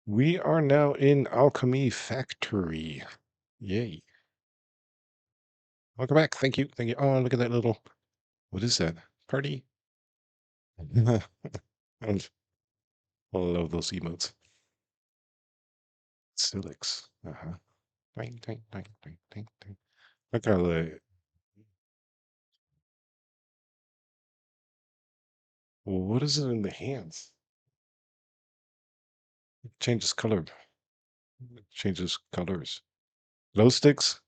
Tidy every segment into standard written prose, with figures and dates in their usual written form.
We are now in Alchemy Factory. Yay. Welcome back. Thank you. Thank you. Oh, look at that little, what is that? Party? And I love those emotes. Silix. Uh-huh. Ding, ding, ding, ding, ding, ding. Look how what is it in the hands? It changes color. It changes colors. Glow sticks?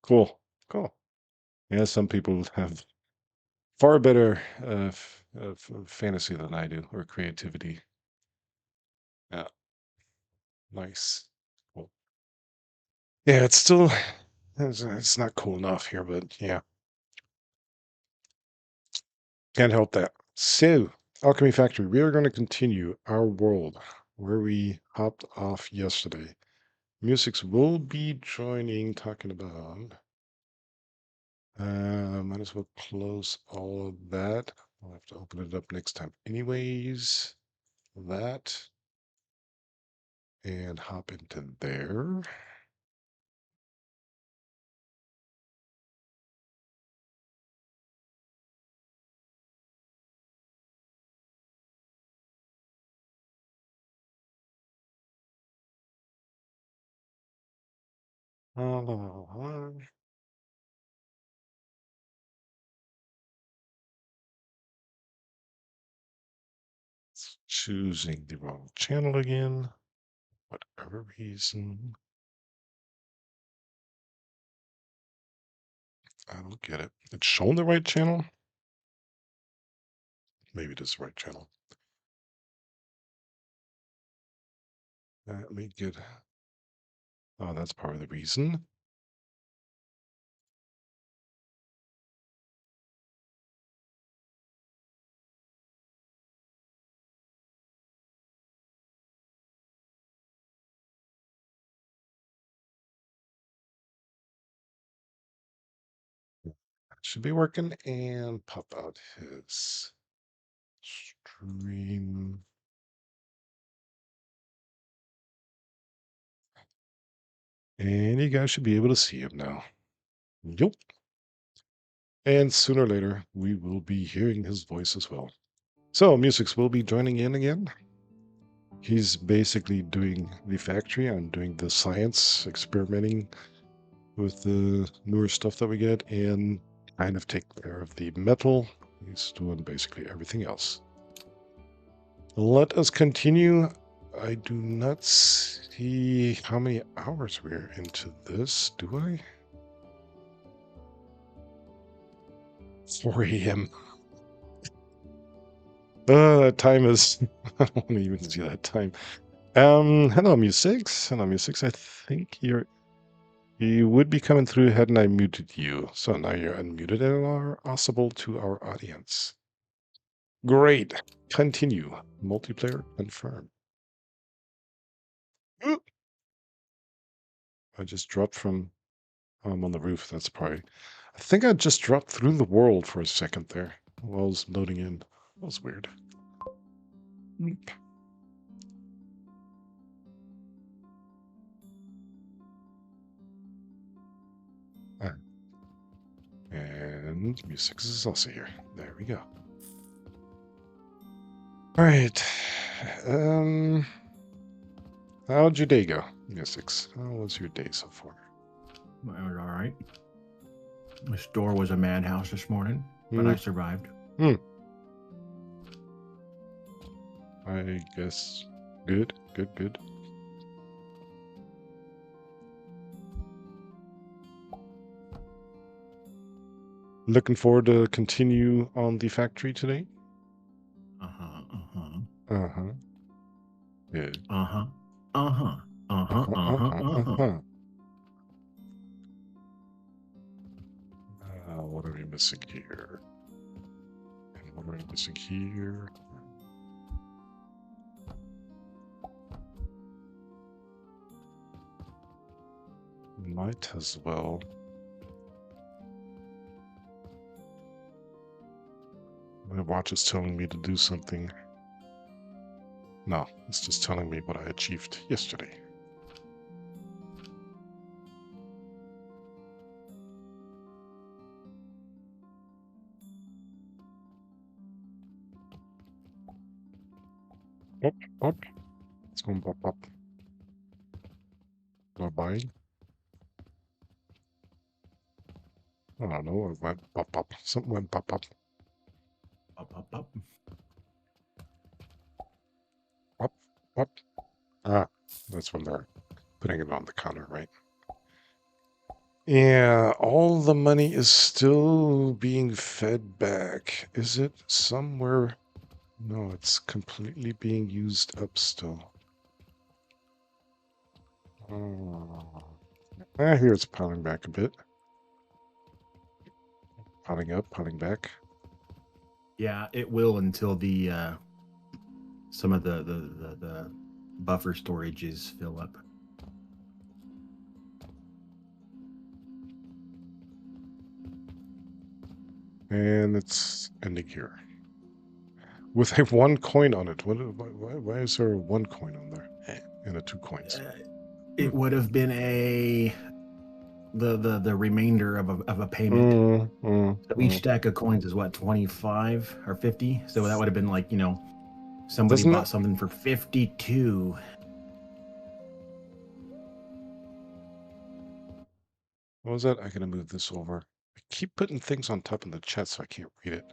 Cool. Cool. Yeah, some people have far better fantasy than I do, or creativity. Yeah, nice. Cool. Yeah, it's still it's not cool enough here, but yeah, can't help that. So, Alchemy Factory, we are going to continue our world where we hopped off yesterday. Musics will be joining, talking about. Might as well close all of that. I'll have to open it up next time. Anyways, that and hop into there. Uh, Choosing the wrong channel again. Whatever reason. I don't get it. It's showing the right channel? Maybe it is the right channel. Let me get. Oh, that's part of the reason. Should be working and pop out his stream. And you guys should be able to see him now. Yep. And sooner or later, we will be hearing his voice as well. So, Musics will be joining in again. He's basically doing the factory. I'm doing the science, experimenting with the newer stuff that we get, and kind of take care of the metal. He's doing basically everything else. Let us continue. I do not see how many hours we're into this, do I? 4 a.m. That time is, I don't even see that time. Hello, Musics. Hello, Musics. I think you would be coming through hadn't I muted you. So now you're unmuted and are audible to our audience. Great. Continue. Multiplayer confirmed. Oop. I just dropped from I'm on the roof. That's probably. I think I just dropped through the world for a second there while I was loading in. That was weird. Oop. Ah, and music is also here. There we go. All right. Um, how'd your day go, Musics? How was your day so far? Well, it was all right. The store was a madhouse this morning, but I survived. Hmm. I guess good, good, good. Looking forward to continue on the factory today. Uh huh. Uh huh. Uh-huh. Good. Uh huh. Uh huh. Uh huh. Uh-huh, Uh huh. uh-huh, Uh huh. uh-huh. What are we missing here? And what are we missing here? Might as well. My watch is telling me to do something. No, it's just telling me what I achieved yesterday. Up, up. It's going pop up. Am I buying? I don't know. It went pop up. Something went pop up. Up, up, up. Up, up. Ah, that's when they're putting it on the counter, right? Yeah, all the money is still being fed back. Is it somewhere? No, it's completely being used up still. Oh. Here it's piling back a bit. Piling up, piling back. Yeah, it will until the some of the buffer storages fill up. And it's ending here. With a 1 coin on it. Why is there a 1 coin on there? And a 2 coins. It would have been the remainder of a payment. So each stack of coins is what, 25 or 50? So that would have been like, somebody Doesn't bought it? something for 52. What was that? I gotta move this over. I keep putting things on top of the chat so I can't read it.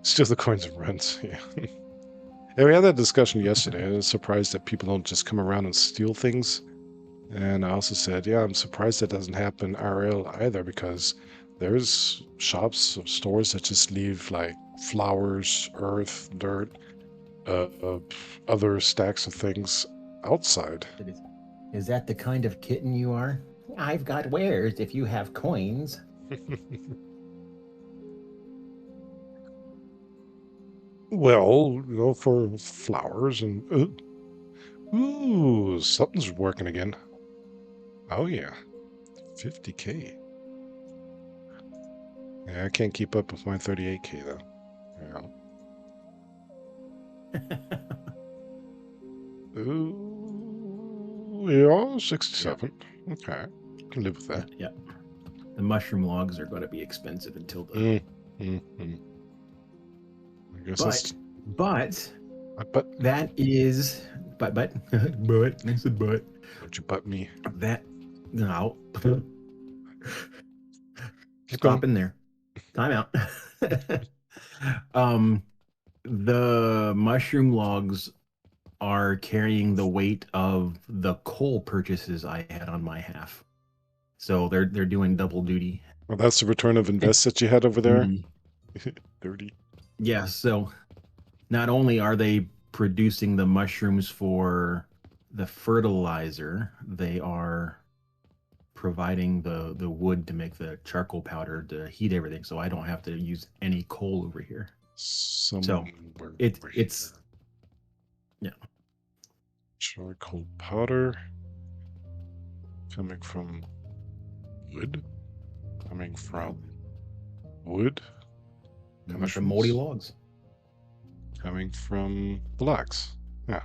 Still the coins and rents. Yeah. Yeah, we had that discussion yesterday. I was surprised that people don't just come around and steal things. And I also said, yeah, I'm surprised that doesn't happen RL either, because there's shops or stores that just leave like flowers, earth, dirt, uh, uh, other stacks of things outside. Is that the kind of kitten you are? I've got wares if you have coins. Well, for flowers and ooh, something's working again. Oh yeah, 50K. Yeah, I can't keep up with my 38K though. Yeah. Ooh, yeah, 67. Yep. Okay, can live with that. Yeah. The mushroom logs are going to be expensive until the. I guess but but that is but I said but. Don't you butt me? That no. Keep Stop going. in there. Time out. The mushroom logs are carrying the weight of the coal purchases I had on my half. So they're doing double duty. Well, that's the return of invest that you had over there. 30. Yeah, so not only are they producing the mushrooms for the fertilizer, they are providing the wood to make the charcoal powder to heat everything, so I don't have to use any coal over here. Somewhere it's yeah. Charcoal powder coming from wood. Coming from wood. Coming from moldy logs. Coming from blocks. Yeah.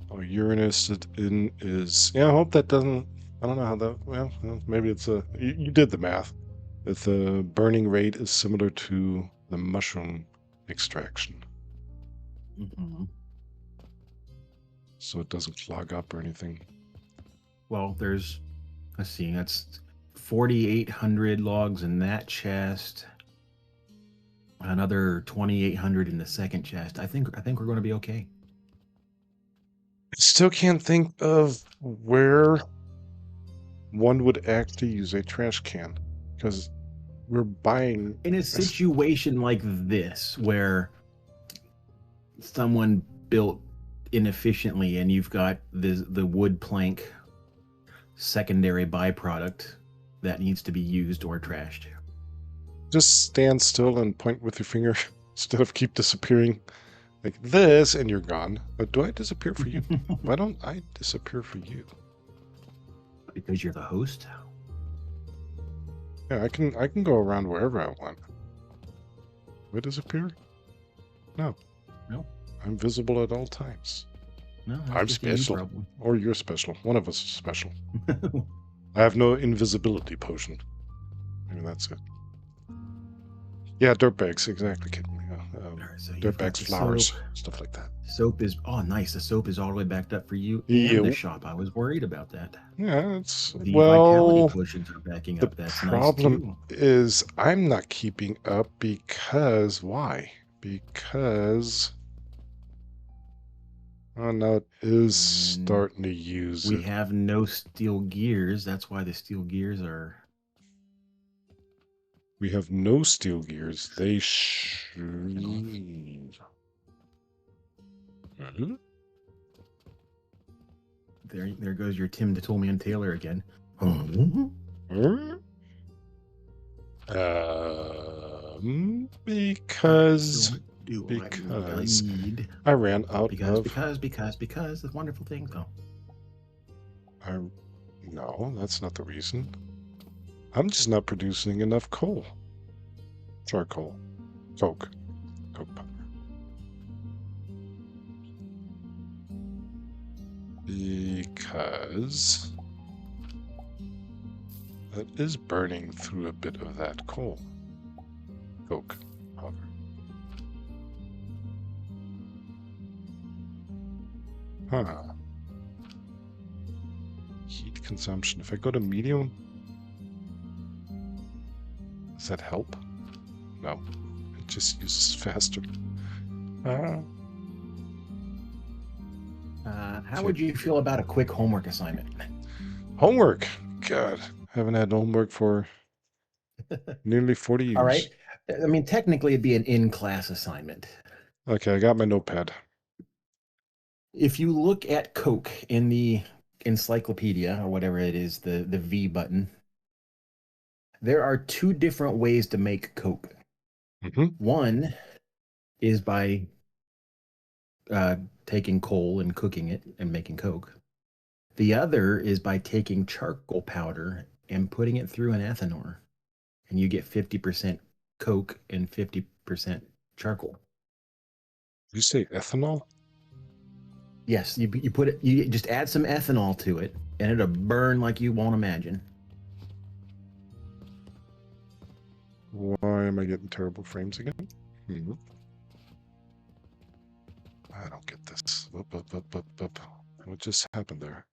Oh, Uranus is. Yeah, I hope that doesn't. I don't know how that. Well, maybe it's a. You did the math. That the burning rate is similar to the mushroom extraction. So it doesn't clog up or anything. Well, let's see, that's 4,800 logs in that chest. Another 2,800 in the second chest. I think we're going to be okay. I still can't think of where one would actually use a trash can, because we're buying in a situation like this where someone built inefficiently and you've got the wood plank secondary byproduct that needs to be used or trashed. Just stand still and point with your finger instead of keep disappearing like this and you're gone. But do I disappear for you? Why don't I disappear for you? Because you're the host. Yeah, I can go around wherever I want. Do I disappear? No. I'm visible at all times. No, that's I'm just a you special. problem. Or you're special. One of us is special. I have no invisibility potion. Maybe that's it. Yeah, dirtbags, exactly. Alright, so you've got Dirtbags, the flowers, soap. stuff like that. Soap is nice. The soap is all the way backed up for you and the Yeah, shop. I was worried about that. yeah, it's The vitality well. potions are backing The up. That's nice problem too. is I'm not keeping up because why? Because oh no, it is And starting to use we it. have no steel gears. That's why the steel gears are. We have no steel gears. They You know, Mhm. there goes your Tim the Toolman Taylor again. Because Do I because need I ran out of because the wonderful thing though. no, that's not the reason. I'm just not producing enough coal. Charcoal. Coke. Coke powder. Because that is burning through a bit of that coal. Coke powder. Huh. Heat consumption. If I go to medium, does that help? No. It just uses faster. How would you feel about a quick homework assignment? Homework. God, haven't had homework for nearly 40 years. All right. I mean, technically, it'd be an in-class assignment. Okay, I got my notepad. If you look at Coke in the encyclopedia or whatever it is, the V button, there are two different ways to make Coke. One is by taking coal and cooking it and making Coke. The other is by taking charcoal powder and putting it through an ethanol, and you get 50% Coke and 50% charcoal. Did you say ethanol? Yes, you put it. You just add some ethanol to it, and it'll burn like you won't imagine. Why am I getting terrible frames again? I don't get this. What just happened there?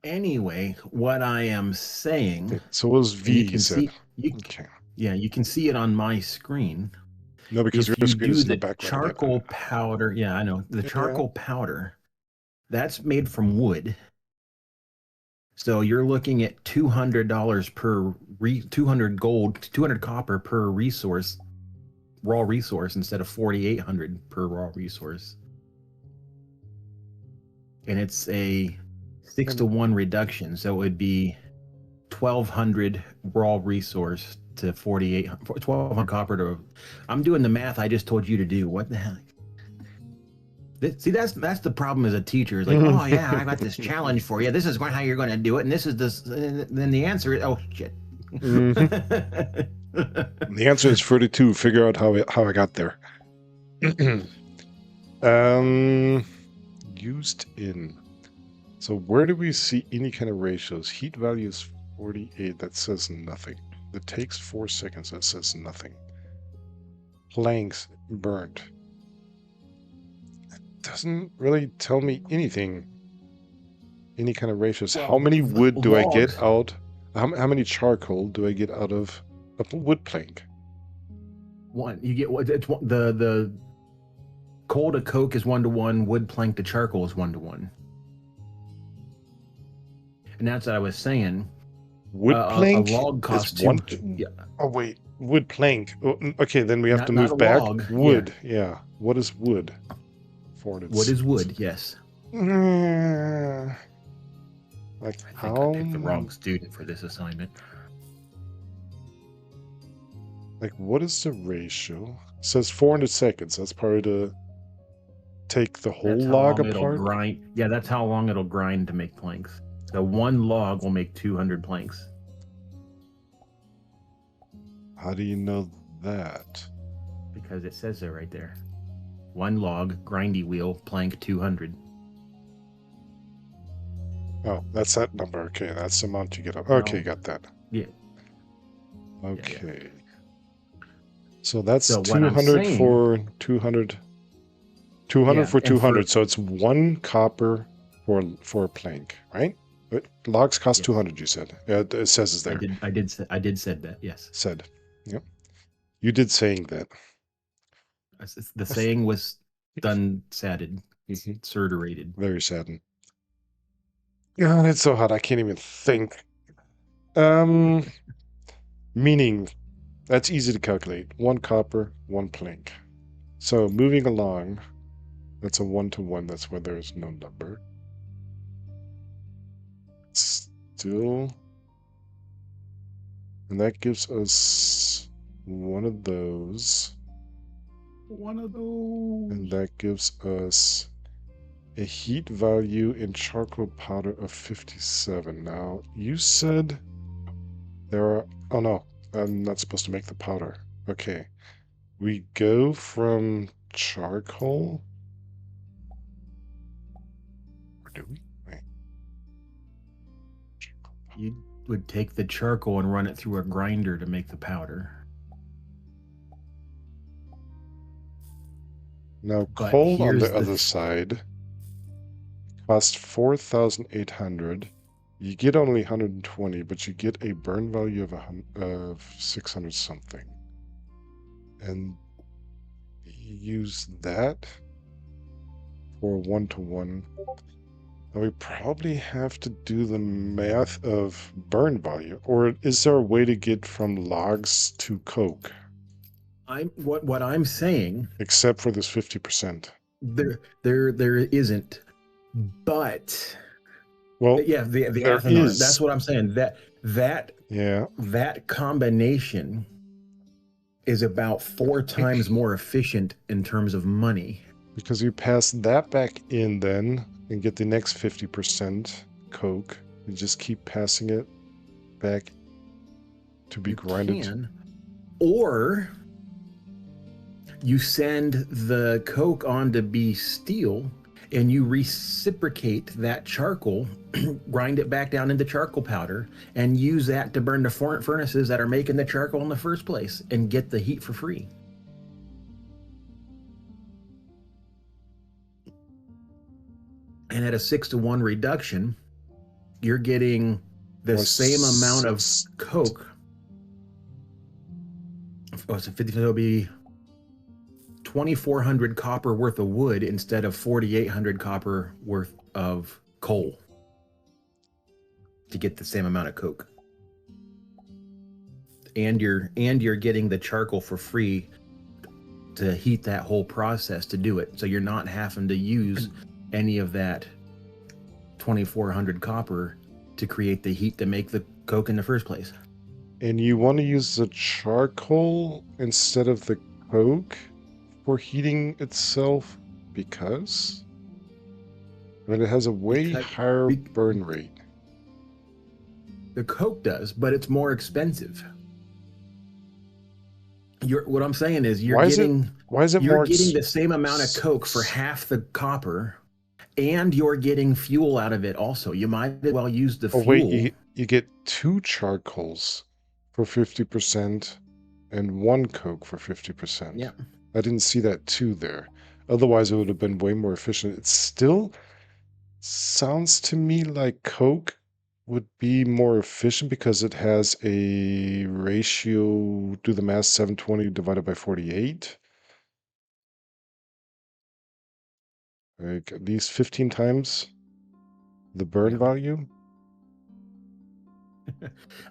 Anyway, what I am saying, Okay, so it was and you V, you can said. see, Okay. yeah, you can see it on my screen. No, because your If you screen is do in the the background of charcoal that. powder, yeah, I know the Yeah. charcoal powder, that's made from wood. So you're looking at $200 per 200 gold, 200 copper per resource, raw resource instead of 4,800 per raw resource. And it's a 6-to-1 reduction, so it would be 1,200 raw resource to 1,200 copper to. I'm doing the math I just told you to do. What the heck? See, that's the problem as a teacher. Is like, oh yeah, I got this challenge for you. This is how you're going to do it, and this is this. Then the answer is, oh shit. The answer is 32. Figure out how I got there. Used in. So where do we see any kind of ratios? Heat value is 48. That says nothing. It takes 4 seconds. That says nothing. Planks burned. It doesn't really tell me anything. Any kind of ratios. Well, how many wood do I get logs. out? How many charcoal do I get out of a wood plank? One, you get what it's the coal to coke is 1-to-1, wood plank to charcoal is 1-to-1. And that's what I was saying. Wood plank a log costs is one. yeah. Oh wait, wood plank. Oh, okay, then we have to Not move a back. log, Wood, yeah. What is wood? What is wood? Yes. Like I think how? I picked the wrong student for this assignment. Like what is the ratio? It says 400 seconds. That's probably to take the whole That's how log long it'll apart. grind. Yeah, that's how long it'll grind to make planks. The one log will make 200 planks. How do you know that? because it says so right there. 1 log, grindy wheel, plank 200. Oh, that's that number. Okay, that's the amount you get up. Okay, Well, got that. yeah, yeah. Okay. So that's So what I'm 200 saying, for 200. 200 yeah, for and 200. for So it's 1 copper for a plank, right? But logs cost yes, 200, you said. Yeah, it says it's there. I did said that. Yes, Said. Yep. You did saying that. the saying was done, sadded, Mhm. certerated. Very saddened. God, it's so hot. I can't even think. Um, Meaning, that's easy to calculate. 1 copper, 1 plank. So moving along, that's a 1-to-1. That's where there's no number. Still, and that gives us one of those. One of And those. that gives us a heat value in charcoal powder of 57. Now, you said there are... Oh, no. I'm not supposed to make the powder. Okay. We go from charcoal... Or do we? Wait. You would take the charcoal and run it through a grinder to make the powder. Now, But coal on the here's the other side costs 4,800. You get only 120, but you get a burn value of 600 something. And use that for 1-to-1. And we probably have to do the math of burn value. Or is there a way to get from logs to coke? I'm what I'm saying. Except for this 50%. There isn't. But Well, yeah, the there Athanor. That's is. what I'm saying. Yeah, That combination is about 4 times more efficient in terms of money. because you pass that back in then and get the next 50% coke. You just keep passing it back to be You grinded. can, or you send the coke on to be steel and you reciprocate that charcoal, grind it back down into charcoal powder, and use that to burn the furnaces that are making the charcoal in the first place and get the heat for free. And at a 6-to-1 reduction, you're getting the Or same amount of six. coke. Oh, so 50, it'll be 2,400 copper worth of wood instead of 4,800 copper worth of coal to get the same amount of coke. And you're getting the charcoal for free to heat that whole process to do it. So you're not having to use any of that 2,400 copper to create the heat to make the coke in the first place. And you want to use the charcoal instead of the coke for heating itself because it has a way Because higher burn rate. the coke does, but it's more expensive. What I'm saying is Why is it you're more getting the same amount of coke for half the copper, and you're getting fuel out of it also. You might as well use the Oh wait, fuel. you get 2 charcoals for 50% and 1 coke for 50%. Yeah. I didn't see that 2 there. Otherwise it would have been way more efficient. It still sounds to me like coke would be more efficient because it has a ratio, do the math, 720 divided by 48. Like at least 15 times the burn Yeah. value.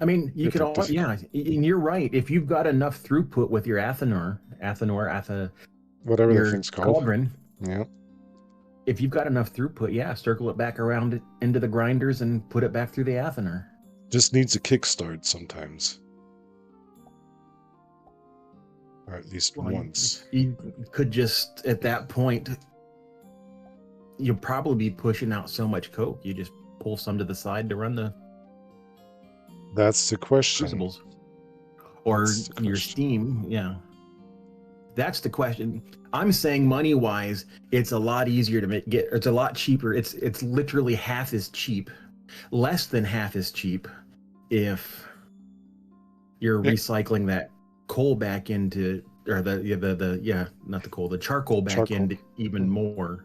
I mean, you If could it all, does, yeah, and you're right. If you've got enough throughput with your whatever the your thing's called. cauldron, Yeah. if you've got enough throughput, yeah, circle it back around into the grinders and put it back through the Athanor. Just needs a kickstart sometimes. Or at least Well, once. you could just, at that point, you'll probably be pushing out so much coke, you just pull some to the side to run the That's the question. crucibles. Or That's the your question. steam, yeah. That's the question. I'm saying money wise, it's a lot easier to get. It's a lot cheaper. It's literally half as cheap, less than half as cheap, if you're Yeah, recycling that coal back into, or the yeah, not the coal, the charcoal back charcoal. into even Mhm. more.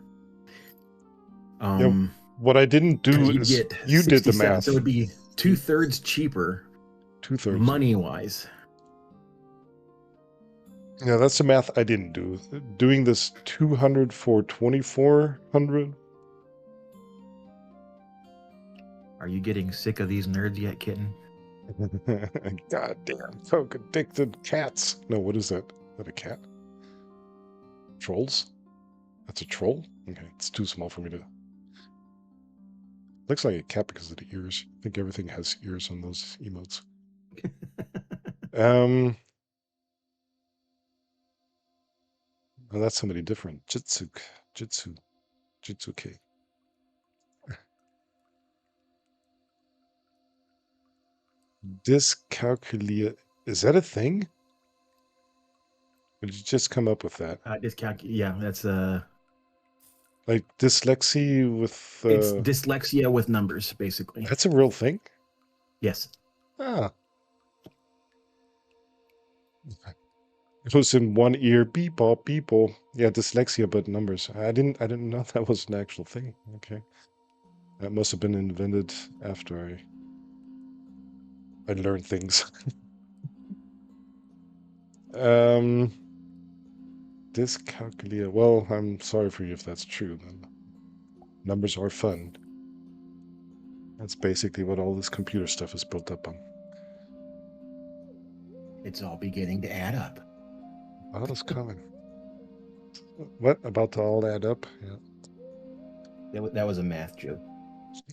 Yeah, Um, what I didn't because do you'd is get you did the 67, so math. it'd be You 2/3 cheaper 2/3. money wise. Yeah, that's the math I didn't do. Doing this 200 for 2400. Are you getting sick of these nerds yet, kitten? God damn, coke addicted cats. No, what is that? Is that a cat? Trolls? That's a troll? Okay, it's too small for me to. Looks like a cat because of the ears. I think everything has ears on those emotes. Um, oh, that's somebody different. Jitsu, Jitsuke. Dyscalculia. Is that a thing? Or did you just come up with that? Yeah, that's Like dyslexia with, it's dyslexia with numbers, basically. that's a real thing? Yes. Ah, it was in one ear, beep, bop, beep, bop. Yeah, dyslexia, but numbers. I didn't know that was an actual thing. Okay. That must have been invented after I learned things. Um, Dyscalculia. Well, I'm sorry for you if that's true, then. Numbers are fun. That's basically what all this computer stuff is built up on. It's all beginning to add up. What is coming? What about to all add up? Yeah, That was a math joke.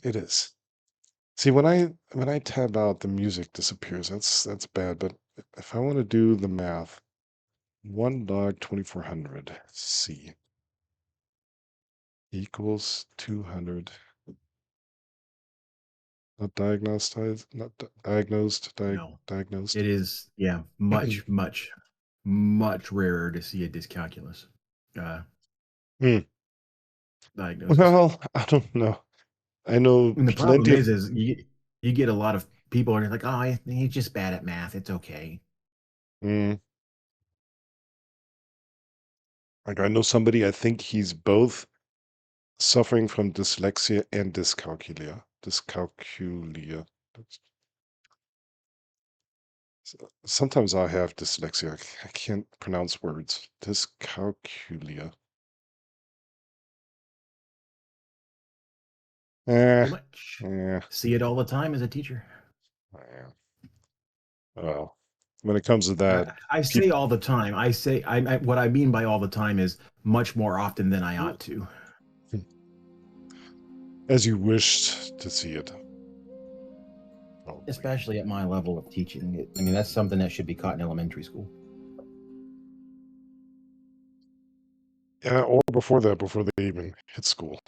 it is. See, when I tab out, the music disappears. That's bad. But if I want to do the math, one log 2400 C equals 200. Not diagnosed, not diagnosed, No, diagnosed. it is, yeah, much, much, much rarer to see a dyscalculus uh, Hmm. diagnosis. Well, I don't know. I know And the plenty problem of. is you get a lot of people and you're like, oh, he's just bad at math. It's okay. Hmm. Like I know somebody. I think he's both suffering from dyslexia and dyscalculia. Dyscalculia. Sometimes I have dyslexia. I can't pronounce words. Dyscalculia. Eh, Too much. eh, See it all the time as a teacher. eh. Well, when it comes to that, I say people, all the time. I say what I mean by all the time is much more often than I ought to, as you wished to see it, probably. especially at my level of teaching. I mean, that's something that should be taught in elementary school. Yeah, or before that, before they even hit school.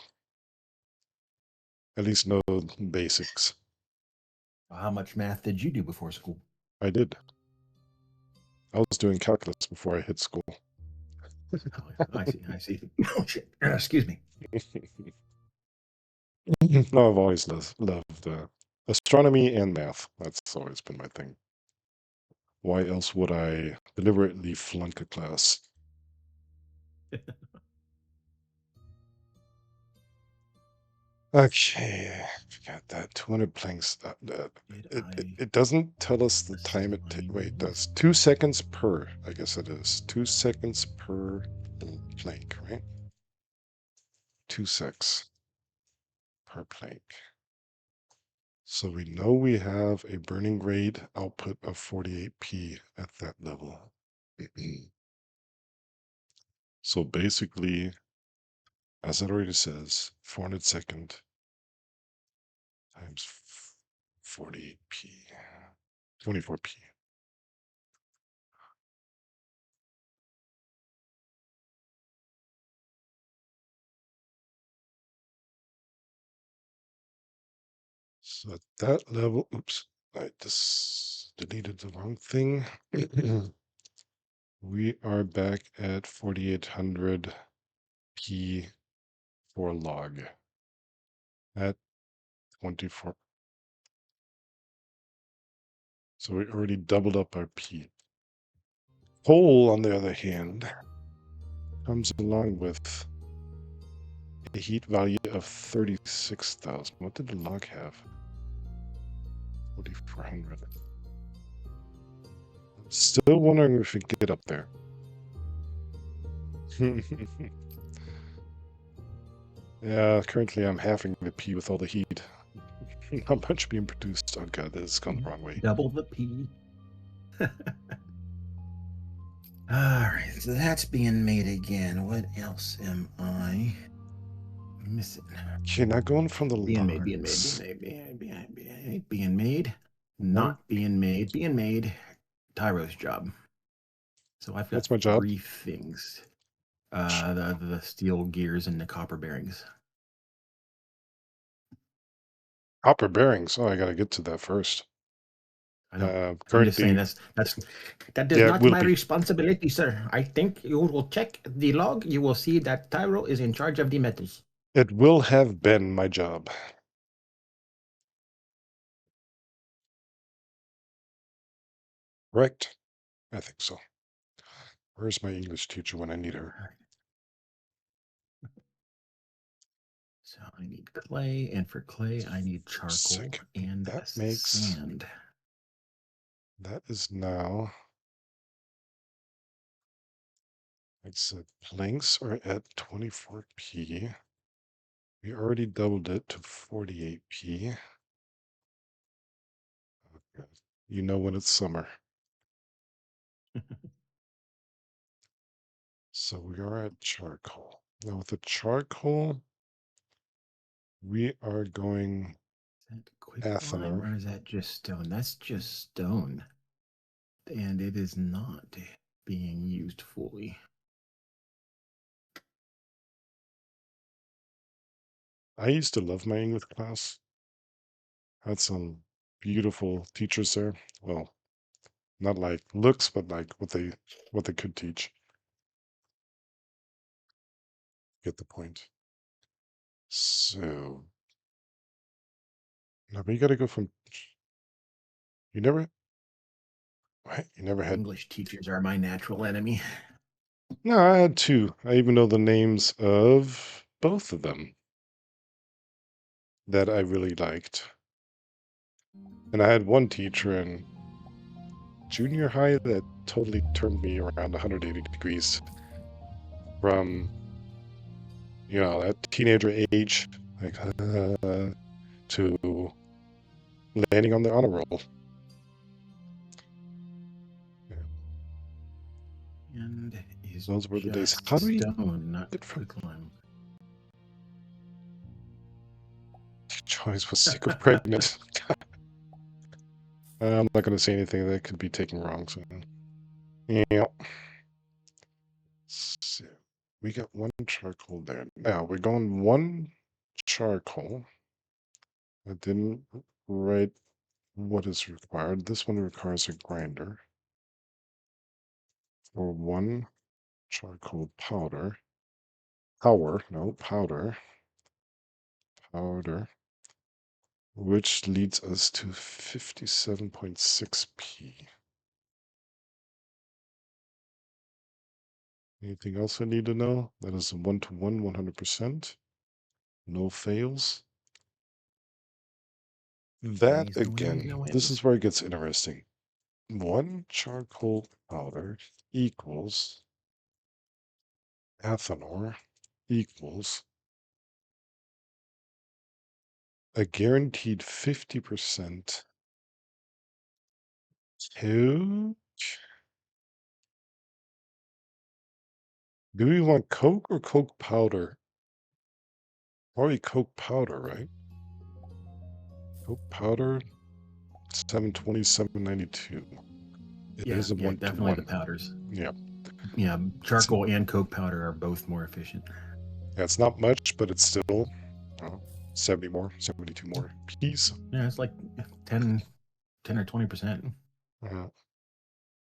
At least know basics. How much math did you do before school? I did. I was doing calculus before I hit school. Oh, I see. I see. Oh, shit. Excuse me. No, I've always loved astronomy and math. That's always been my thing. Why else would I deliberately flunk a class? Okay, forgot that 200 planks. Did It I it doesn't tell us the time it wait, it assign? does 2 seconds per. I guess it is 2 seconds per plank, right? 2 secs per plank. So we know we have a burning rate output of 48p at that level. So basically, as it already says, 400 second times 48p, 24p. So at that level, oops, I just deleted the wrong thing. We are back at 4800 P for log at 24. So we already doubled up our P. Coal, on the other hand, comes along with a heat value of 36,000. What did the log have? 4,400. I'm still wondering if we get up there. Yeah, currently I'm halving the P with all the heat. Not much being produced. Oh god, this has gone the wrong way. Double the P. Alright, so that's being made again. What else am I missing? Okay, now going from the Being made, being made, being logs. made, being made, One, not being made, being made. Tyro's job. So I've got what's my job? 3 things. The steel gears and the copper bearings. Copper bearings. Oh, I gotta get to that first. I know. I'm just saying Currently, that is yeah, it not will my be. responsibility, sir. I think you will check the log. You will see that Tyro is in charge of the metals. It will have been my job. Correct? I think so. Where's my English teacher when I need her? So I need clay, and for clay, I need For a charcoal second. and That makes, sand. that is now, like I said, planks are at 24p. We already doubled it to 48p. Okay. You know when it's summer. So we are at charcoal. Now with the charcoal, we are going Is that quicklime Athenor. or is that just stone? That's just stone. And it is not being used fully. I used to love my English class. Had some beautiful teachers there. Well, not like looks, but like what they could teach. Get the point. So now we gotta go from you never what? You never had English teachers are my natural enemy. no, I had two. I even know the names of both of them that I really liked. And I had one teacher in junior high that totally turned me around 180 degrees from, that teenager age, like, to landing on the honor roll. Yeah, And is those were the days. just How do we stone, not get from quicklime. Joyce was sick of pregnant? I'm not going to say anything that could be taken wrong. So, yeah. So, we got one charcoal there. Now we're going one charcoal. I didn't write what is required. This one requires a grinder for one charcoal powder. Powder, which leads us to 57.6p. Anything else I need to know? That is a 1-to-1, 100%. No fails. No That ways, no ways, again, no this is ways. where it gets interesting. One charcoal powder equals ethanol equals a guaranteed 50% to. Do we want Coke or Coke powder? Probably Coke powder, right? Coke powder, 720, 792. It Yeah, is a yeah, one to definitely the one. powders. Yeah. Yeah, It's, charcoal and coke powder are both more efficient. yeah, it's not much, but it's still 70 more, 72 more P's. Yeah, it's like 10, 10 or 20%. Uh,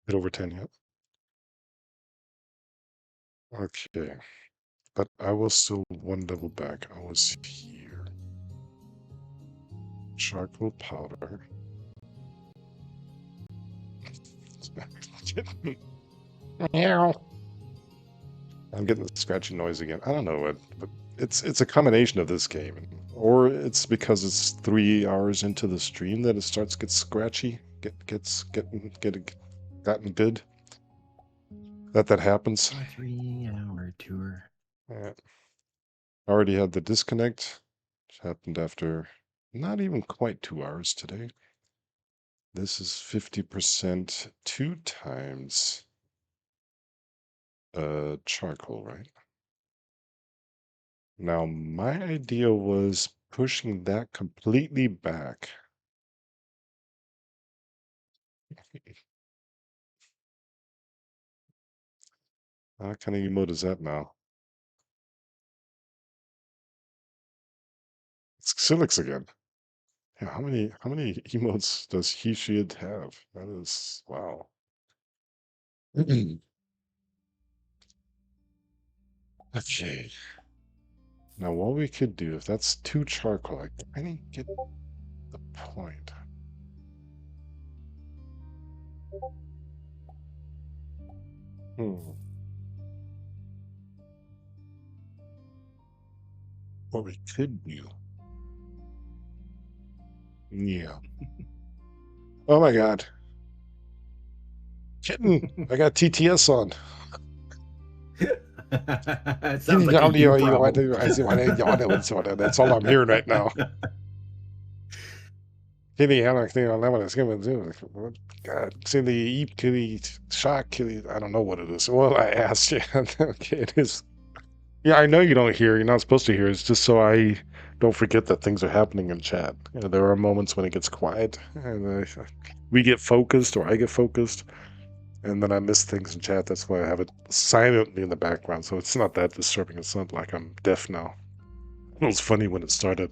bit over 10 yet. Okay. But I was still one level back. I was here. Charcoal powder. Meow. I'm getting the scratchy noise again. I don't know what, but it's a combination of this game, or it's because it's 3 hours into the stream that it starts get scratchy, getting gotten good. That happens. A 3 hour tour. Yeah. I already had the disconnect, which happened after not even quite 2 hours today. This is 50% 2 times charcoal, right? Now, my idea was pushing that completely back. What kind of emote is that now? It's Xilix again. Yeah, how many emotes does he should have? That is wow. Okay. Now what we could do, if that's 2 charcoal, I kind of get the point. Hmm. What we could do. Yeah. Oh my god. Kitten! I got TTS on. It sounds like a you problem. That's all I'm hearing right now. Kitty, how much thing on that is going to do? God, see the eat kitty, shock kitty. I don't know what it is. Well, I asked you. Okay, it is. Yeah, I know you don't hear. You're not supposed to hear. It's just so I don't forget that things are happening in chat. You know, there are moments when it gets quiet and we get focused, or I get focused, and then I miss things in chat. That's why I have it silently in the background, so it's not that disturbing. It's not like I'm deaf now. It was funny when it started.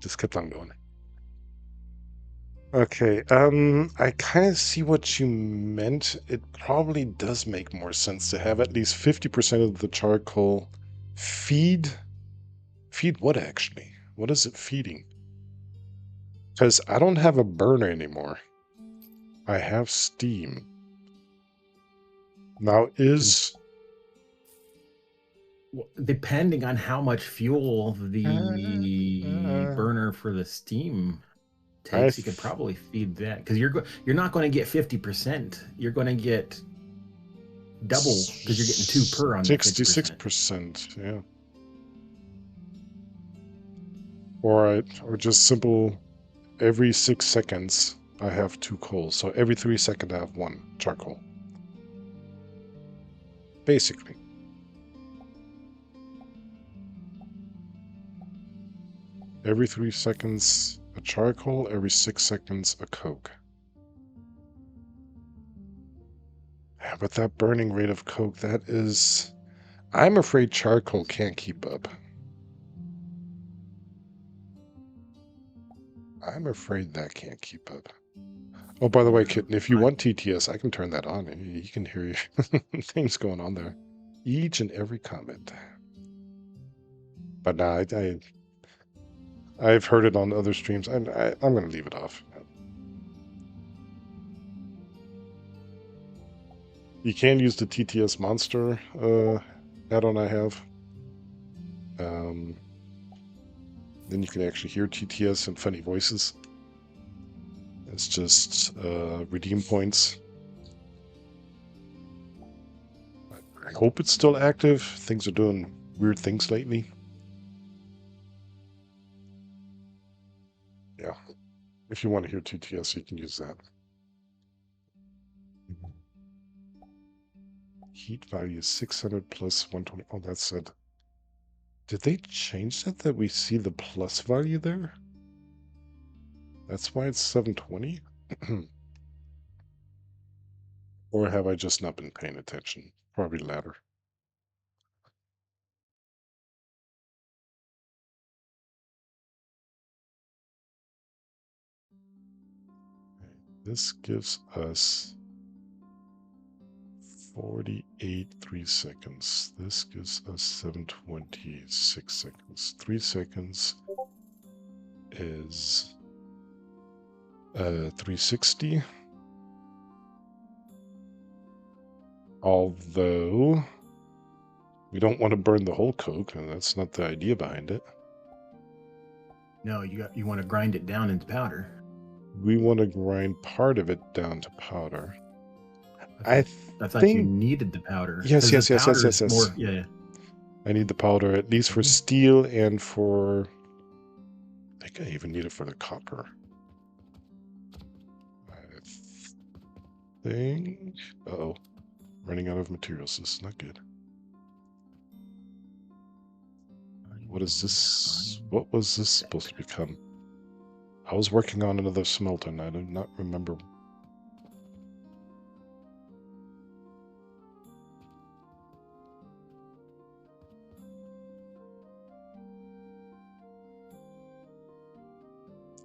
Just kept on going. Okay, I kind of see what you meant. It probably does make more sense to have at least 50% of the charcoal feed. Feed what actually? What is it feeding? Because I don't have a burner anymore. I have steam. Now is Depending on how much fuel the uh, burner for the steam I takes, you could probably feed that because you're not going to get 50%. You're going to get double because you're getting two per on that 50%. 66%, yeah. Or just simple every 6 seconds I have 2 coals. So every 3 seconds I have 1 charcoal. Basically. Every 3 seconds a charcoal, every 6 seconds a coke. Yeah, but that burning rate of coke, that is... I'm afraid charcoal can't keep up. I'm afraid that can't keep up. Oh, by the way, Yeah. Kitten, if you want TTS, I can turn that on. You can hear things going on there. Each and every comment. But nah, I've heard it on other streams. I'm going to leave it off. You can use the TTS monster add-on I have. Then you can actually hear TTS and funny voices. It's just redeem points. I hope it's still active. Things are doing weird things lately. Yeah. If you want to hear TTS, you can use that. Heat value 600 plus 120. Oh, that's it. Did they change that we see the plus value there? That's why it's 720? Or have I just not been paying attention? Probably the latter. This gives us 48 3 seconds. This gives us 726 seconds. 3 seconds is 360. Although we don't want to burn the whole coke, and that's not the idea behind it. No, you want to grind it down into powder. We want to grind part of it down to powder. I thought you think needed the powder. yes, 'Cause the yes, yes, yes, powder yes, is more, yes. yeah. I need the powder at least for steel and for. I think I even need it for the copper. I think. Uh-oh, running out of materials. This is not good. What is this? What was this supposed to become? I was working on another smelter and I do not remember.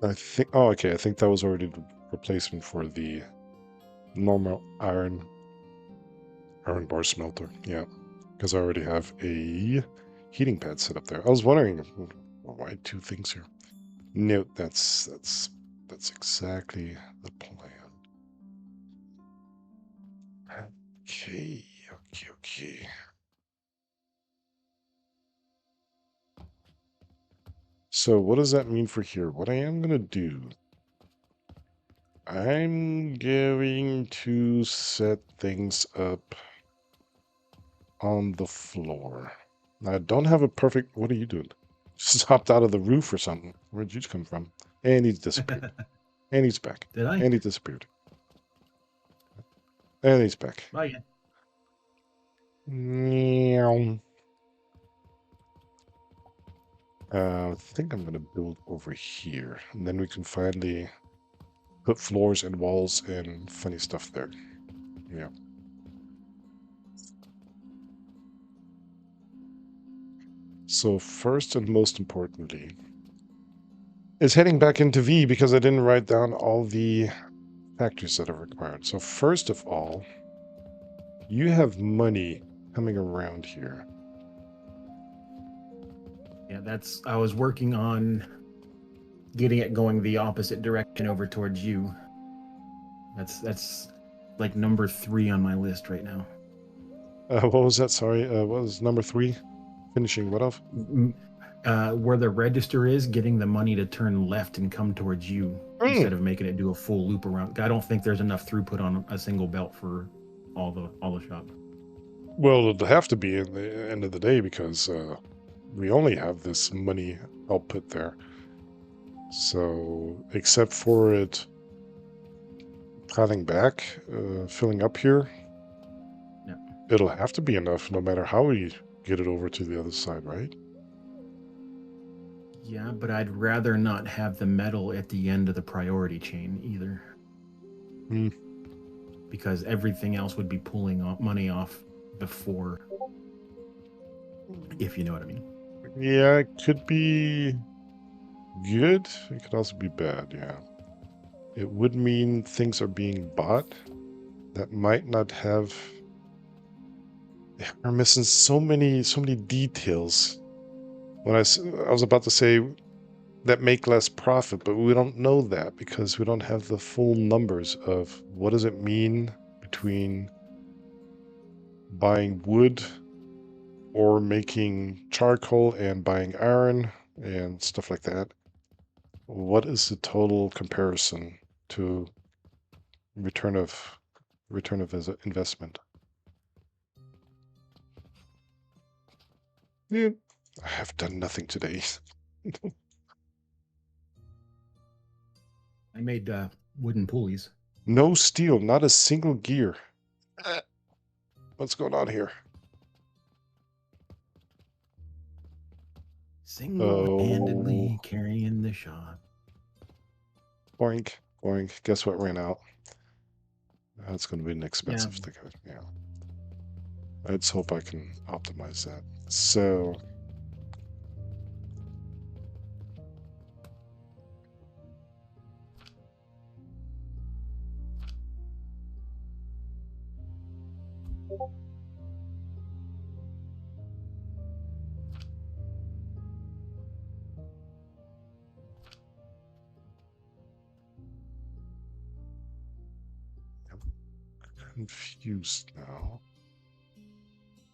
I think. Oh, okay. I think that was already the replacement for the normal iron bar smelter. Yeah, because I already have a heating pad set up there. I was wondering why two things here. No, that's exactly the plan. Okay, okay. So what does that mean for here? What I am gonna do, I'm going to set things up on the floor. I don't have a perfect. What are you doing? Just hopped out of the roof or something. Where'd you come from? And he's disappeared. And he's back. Did I? And he disappeared. And he's back. Bye again. Meow. I think I'm gonna build over here, and then we can finally put floors and walls and funny stuff there. Yeah. So first and most importantly is heading back into V because I didn't write down all the factories that are required. So first of all, you have money coming around here. Yeah, I was working on getting it going the opposite direction over towards you. That's like number 3 on my list right now. What was that? Sorry. What was number 3? Finishing what off? Where the register is, getting the money to turn left and come towards you instead of making it do a full loop around. I don't think there's enough throughput on a single belt for all the shop. Well, it'll have to be in the end of the day because we only have this money output there. So, except for it piling back, filling up here, Yeah. it'll have to be enough no matter how we get it over to the other side, right? Yeah, but I'd rather not have the metal at the end of the priority chain either. Hmm. Because everything else would be pulling money off before, if you know what I mean. Yeah, it could be good. It could also be bad, yeah. It would mean things are being bought that might not have. We're missing so many details. When I was about to say that make less profit, but we don't know that because we don't have the full numbers of what does it mean between buying wood or making charcoal and buying iron and stuff like that. What is the total comparison to return of investment? Yeah, I have done nothing today. I made wooden pulleys. No steel, not a single gear. What's going on here? Oh, Single-handedly carrying the shot. boink, boink. Guess what ran out? That's going to be an Yeah. expensive thing. Yeah. Let's hope I can optimize that. So, confused now.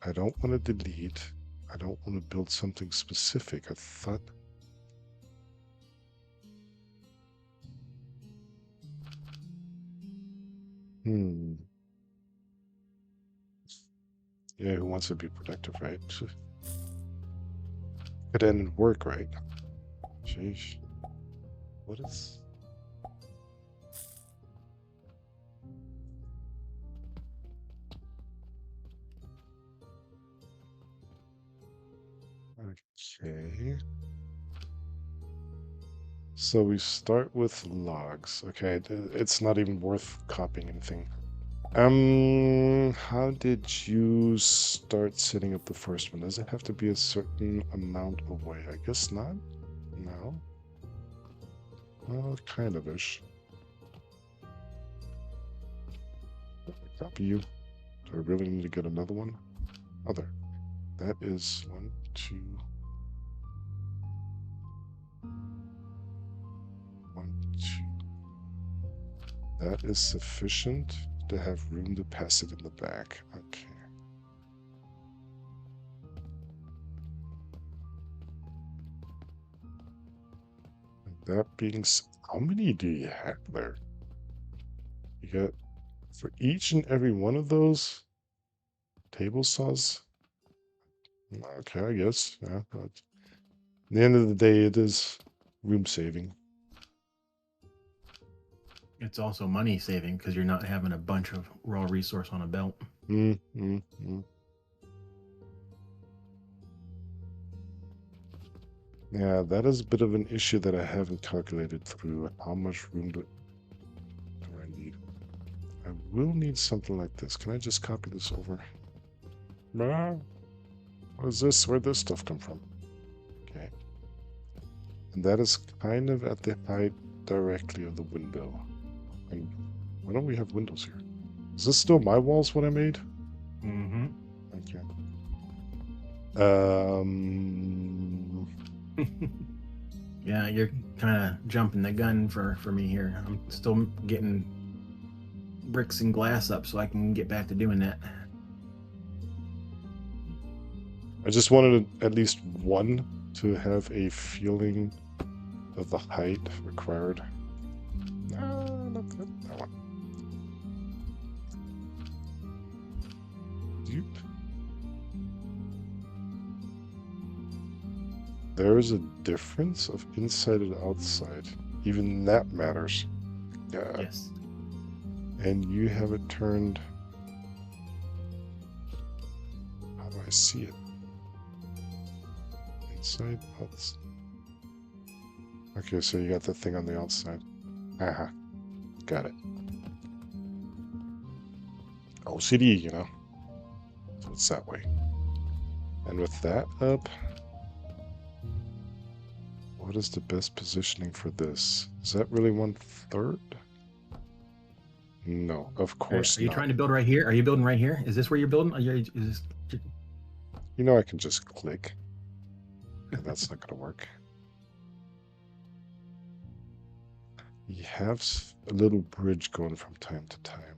I don't want to delete. I don't want to build something specific. I thought... Yeah, who wants to be productive, right? Could end in work, right? Sheesh. What is... Okay. So we start with logs. Okay, it's not even worth copying anything. How did you start setting up the first one? Does it have to be a certain amount away? I guess not. No. Well, kind of ish. Copy you. Do I really need to get another one? Oh, there. That is 1, 2, 1, 2. That is sufficient to have room to pass it in the back. Okay. That being said, how many do you have there? You got, for each and every one of those table saws? Okay, I guess. Yeah. But at the end of the day, it is room saving. It's also money saving because you're not having a bunch of raw resource on a belt. Yeah, that is a bit of an issue that I haven't calculated through. How much room do I need? I will need something like this. Can I just copy this over? Ah, what is this? Where'd this stuff come from? Okay. And that is kind of at the height directly of the window. And why don't we have windows here? Is this still my walls, what I made? Mm-hmm. Okay. Yeah, you're kind of jumping the gun for me here. I'm still getting bricks and glass up so I can get back to doing that. I just wanted at least one to have a feeling of the height required. No, not that one. Doop. There is a difference of inside and outside. Even that matters. Yeah. Yes. And you have it turned... How do I see it? Inside, outside. Okay, so you got the thing on the outside. Haha. Got it. OCD, you know. So it's that way. And with that up, what is the best positioning for this? Is that really 1/3? No, of course Are you not. trying to build right here? Are you building right here? Is this where you're building? Is this... You know I can just click. And that's not going to work. You have a little bridge going from time to time.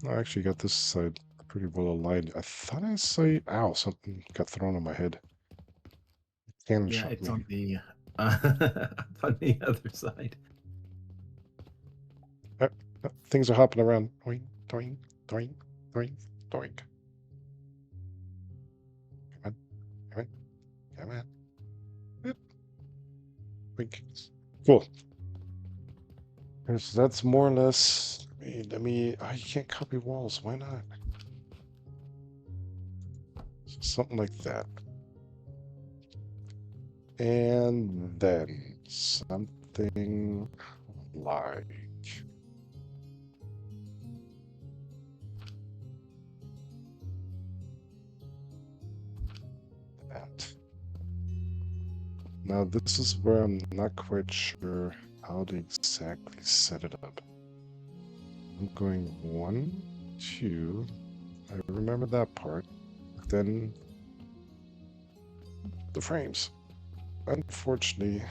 I actually got this side pretty well aligned. I thought I saw... Ow, something got thrown on my head. Cannon Yeah, shot it's me. on the on the other side. Things are hopping around. Doink, doink, doink, doink, doink. Come on, come on, come on. Yep. Wink. Cool. So that's more or less... Let me... Oh, you can't copy walls. Why not? So something like that. And then something like... that. Now this is where I'm not quite sure how to exactly set it up. I'm going 1, 2. I remember that part. But then the frames. Unfortunately,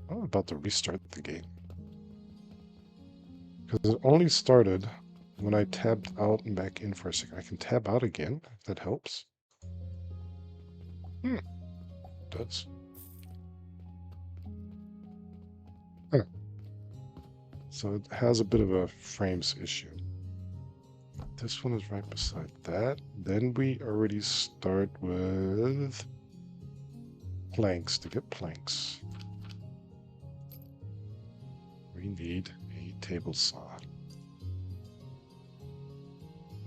I'm about to restart the game. Because it only started when I tabbed out and back in for a second. I can tab out again, if that helps. Hmm, it does. Huh. So it has a bit of a frames issue. This one is right beside that. Then we already start with planks. To get planks, we need a table saw.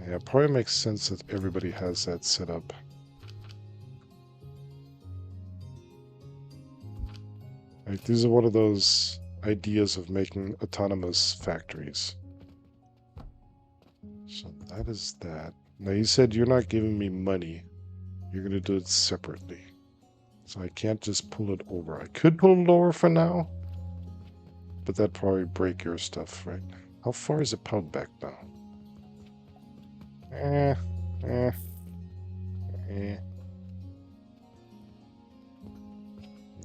Yeah, it probably makes sense that everybody has that set up. Like, these are one of those ideas of making autonomous factories. So that is that. Now you said you're not giving me money. You're going to do it separately. So I can't just pull it over. I could pull it over for now, but that'd probably break your stuff, right? How far is it pulled back now? Eh, eh, eh.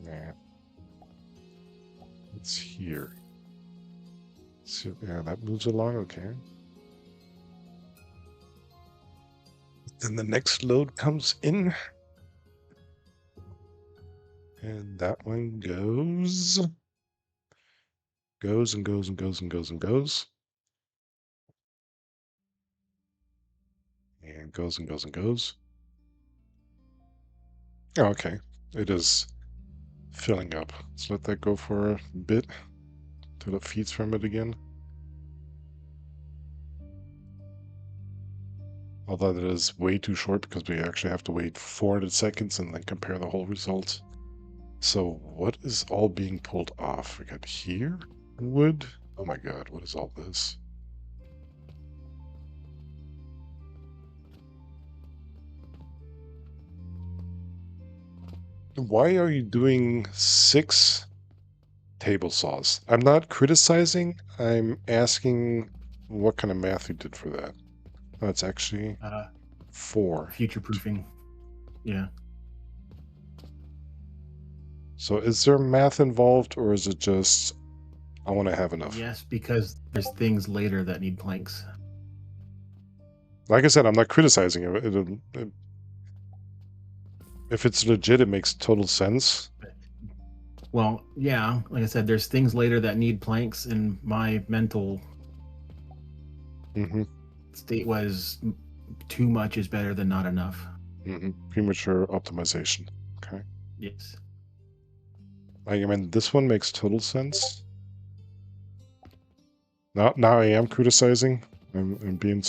Nah. It's here. So, yeah, that moves along okay. Then the next load comes in. And that one goes. Goes and goes and goes and goes and goes. And goes and goes and goes. Oh, okay. It is filling up. Let's let that go for a bit till it feeds from it again. Although that is way too short because we actually have to wait 400 seconds and then compare the whole results. So what is all being pulled off? We got here, wood. Oh my god, what is all this? Why are you doing 6 table saws? I'm not criticizing, I'm asking what kind of math you did for that. That's actually 4. Future proofing. Yeah. So is there math involved or is it just I want to have enough? Yes, because there's things later that need planks. Like I said, I'm not criticizing it. If it's legit, it makes total sense. Well, yeah, like I said, there's things later that need planks, and my mental Mm-hmm. state was too much is better than not enough. Mm-hmm. Premature optimization. Okay. Yes. I mean, this one makes total sense. Now I am criticizing. I'm being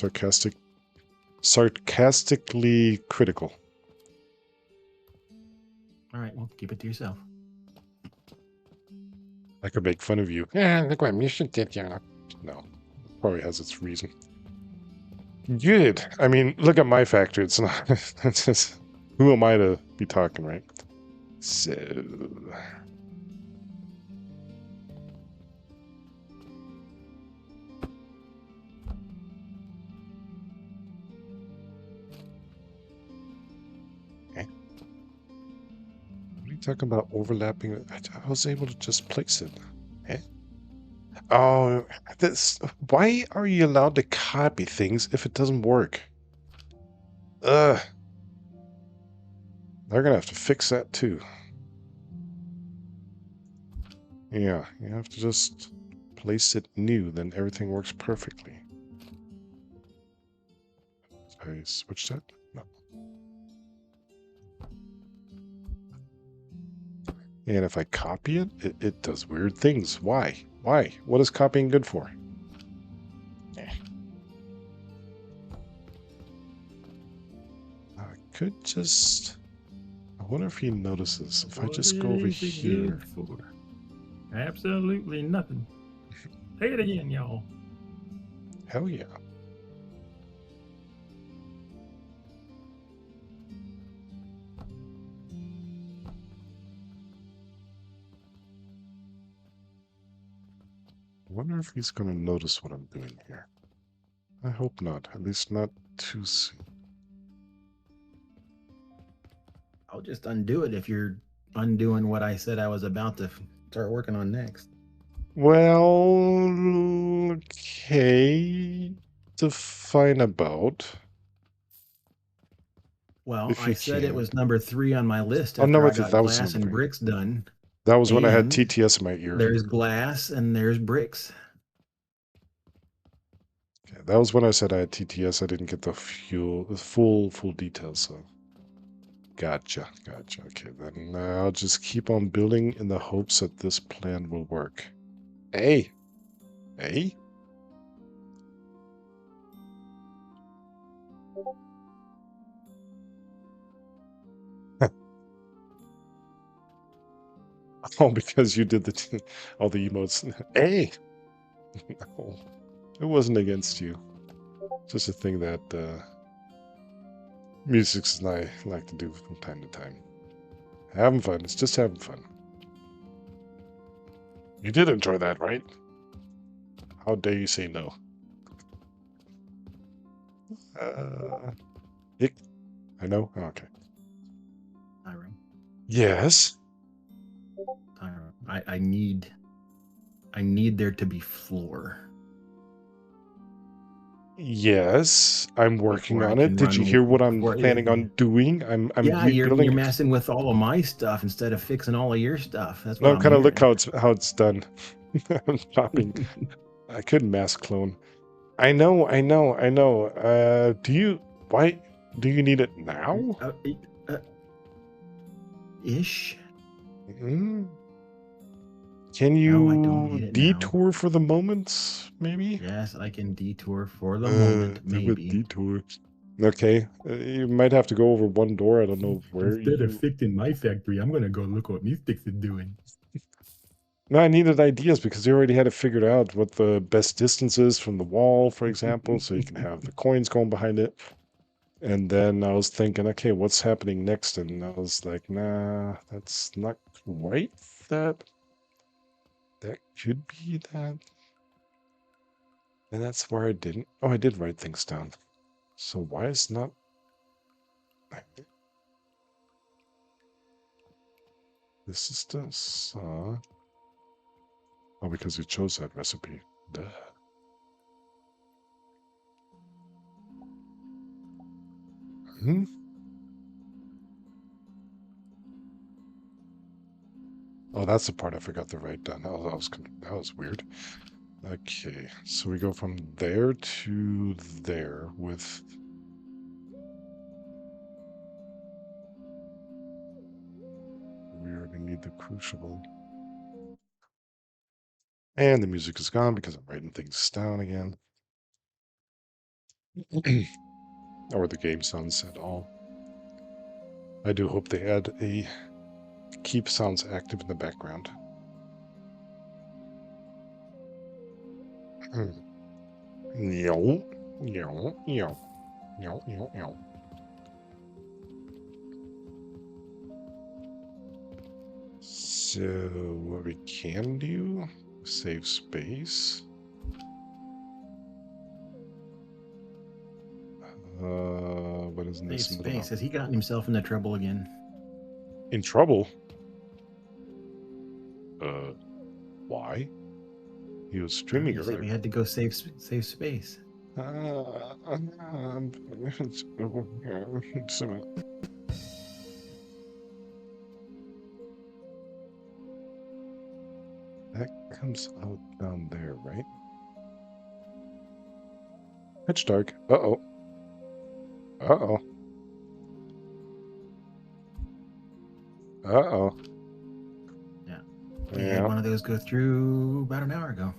sarcastically critical. All right, well, keep it to yourself. I could make fun of you. Yeah, look what mission did, yeah. No, probably has its reason. Good. I mean, look at my factory. It's not. It's just, who am I to be talking, right? So. Okay. What are you talking about overlapping? I was able to just place it. Eh? Oh, this. Why are you allowed to copy things if it doesn't work? Ugh. They're gonna have to fix that too. Yeah, you have to just place it new, then everything works perfectly. Did I switch that? No. And if I copy it, it does weird things. Why? Why? What is copying good for? Eh. I could just... I wonder if he notices. If I just go over What is it here... good for? Absolutely nothing. Say it again, y'all. Hell yeah. I wonder if he's going to notice what I'm doing here. I hope not. At least not too soon. I'll just undo it if you're undoing what I said I was about to start working on next. Well, okay. Define about, Well, if I you said it can. was number 3 on my list Oh, after number I three. got That was glass number and three. bricks done. That was when I had And TTS in my ear. there's glass and there's bricks. Okay, that was when I said I had TTS. I didn't get the full details. So gotcha. Okay, then I'll just keep on building in the hopes that this plan will work. Hey, hey. Oh, because you did all the emotes. Hey, no, it wasn't against you. Just a thing that musicians and I like to do from time to time. Having fun. It's just having fun. You did enjoy that, right? How dare you say no? Uh, Ick. I know. Oh, okay. Tyro, Yes. Tyro. I need there to be floor Yes. I'm working before I on it. can Did you run hear what I'm before planning on doing? I'm yeah, you're rebuilding it. messing with all of my stuff instead of fixing all of your stuff. That's what No, I'm kind of look hearing. how it's done. I'm copying. I could mass clone. I know. Why do you need it now? Uh, uh, ish. Mm, can No, I don't you need it now. detour for the moment, maybe? Yes, I can detour for the moment, Do a maybe. detour. Okay, you might have to go over one door. I don't know where Instead of you. fixing my factory, I'm gonna go look what Mystics is doing. No, I needed ideas because you already had it figured out what the best distance is from the wall, for example, so you can have the coins going behind it. And then I was thinking, okay, what's happening next? And I was like, nah, that's not quite that. That could be that. And that's where I didn't. Oh, I did write things down. So why is not. This is this. Oh, because you chose that recipe. Duh. Hmm? Oh, that's the part I forgot to write down. That was weird. Okay, so we go from there to there with. We already need the crucible. And the music is gone because I'm writing things down again. Or the game sounds at all. I do hope they add a keep sounds active in the background. Yo, yo, yo, yo, yo, yo. So what we can do, save space. What is in Save this middle? space. Has he gotten himself into trouble again? In trouble? Uh, why? He was streaming You said we earlier. had to go save space. That comes out down there, right? Pitch dark. Uh-oh. Uh-oh. Uh-oh. Yeah. We had Yeah. one of those go through about an hour ago.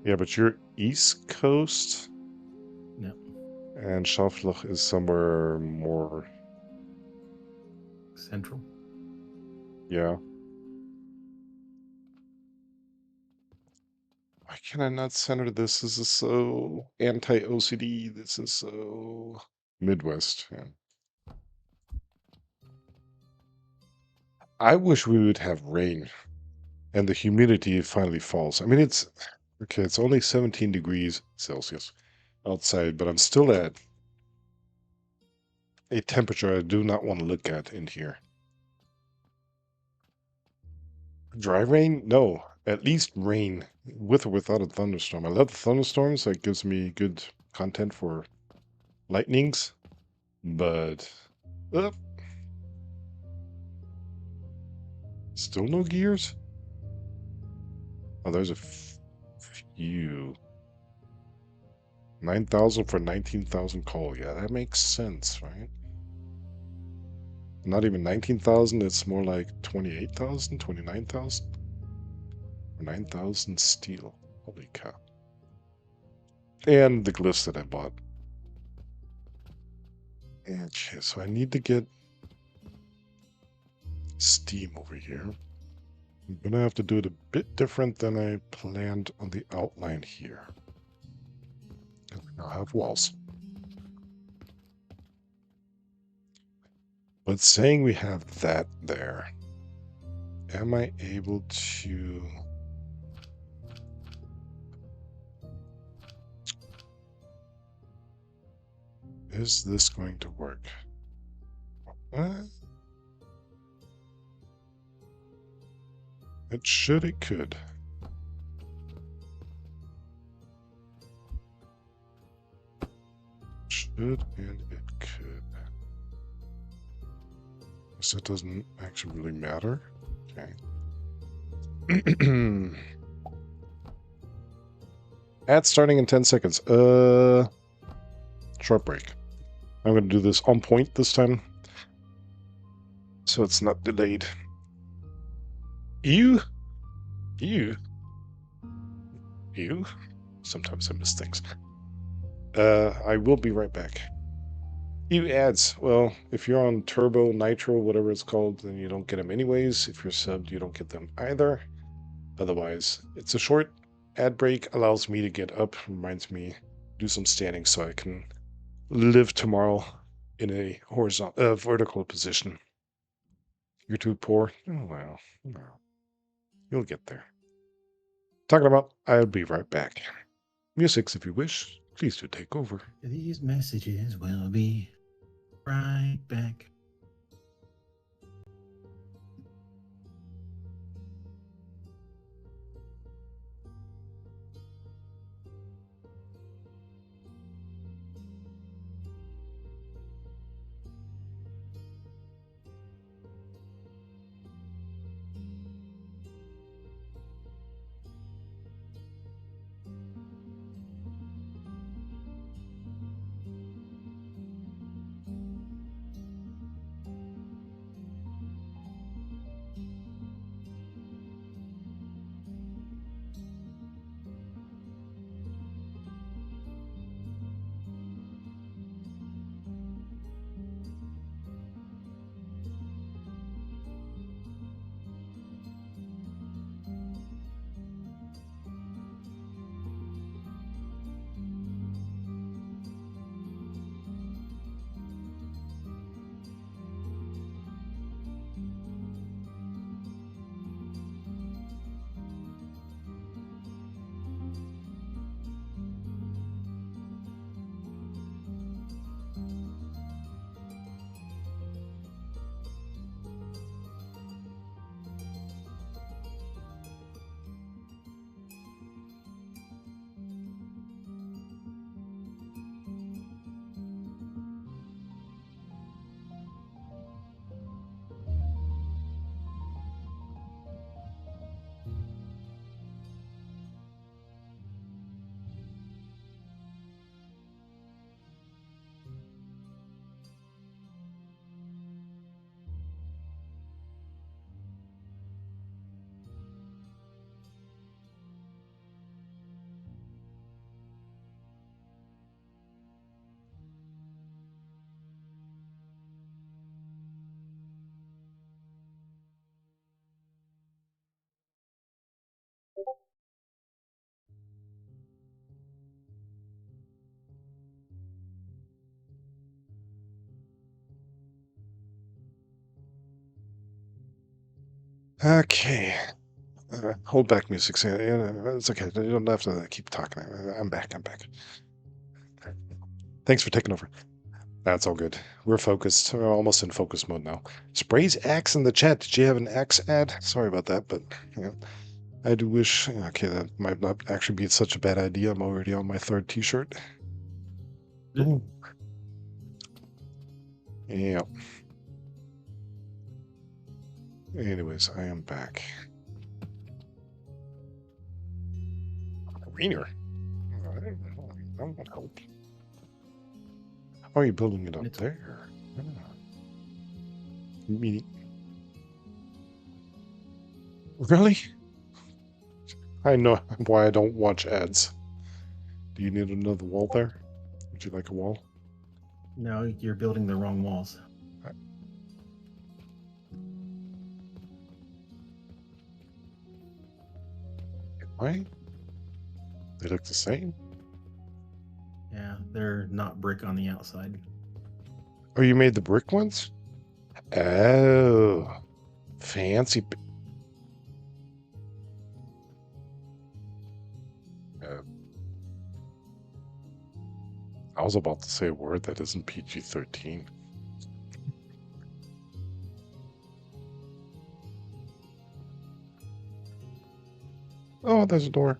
Yeah, but you're East Coast, Yep. and Schaffloch is somewhere more. Central. Yeah. Why can I not center this? This is so anti-OCD. This is so Midwest. Yeah. I wish we would have rain and the humidity finally falls. I mean, it's okay. It's only 17 degrees Celsius outside, but I'm still at a temperature I do not want to look at in here. Dry rain? No. At least rain, with or without a thunderstorm. I love the thunderstorms. That gives me good content for lightnings. But uh, still no gears? Oh, there's a few. 9,000 for 19,000 coal. Yeah, that makes sense, right? Not even 19,000, it's more like 28,000, 29,000, or 9,000 steel. Holy cow. And the glyphs that I bought. Okay, so I need to get steam over here. I'm gonna have to do it a bit different than I planned on the outline here. And we now have walls. But saying we have that there, am I able to... Is this going to work? It should, it could. Should and it could. Guess that doesn't actually really matter. Okay. Ad starting in 10 seconds. Short break. I'm going to do this on point this time, so it's not delayed. You? Sometimes I miss things. I will be right back. Ads. Well, if you're on Turbo, Nitro, whatever it's called, then you don't get them anyways. If you're subbed, you don't get them either. Otherwise, it's a short ad break, allows me to get up, reminds me do some standing so I can live tomorrow in a horizontal, vertical position. You're too poor? Oh, well, no. You'll get there. Talking about, I'll be right back. Musics, if you wish, please do take over. These messages will be right back. Okay. Hold back, music. It's okay. You don't have to keep talking. I'm back. I'm back. Thanks for taking over. That's all good. We're focused. We're almost in focus mode now. Sprays axe in the chat. Did you have an axe ad? Sorry about that, but yeah. I do wish. Okay, that might not actually be such a bad idea. I'm already on my third T-shirt. Ooh. Yeah. Anyways, I am back. Greener. That would help. Oh, you're building it up It's there. Ah, neat. Really? I know why I don't watch ads. Do you need another wall there? Would you like a wall? no, you're building the wrong walls. Uh, Why? They look the same. Yeah, they're not brick on the outside. Oh, you made the brick ones? Oh, fancy. Uh, I was about to say a word that isn't PG-13. Oh, there's a door.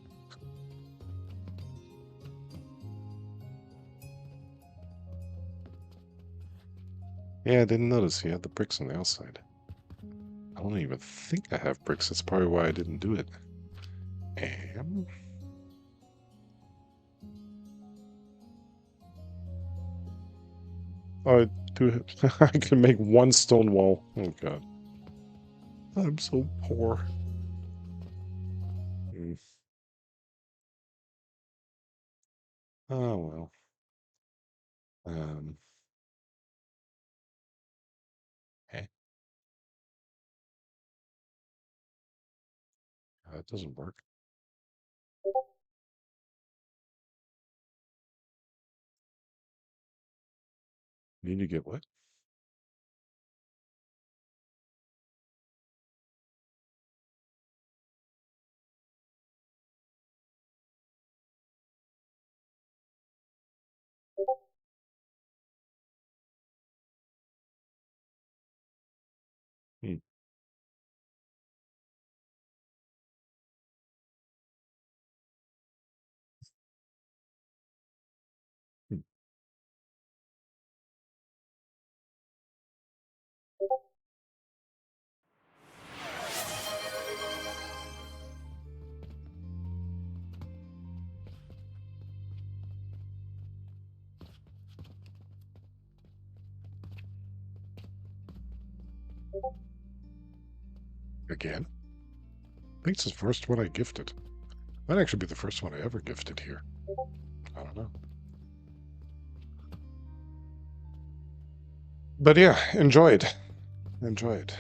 Yeah, I didn't notice he had the bricks on the outside. I don't even think I have bricks. That's probably why I didn't do it. And oh, I do. I can make one stone wall. Oh god, I'm so poor. Mm. Oh well. Um. Eh, that doesn't work. Need to get what? Hmm. Hmm. Again? I think it's the first one I gifted. Might actually be the first one I ever gifted here. I don't know. But yeah, enjoy it. Enjoy it.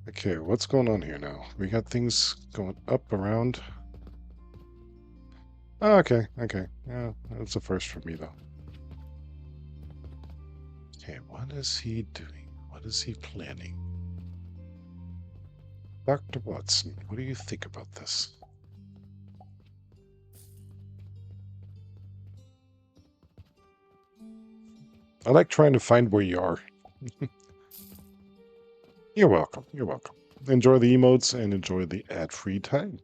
Okay, what's going on here now? We got things going up around. Oh, okay, okay. Yeah, that's a first for me though. Okay, what is he doing? What is he planning? Dr. Watson, what do you think about this? I like trying to find where you are. You're welcome. You're welcome. Enjoy the emotes and enjoy the ad-free time.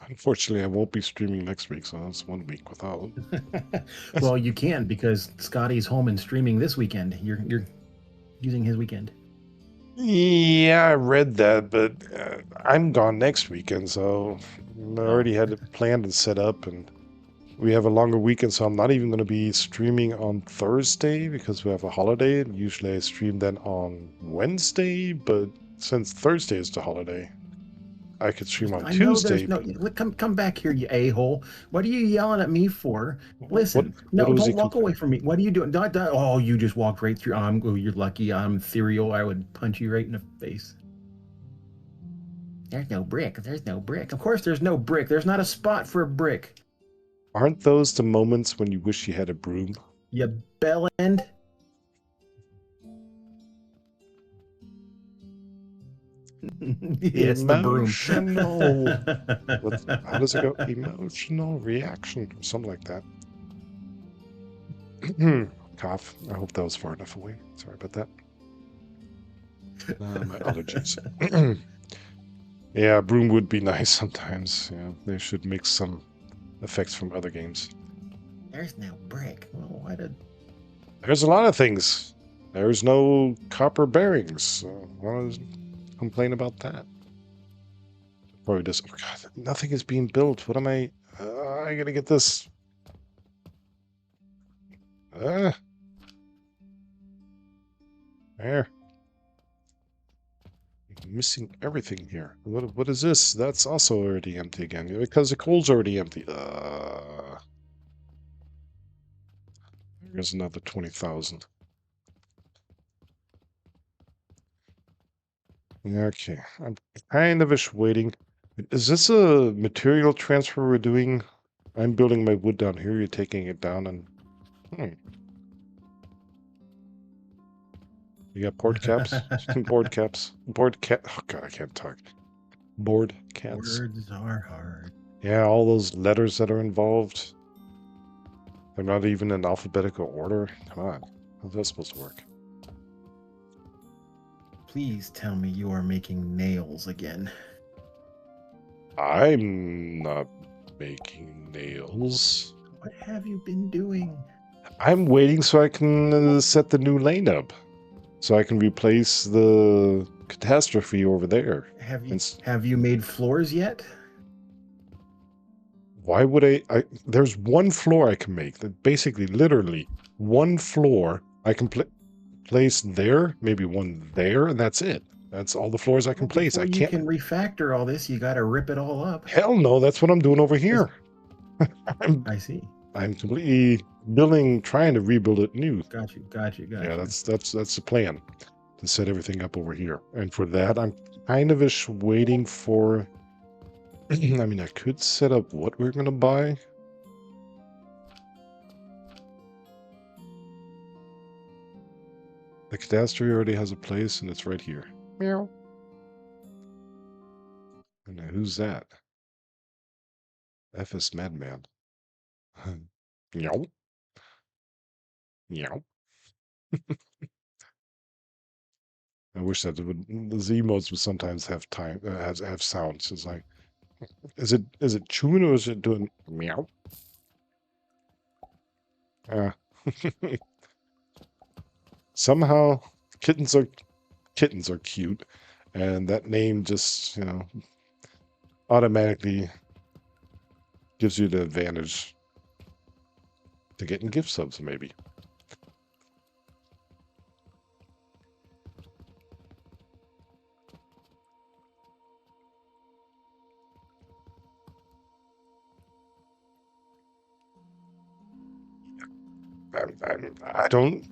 Unfortunately, I won't be streaming next week, so that's 1 week without. Well, you can because Scotty's home and streaming this weekend. You're using his weekend. Yeah, I read that, but I'm gone next weekend, so I Oh. already had it planned and set up, and we have a longer weekend, so I'm not even going to be streaming on Thursday because we have a holiday. Usually I stream then on Wednesday, but since Thursday is the holiday, I could stream on I know Tuesday. there's no. Come back here, you a hole. What are you yelling at me for? What Listen, what no, was he don't walk away complaining? from me. What are you doing? Oh, you just walked right through. Oh, you're lucky. I'm ethereal. I would punch you right in the face. There's no brick. There's no brick. Of course, there's no brick. There's not a spot for a brick. Aren't those the moments when you wish you had a broom? You bell end. Yeah, it's the broom. Emotional. How does it go? Emotional reaction, or something like that. Cough. I hope that was far enough away. Sorry about that. My allergies. Yeah, broom would be nice sometimes. Yeah, they should mix some effects from other games. There's no brick. Well, why did... There's a lot of things. There's no copper bearings. So why does complain about that? Probably just, oh God, nothing is being built. What am I gotta get this. Uh, there. Missing everything here. What is this? That's also already empty again. Because the coal's already empty. Here's another 20,000. Okay, I'm kind of just waiting. Is this a material transfer we're doing? I'm building my wood down here. You're taking it down, and you got port caps, board caps, board cat. Oh God, I can't talk. Board cats. Words are hard. Yeah, all those letters that are involved. They're not even in alphabetical order. Come on, how's that supposed to work? Please tell me you are making nails again. I'm not making nails. What have you been doing? I'm waiting so I can set the new lane up. So I can replace the catastrophe over there. Have you made floors yet? Why would there's one floor I can make. That basically, literally, one floor I can place there, maybe one there, and that's it. That's all the floors I can place. Before you can refactor all this, you got to rip it all up. Hell no, that's what I'm doing over here. I see. I'm completely trying to rebuild it new. Got you. Yeah, that's the plan, to set everything up over here. And for that, I'm kind of just waiting for. I mean, I could set up what we're gonna buy. The catastrophe already has a place, and it's right here. Meow. And who's that? FS Madman. Meow. Meow. I wish that the Z modes would sometimes have have sounds. It's like, is it chewing or is it doing meow? Somehow kittens are cute, and that name just automatically gives you the advantage to getting gift subs, maybe.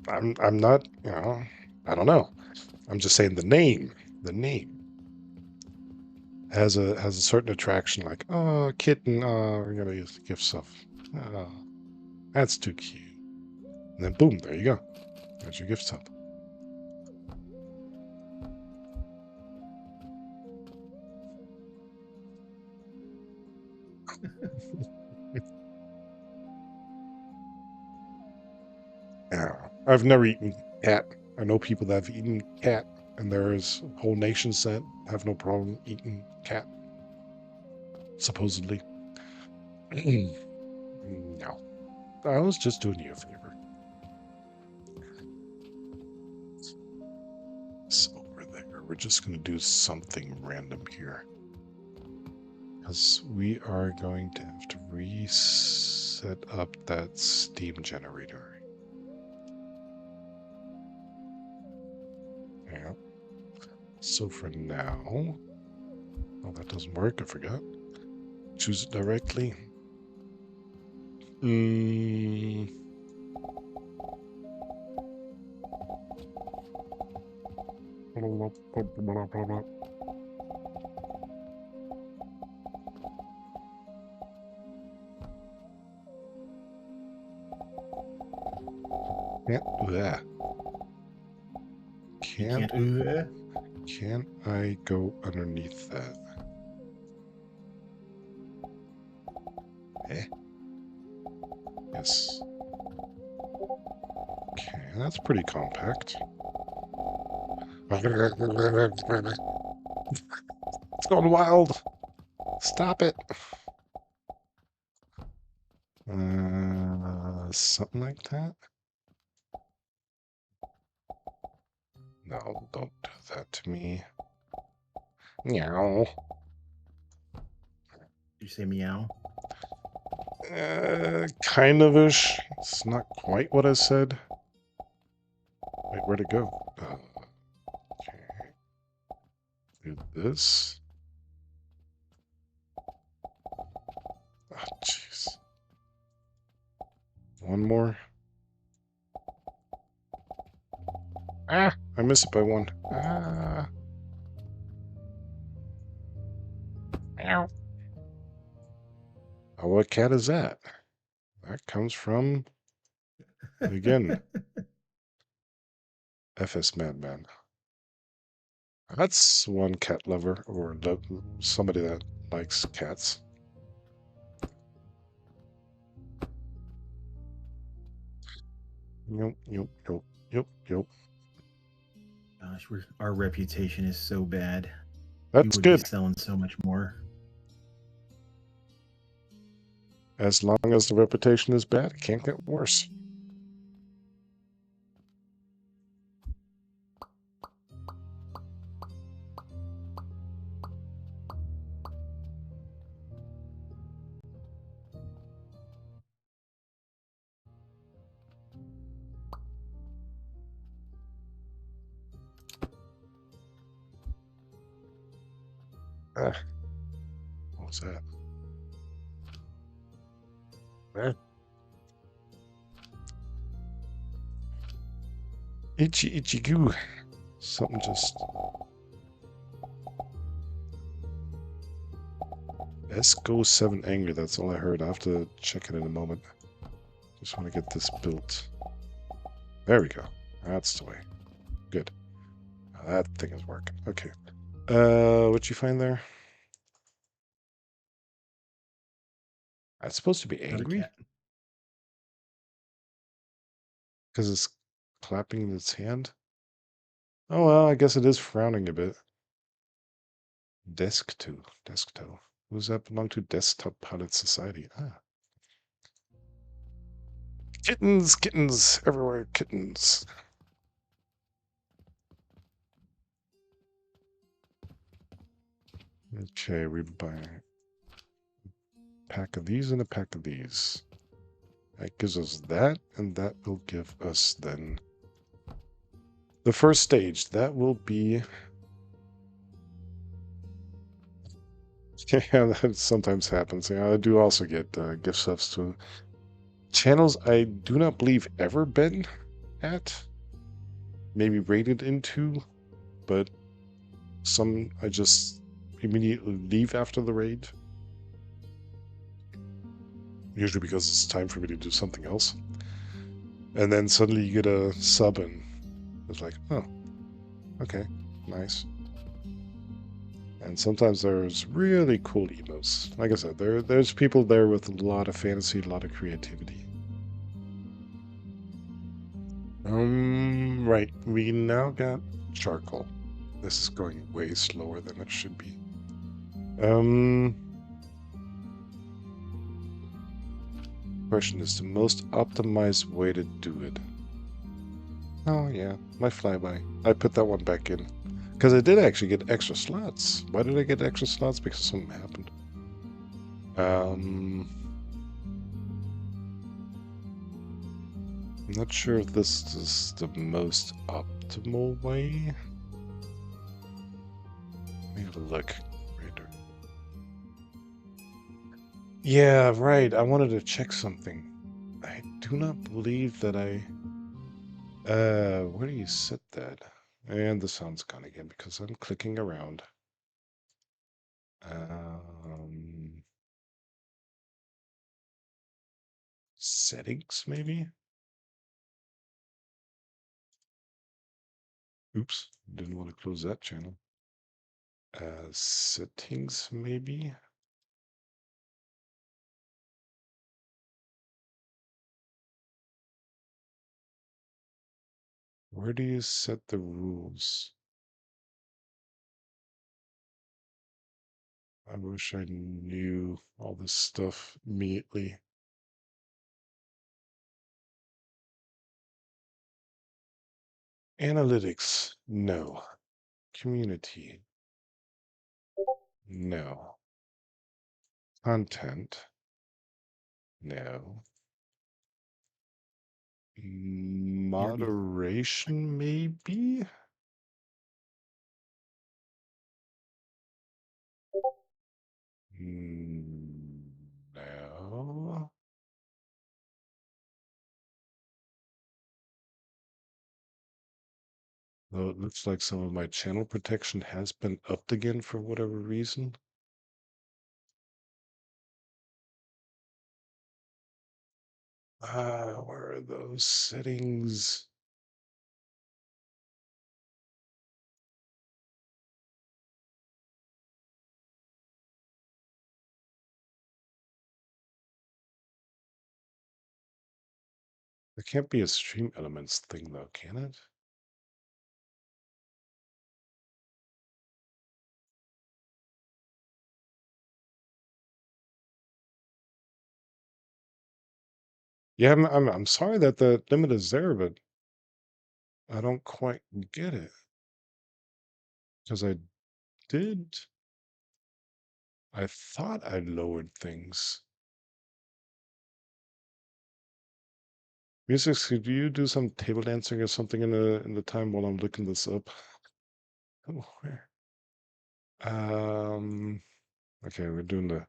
I'm not, I don't know. I'm just saying the name has a certain attraction, like, oh, kitten, oh, we're gonna use the gift stuff. Oh, that's too cute. And then boom, there you go. There's your gift stuff. Yeah, I've never eaten cat. I know people that have eaten cat, and there's whole nations that have no problem eating cat, supposedly. No, I was just doing you a favor. It's over there. We're just going to do something random here, because we are going to have to reset up that steam generator. Yeah. So for now, oh, that doesn't work. I forgot. Choose it directly. Can't do that. Can I go underneath that? Eh? Yes. Okay, that's pretty compact. It's going wild. Stop it. Something like that? No, don't do that to me. Meow. You say meow? Kind of ish. It's not quite what I said. Wait, where'd it go? Okay. Do this. Oh, jeez. One more. Ah! I missed it by one. Ah. Meow. Oh, what cat is that? That comes from, again, FS Madman. That's one cat lover, or somebody that likes cats. Yep, yep, yep, yep, yep. Gosh, our reputation is so bad. We That's would be good. selling so much more. As long as the reputation is bad, it can't get worse. Ah, what was that? Ah, itchy, itchy goo. Something just... Esco 7 Anger, that's all I heard. I'll have to check it in a moment. Just want to get this built. There we go. That's the way. Good. Now that thing is working. Okay. What you find there? That's supposed to be Another angry? cat. Because it's clapping its hand? Oh, well, I guess it is frowning a bit. Desk 2. Desk 2. Who does that belong to? Desktop Pilot Society. Ah. Kittens, kittens, everywhere, kittens. Okay, we buy a pack of these and a pack of these. That gives us that, and that will give us then the first stage. That will be... Yeah, that sometimes happens. Yeah, I do also get gift subs to channels I do not believe ever been at. Maybe rated into, but some I just immediately leave after the raid. Usually because it's time for me to do something else. And then suddenly you get a sub and it's like, oh, okay, nice. And sometimes there's really cool emos. Like I said, there's people there with a lot of fantasy, a lot of creativity. Right. We now got charcoal. This is going way slower than it should be. Question is the most optimized way to do it. Oh yeah, my flyby. I put that one back in. Because I did actually get extra slots. Why did I get extra slots? Because something happened. I'm not sure if this is the most optimal way. Let me have a look. Raider. Yeah, right. I wanted to check something. I do not believe that I... where do you set that? And the sound's gone again because I'm clicking around. Um, settings, maybe? Oops, didn't want to close that channel. Settings, maybe? Where do you set the rules? I wish I knew all this stuff immediately. Analytics, no. Community, no. Content, no. Interview. Moderation, maybe? No. Though it looks like some of my channel protection has been upped again for whatever reason. Where are those settings? There can't be a stream elements thing though, can it? Yeah, I'm sorry that the limit is there, but I don't quite get it. Because I thought I lowered things. Music, could you do some table dancing or something in the time while I'm looking this up? Oh, where? Um, okay, we're doing the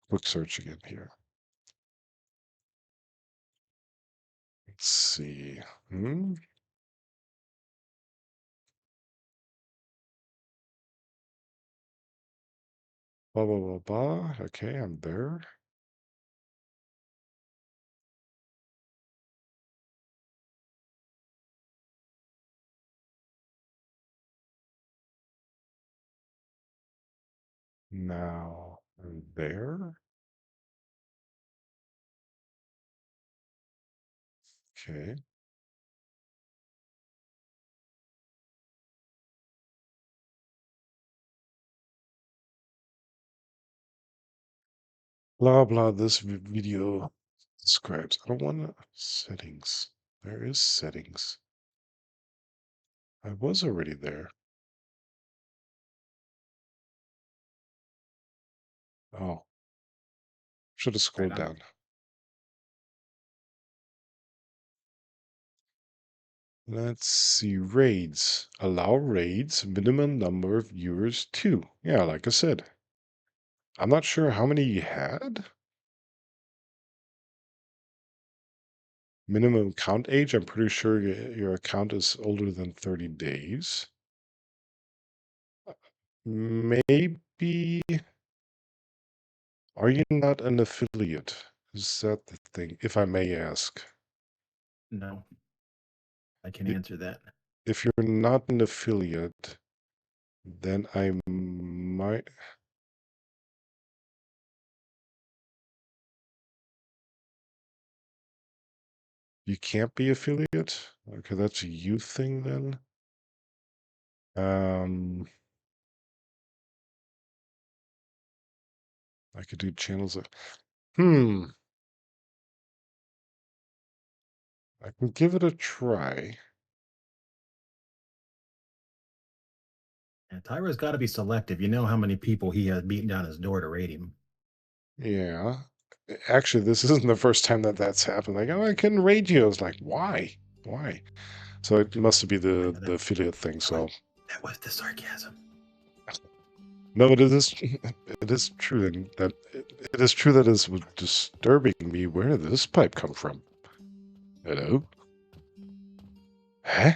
quick search again here. Let's see. Hmm? Blah, blah, blah, blah. Okay, I'm there. Now, I'm there. Okay. Blah, blah, this video describes. I don't want to. Settings. There is settings. I was already there. Oh, should have Right. scrolled down. Let's see. Raids. Allow raids. Minimum number of viewers, 2. Yeah, like I said. I'm not sure how many you had. Minimum account age. I'm pretty sure your account is older than 30 days. Maybe. Are you not an affiliate? Is that the thing? If I may ask. No, I can I- answer that. If you're not an affiliate, then I might. You can't be affiliate? Okay, that's a you thing then. Um, I could do channels. Hmm, I can give it a try. And Tyra's got to be selective. You know how many people he has beaten down his door to raid him. Yeah. Actually, this isn't the first time that that's happened. Like, oh, I couldn't raid you. I was like, why? Why? So it must be I the know the affiliate thing. So that was the sarcasm. no, but it is it is true that it is true that it's disturbing me. Where did this pipe come from? Hello? Huh?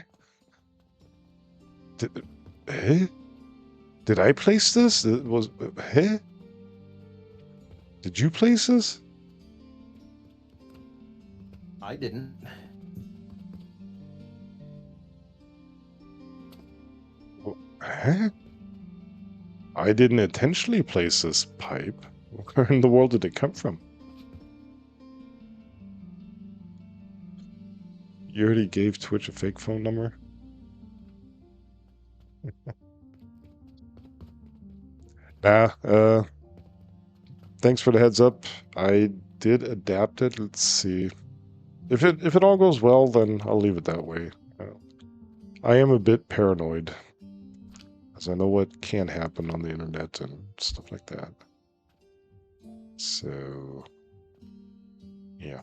Did, eh? Did I place this? It was huh? Did you place this? I didn't. Huh? I didn't intentionally place this pipe. Where in the world did it come from? You already gave Twitch a fake phone number? Nah, thanks for the heads up. I did adapt it. Let's see. If it all goes well, then I'll leave it that way. I am a bit paranoid, as I know what can happen on the internet and stuff like that. So, yeah.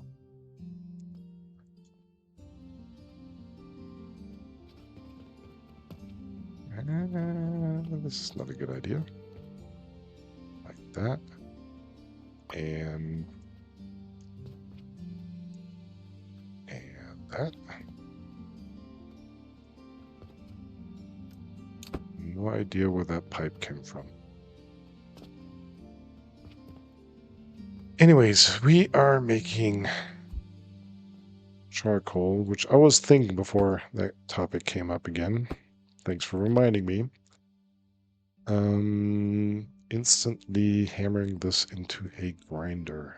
This is not a good idea. Like that. And that. No idea where that pipe came from. Anyways, we are making charcoal, which I was thinking before that topic came up again. Thanks for reminding me. Instantly hammering this into a grinder.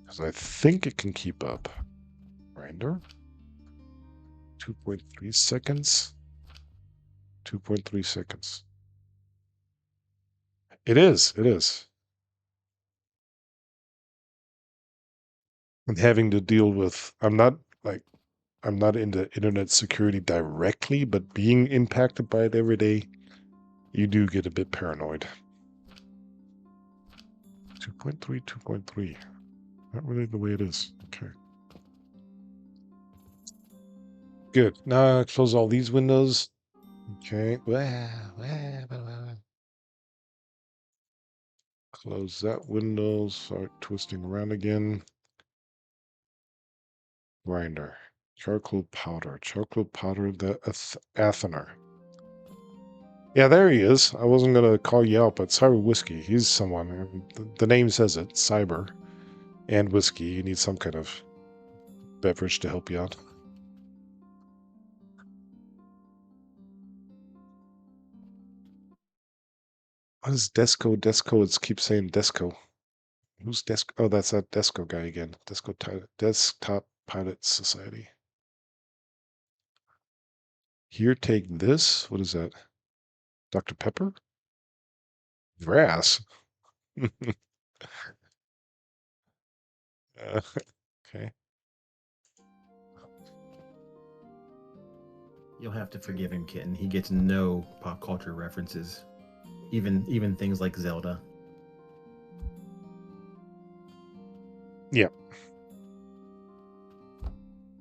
Because I think it can keep up. Grinder. 2.3 seconds. 2.3 seconds. It is. And having to deal with, I'm not into internet security directly, but being impacted by it every day, you do get a bit paranoid. 2.3, 2.3. Not really the way it is. Okay. Good. Now I close all these windows. Okay. Close that window. Start twisting around again. Grinder. Charcoal powder. Charcoal powder, the Athener. Yeah, there he is. I wasn't going to call you out, but Cyber Whiskey, he's someone. The name says it, Cyber and Whiskey. You need some kind of beverage to help you out. What is Desco? Desco, it keeps saying Desco. Who's Desco? Oh, that's that Desco guy again. Desktop Pilot Society. Here, take this. What is that? Dr. Pepper? Grass. Okay. You'll have to forgive him, kitten. He gets no pop culture references, even things like Zelda. Yeah.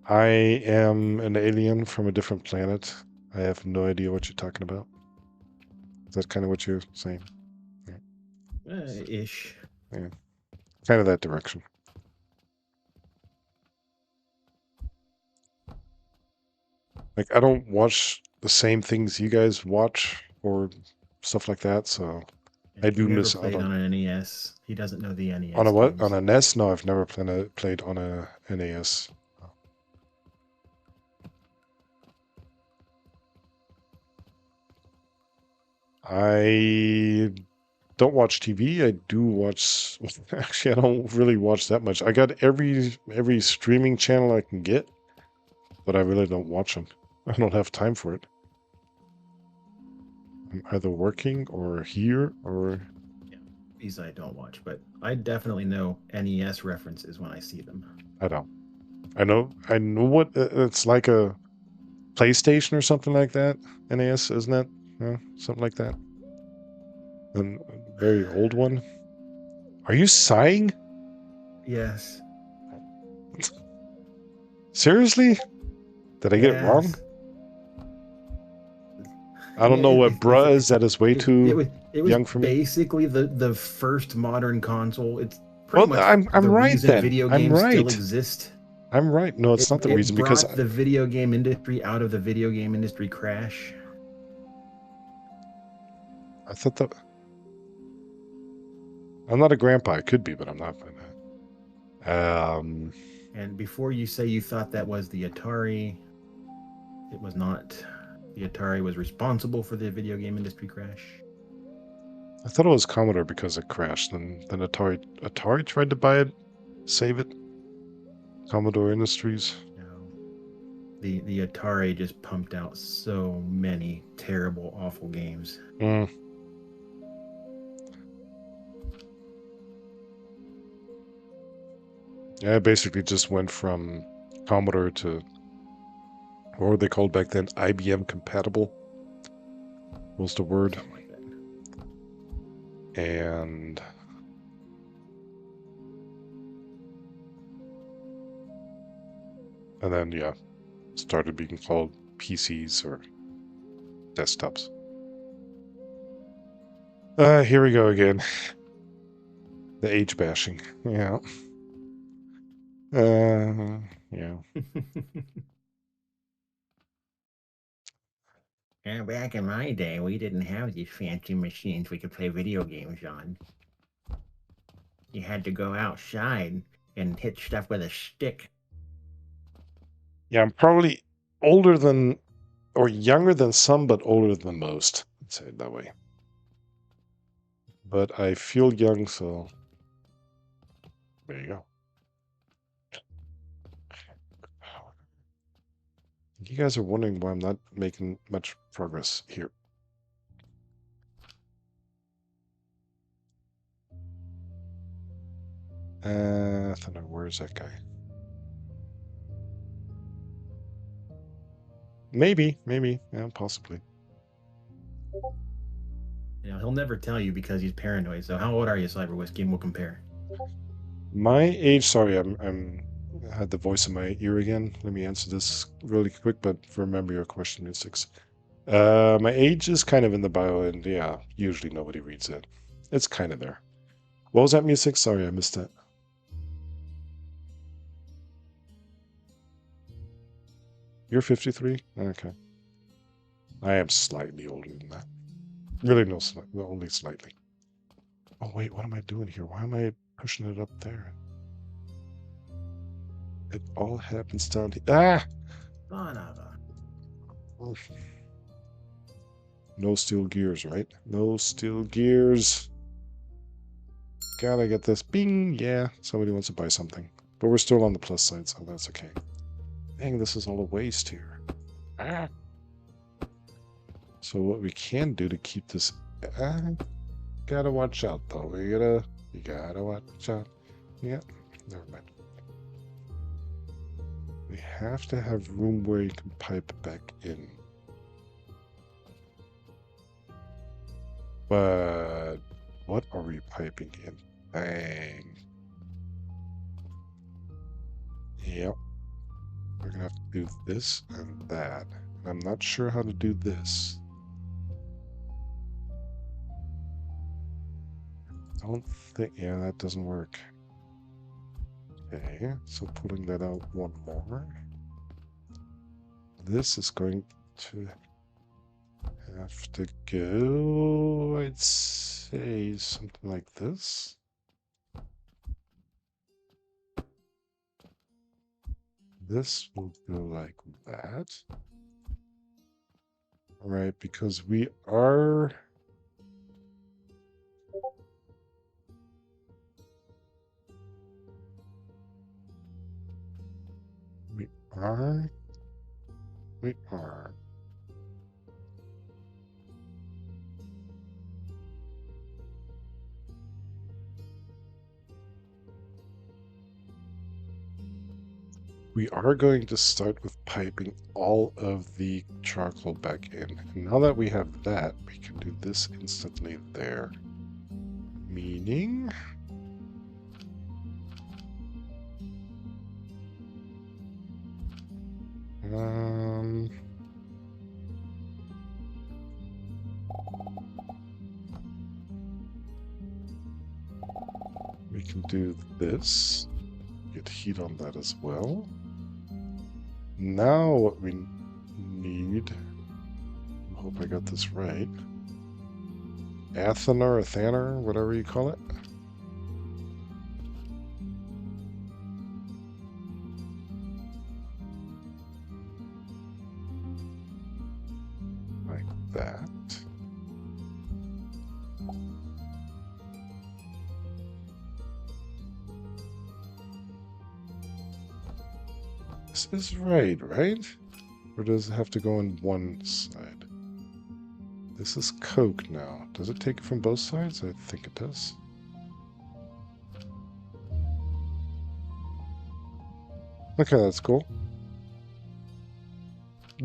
I am an alien from a different planet. I have no idea what you're talking about. Is that kind of what you're saying? Ish. Yeah. Kind of that direction. Like, I don't watch the same things you guys watch or stuff like that, so I He do never miss out played on. on an NES. He doesn't know the On NES a what? On games. a NES? No, I've never played on a NAS. I don't watch TV. I do watch. Actually, I don't really watch that much. I got every streaming channel I can get, but I really don't watch them. I don't have time for it. I'm either working or here or. Yeah, these I don't watch, but I definitely know NES references when I see them. I don't. I know what it's like, a PlayStation or something like that. NAS, isn't that? Something like that. A very old one. Are you sighing? Yes. Seriously? Did I get it wrong? Yes. I don't Yeah, know what bruh is. That is way too it was young for me. basically the first modern console. It's pretty Well, much I'm the right reason then. video I'm games still right. exist. I'm right. No, it's not the It reason because brought the video game industry out of the video game industry crash. I thought that I'm not a grandpa. I could be, but I'm not. Um, And before you say you thought that was the Atari, it was not. The Atari was responsible for the video game industry crash. I thought it was Commodore because it crashed. Then Atari tried to buy it, save it. Commodore Industries. You know, the Atari just pumped out so many terrible, awful games. Mm. Yeah, I basically just went from Commodore to what were they called back then? IBM compatible was the word. Something like that. And then yeah, started being called PCs or desktops. Here we go again. The age bashing. Yeah. Yeah. And back in my day, we didn't have these fancy machines we could play video games on. You had to go outside and hit stuff with a stick. Yeah, I'm probably older than or younger than some, but older than most. Let's say it that way. But I feel young, so there you go. You guys are wondering why I'm not making much progress here. Thunder, where's that guy? Maybe, yeah, possibly. You know, he'll never tell you because he's paranoid. So how old are you, Cyber Whiskey? And we'll compare. My age, sorry, I had the voice in my ear again. Let me answer this really quick, but remember your question in 6. My age is kind of in the bio, and yeah, usually nobody reads it. It's kind of there. What was that music? Sorry, I missed that. You're 53? Okay. I am slightly older than that. Really, no, only slightly. Oh, wait, what am I doing here? Why am I pushing it up there? It all happens down here. Ah! Son of a. Oof. No steel gears, right? No steel gears. Gotta get this. Bing! Yeah, somebody wants to buy something. But we're still on the plus side, so that's okay. Dang, this is all a waste here. Ah! So what we can do to keep this... Ah, gotta watch out, though. You gotta watch out. Yeah, never mind. We have to have room where you can pipe back in. But what are we piping in? Dang. Yep. We're gonna have to do this and that. And I'm not sure how to do this. I don't think... Yeah, that doesn't work. Okay, so pulling that out one more. This is going to have to go, I'd say, something like this. This will go like that. All right, because we are... We are... We are... We are going to start with piping all of the charcoal back in. And now that we have that, we can do this instantly there. Meaning... we can do this. Get heat on that as well. Now what we need... I hope I got this right. Athaner, whatever you call it. Like that. This is right? Or does it have to go on one side? This is Coke now. Does it take it from both sides? I think it does. Okay, that's cool.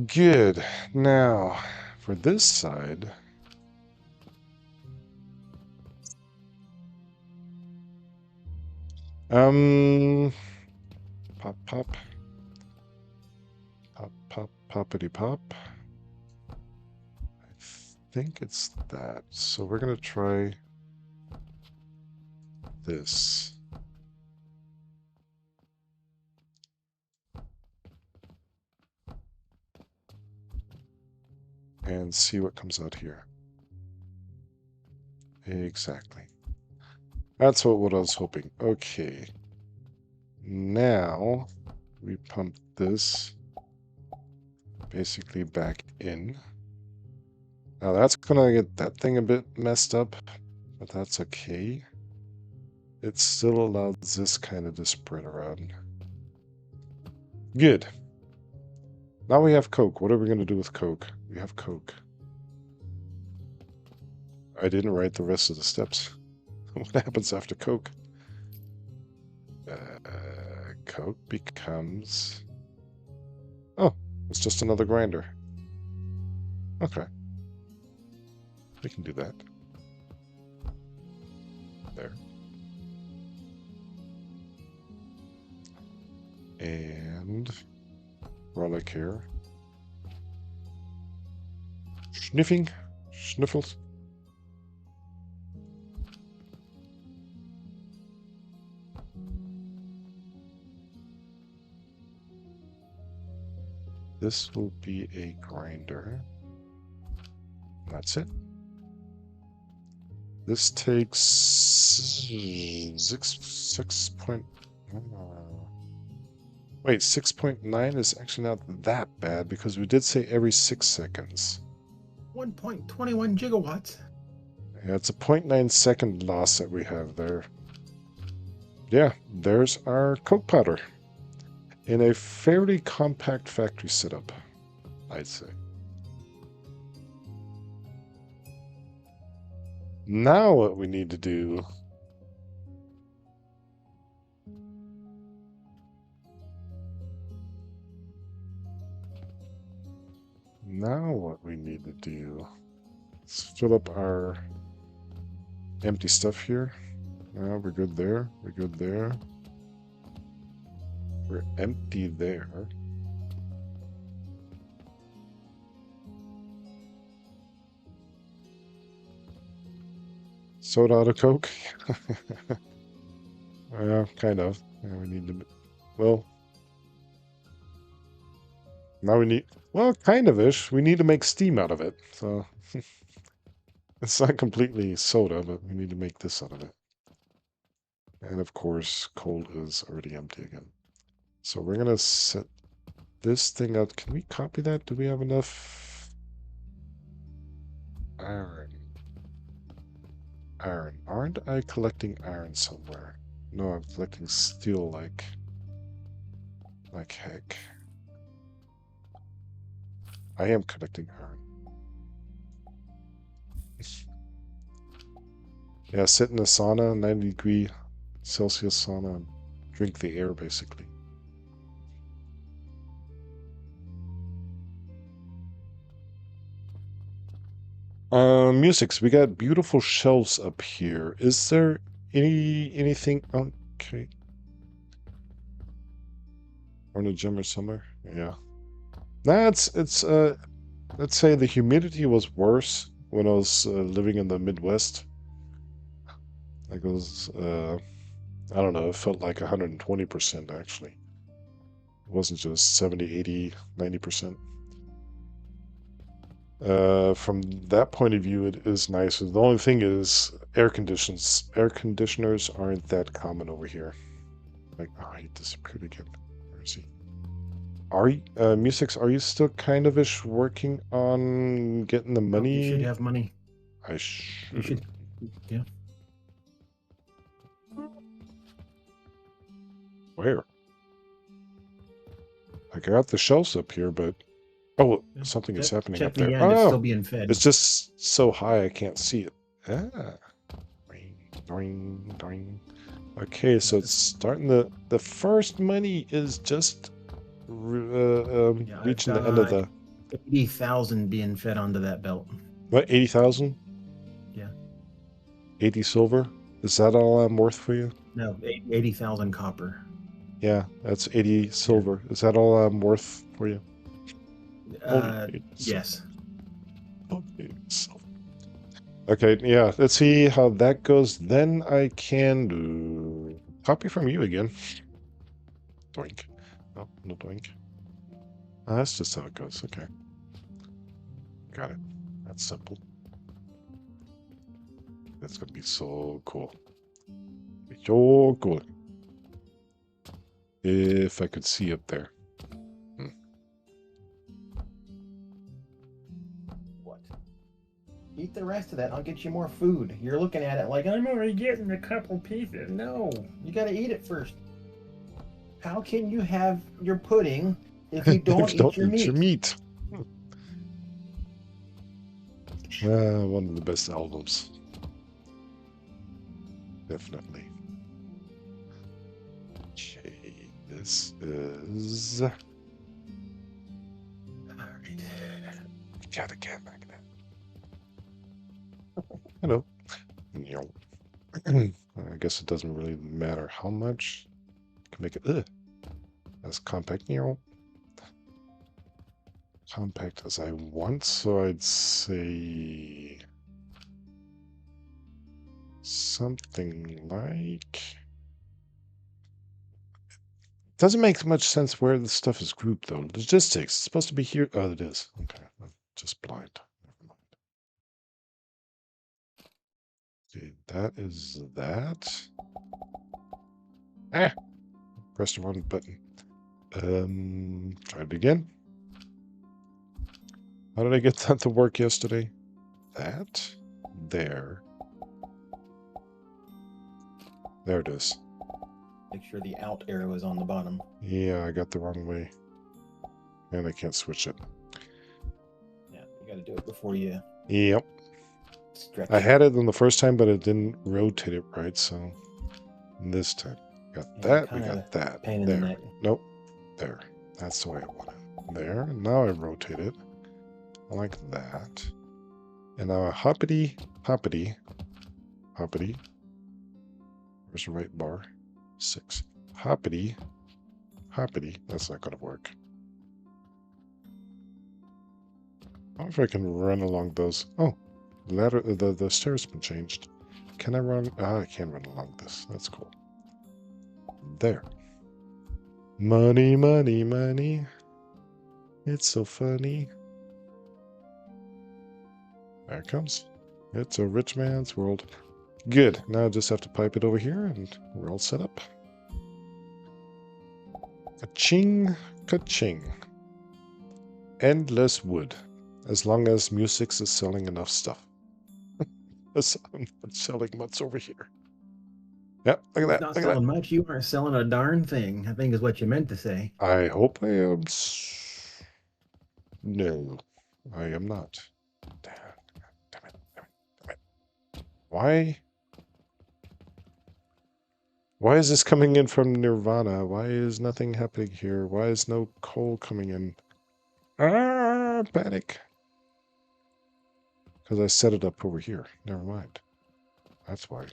Good. Now, for this side... Pop, pop. Pop, pop, poppity pop. I think it's that. So we're going to try this. And see what comes out here. Exactly. That's what I was hoping. Okay. Now, we pump this basically back in. Now that's gonna get that thing a bit messed up, but that's okay. It still allows this kind of to spread around. Good. Now we have Coke. What are we gonna do with Coke? We have Coke. I didn't write the rest of the steps. What happens after Coke? Coke becomes... Oh, it's just another grinder. Okay. We can do that. There. And... relic here. Sniffing. Sniffles. This will be a grinder. That's it. This takes 6 point... Wait, 6.9 is actually not that bad because we did say every 6 seconds. 1.21 gigawatts. Yeah, it's a 0.9 second loss that we have there. Yeah, there's our Coke powder. In a fairly compact factory setup, I'd say. Now what we need to do... Now what we need to do is fill up our empty stuff here. We're good there. We're good there. We're empty there. Soda out of Coke? Yeah, kind of. Yeah, we need to... Well... Now we need... Well, kind of-ish. We need to make steam out of it, so... It's not completely soda, but we need to make this out of it. And of course, coal is already empty again. So we're going to set this thing out. Can we copy that? Do we have enough iron? Iron. Aren't I collecting iron somewhere? No, I'm collecting steel like heck. I am collecting iron. Yeah, sit in a sauna, 90-degree Celsius sauna, and drink the air, basically. Musics. We got beautiful shelves up here. Is there anything? Okay. Or in a gym or somewhere? Yeah. Nah, let's say the humidity was worse when I was living in the Midwest. Like it was, I don't know, it felt like 120% actually. It wasn't just 70, 80, 90%. From that point of view, it is nice. The only thing is air conditioners aren't that common over here. Like, oh, he disappeared again. Where is he? Are you, Musics, are you still kind of ish working on getting the money? Oh, you should have money. I should. You should, yeah. Where? I got the shelves up here, but oh, something is happening Check up there. the end. It's Oh, still being fed. it's just so high I can't see it. Ah, doing, doing, doing. Okay, so it's starting the first money is just Yeah, I've reaching the end of got the 80,000 being fed onto that belt. what 80,000? Yeah. 80 silver? Is that all I'm worth for you? No, 80,000 copper. Yeah, that's 80 Yeah. silver. Is that all I'm worth for you? Only 80 silver. Yes. Only 80 silver. Okay, yeah, let's see how that goes. Then I can do copy from you again. Doink. No, no doink. That's just how it goes. Okay. Got it. That's simple. That's gonna be so cool. So cool. If I could see up there. Hmm. What? Eat the rest of that. I'll get you more food. You're looking at it like I'm only getting a couple pieces. No, you got to eat it first. How can you have your pudding if you If don't you eat don't your eat your meat? meat. One of the best albums. Definitely. Okay, this is. All right. Cat again. Hello. Meow. I guess it doesn't really matter how much. I can make it as compact. Meow. Compact as I want, so I'd say something like. Doesn't make much sense where the stuff is grouped though. Logistics. It's supposed to be here. Oh, it is. Okay. I'm just blind. Never mind. Okay, that is that. Ah! Press the wrong button. Try it again. How did I get that to work yesterday? That. There. There it is. Make sure the out arrow is on the bottom. Yeah, I got the wrong way. And I can't switch it. Yeah, you got to do it before you Yep. stretch. I had it on the first time, but it didn't rotate it right, so this time. Got Yeah, that, we kind of got a that. pain in the There. neck. Nope. There. That's the way I want it. There. Now I rotate it. Like that. And now a hoppity, hoppity, hoppity. Where's the right bar? 6. Hoppity, hoppity. That's not going to work. I wonder if I can run along those. Oh, ladder. The stairs been changed. Can I run? Ah, I can run along this. That's cool. There. Money, money, money. It's so funny. There it comes. It's a rich man's world. Good. Now I just have to pipe it over here and we're all set up. Ka-ching, ka-ching. Endless wood. As long as Musics is selling enough stuff. I'm not selling much over here. Yep, look at Who's that. not Look at that. selling much? You aren't selling a darn thing, I think is what you meant to say. I hope I am. No, I am not. Damn it, damn it, damn it. Why? Why is this coming in from Nirvana? Why is nothing happening here? Why is no coal coming in? Ah, panic. Because I set it up over here. Never mind. That's why.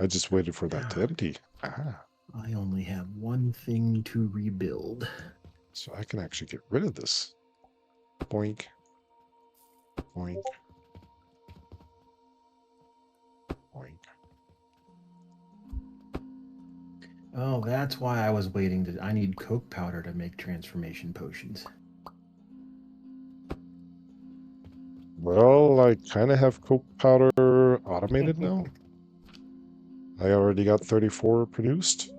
I just waited for that to empty. Ah, I only have one thing to rebuild. so I can actually get rid of this. Boink. Boink. Boink. Oh, that's why I was waiting to. I need coke powder to make transformation potions. Well, I kind of have coke powder automated now. I already got 34 produced.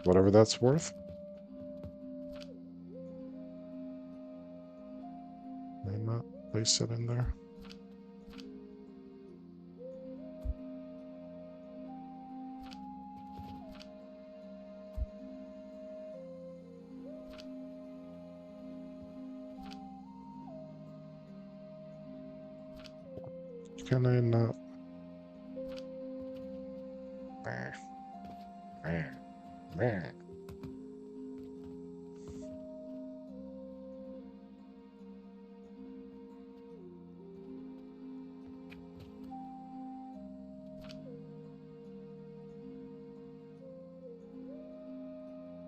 Whatever that's worth. May not place it in there. Can I not? Nah. Meh, meh.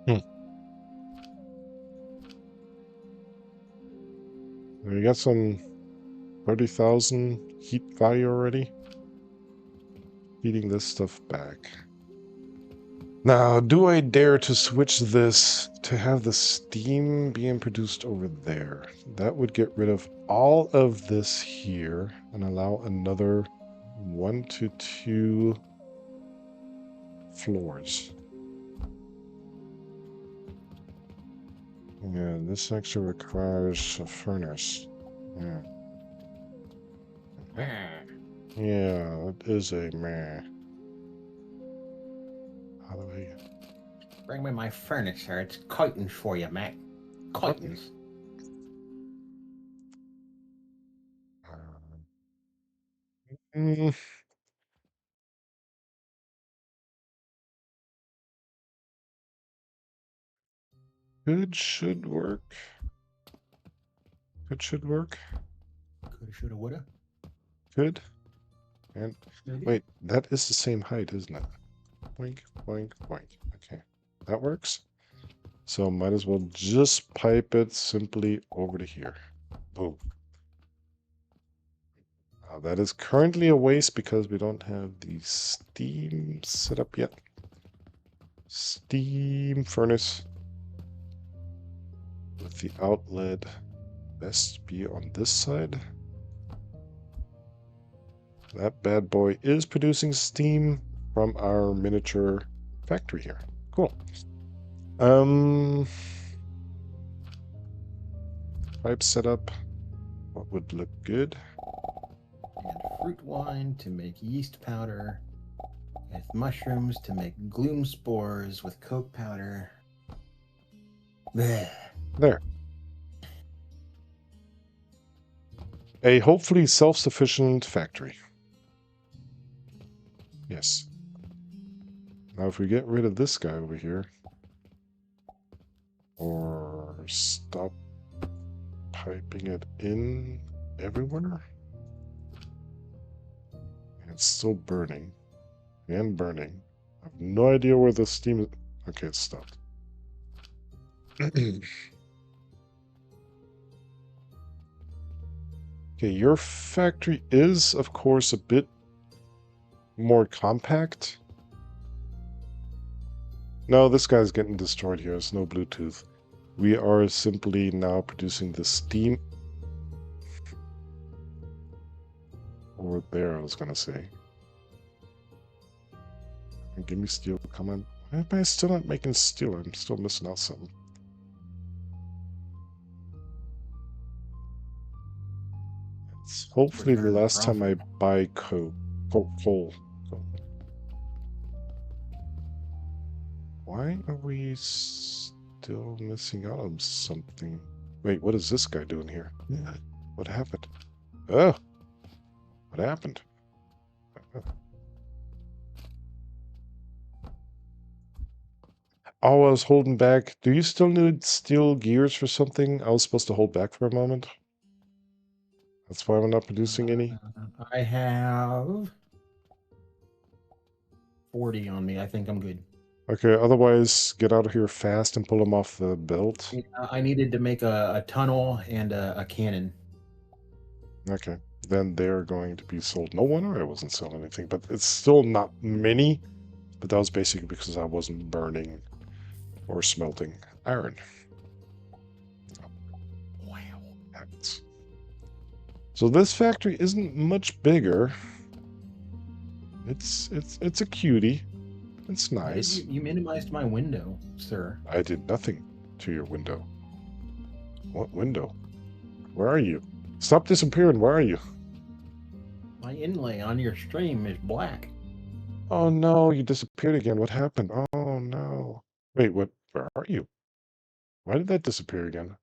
Hmm. We got some 30,000 heat value already. Heating this stuff back. Now, do I dare to switch this to have the steam being produced over there? That would get rid of all of this here and allow another 1 to 2 floors. Yeah, this actually requires a furnace. Yeah. Yeah, it is a meh. How do I... Bring me my furniture. It's curtains for you, Mac. Curtains. Mm, could, should work. Could, should work. Coulda, shoulda, woulda. Could. And Maybe. wait, that is the same height, isn't it? Boink, boink, boink. Okay, that works. So might as well just pipe it simply over to here. Boom. That is currently a waste because we don't have the steam set up yet. Steam furnace with the outlet best be on this side. That bad boy is producing steam from our miniature factory here. Cool. Pipe setup. What would look good? And fruit wine to make yeast powder. With mushrooms to make gloom spores with coke powder. Blech. There. A hopefully self-sufficient factory. Yes. Now if we get rid of this guy over here, or stop piping it in everywhere, and it's still burning and burning. I have no idea where the steam is. Okay, it's stopped. Okay, your factory is, of course, a bit more compact. No, this guy's getting destroyed here. It's no Bluetooth. We are simply now producing the steam. Over there, I was going to say. Give me steel. Come on. Why am I still not making steel? I'm still missing out something. It's hopefully the Return last time I profit. buy coal. Why are we still missing out on something? Wait, what is this guy doing here? Yeah. What happened? Oh! What happened? Oh, I was holding back. Do you still need steel gears for something? I was supposed to hold back for a moment. That's why I'm not producing any. I have 40 on me. I think I'm good. Okay, otherwise, get out of here fast and pull them off the belt. I needed to make a tunnel and a cannon. Okay, then they're going to be sold. No wonder I wasn't selling anything, but it's still not many. But that was basically because I wasn't burning or smelting iron. Wow. Happens. So this factory isn't much bigger. It's a cutie. It's Why did nice. you minimized my window, sir? I did nothing to your window. What window? Where are you? Stop disappearing. Where are you? My inlay on your stream is black. Oh no, you disappeared again. What happened? Oh no. Wait, what? Where are you? Why did that disappear again?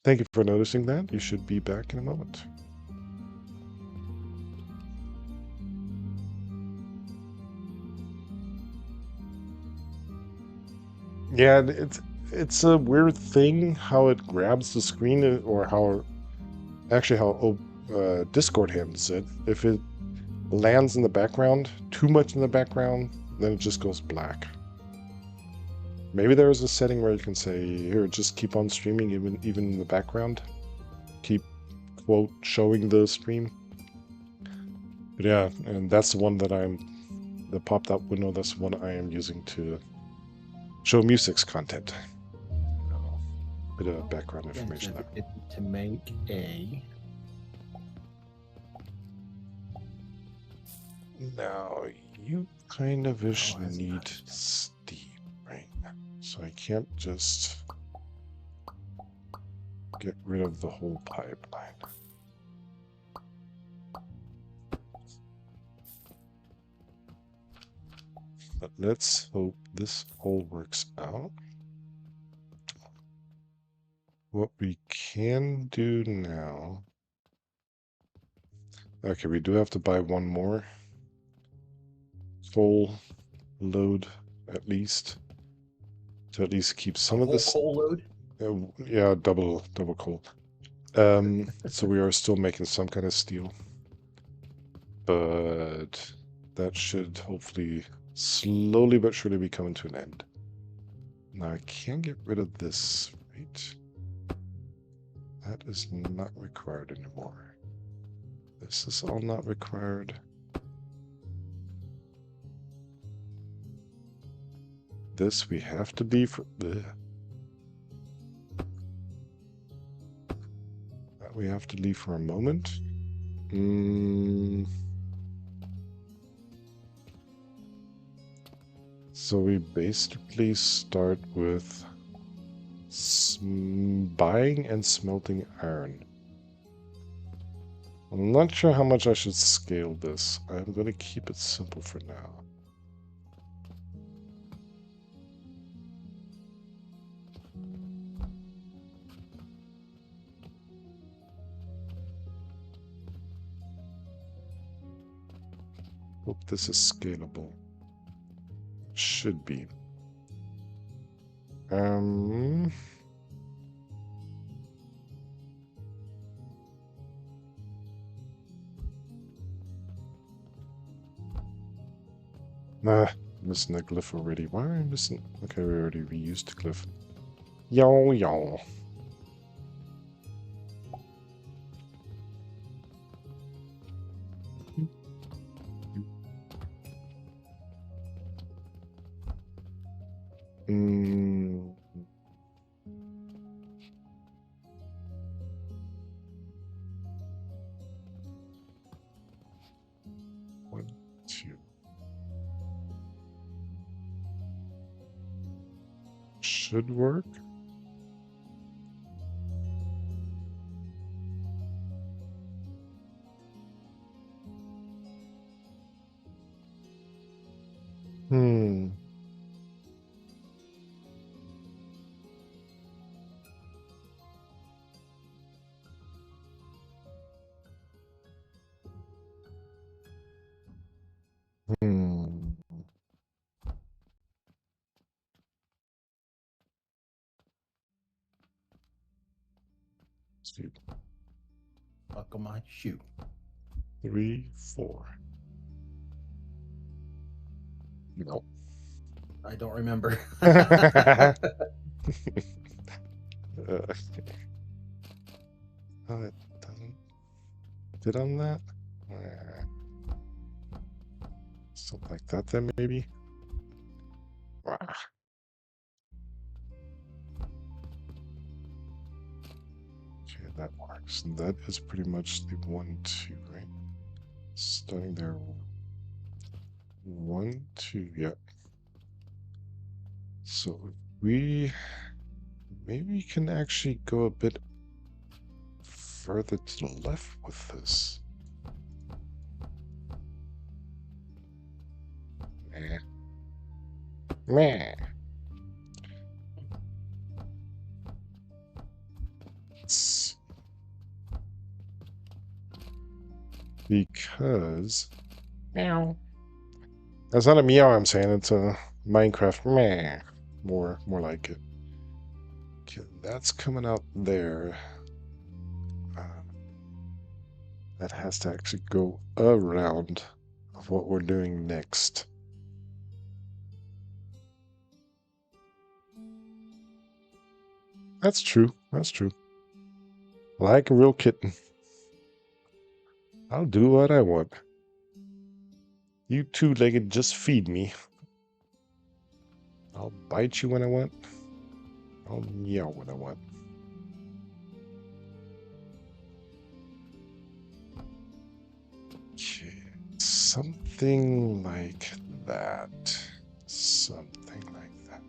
Thank you for noticing that. You should be back in a moment. Yeah, it's a weird thing how it grabs the screen, or how actually how Discord handles it. If it lands in the background, too much in the background, then it just goes black. Maybe there's a setting where you can say, here, just keep on streaming even in the background. Keep, quote, showing the stream. But yeah, and that's the one that the pop-up window, that's the one I am using to show music's content. Bit of background information there. To make a... Now, you kind of ish need steam, right? So I can't just get rid of the whole pipeline. But let's hope this all works out. What we can do now... Okay, we do have to buy one more. Full load, at least. To at least keep some of this... coal load? Yeah, double coal. So we are still making some kind of steel. But that should hopefully slowly but surely be coming to an end. Now I can get rid of this, right? That is not required anymore. This is all not required. This we have to leave for... That we have to leave for a moment. So we basically start with buying and smelting iron. I'm not sure how much I should scale this. I'm going to keep it simple for now. Hope this is scalable. Should be. Nah, missing a glyph already. Why am I missing? Okay, we already reused the glyph. Yo. One, two. Should work. Hmm. Let's do Buckle my shoe. 3, 4. No. I don't remember. Oh, it doesn't fit on that? Something like that then, maybe? Wow. Okay, that works. And that is pretty much the 1, 2, right? Starting there. 1, 2, yeah. So we maybe can actually go a bit further to the left with this. Meh. Because meow. That's not a meow I'm saying, it's a Minecraft meh. More like it. Okay, that's coming out there. Uh, that has to actually go around of what we're doing next. That's true. That's true. Like a real kitten. I'll do what I want. You two-legged just feed me. I'll bite you when I want. I'll meow when I want. Okay. Something like that. Something like that.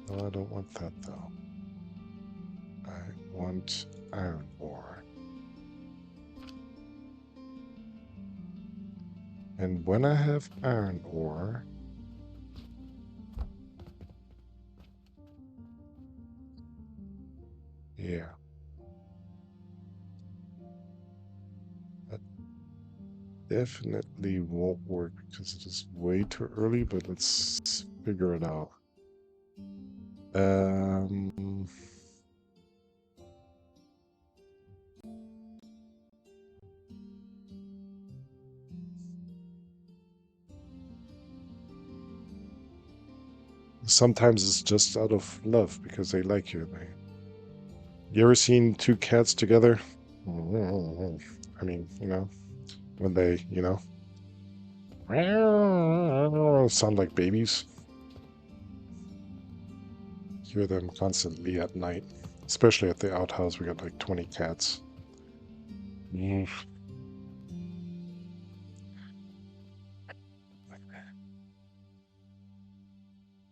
No, I don't want that though. I want iron ore. And when I have iron ore, yeah, that definitely won't work because it is way too early, but let's figure it out. Um, Sometimes it's just out of love because they like you. You ever seen two cats together? I mean, when they, sound like babies. Hear them constantly at night, especially at the outhouse. We got like 20 cats. Mm.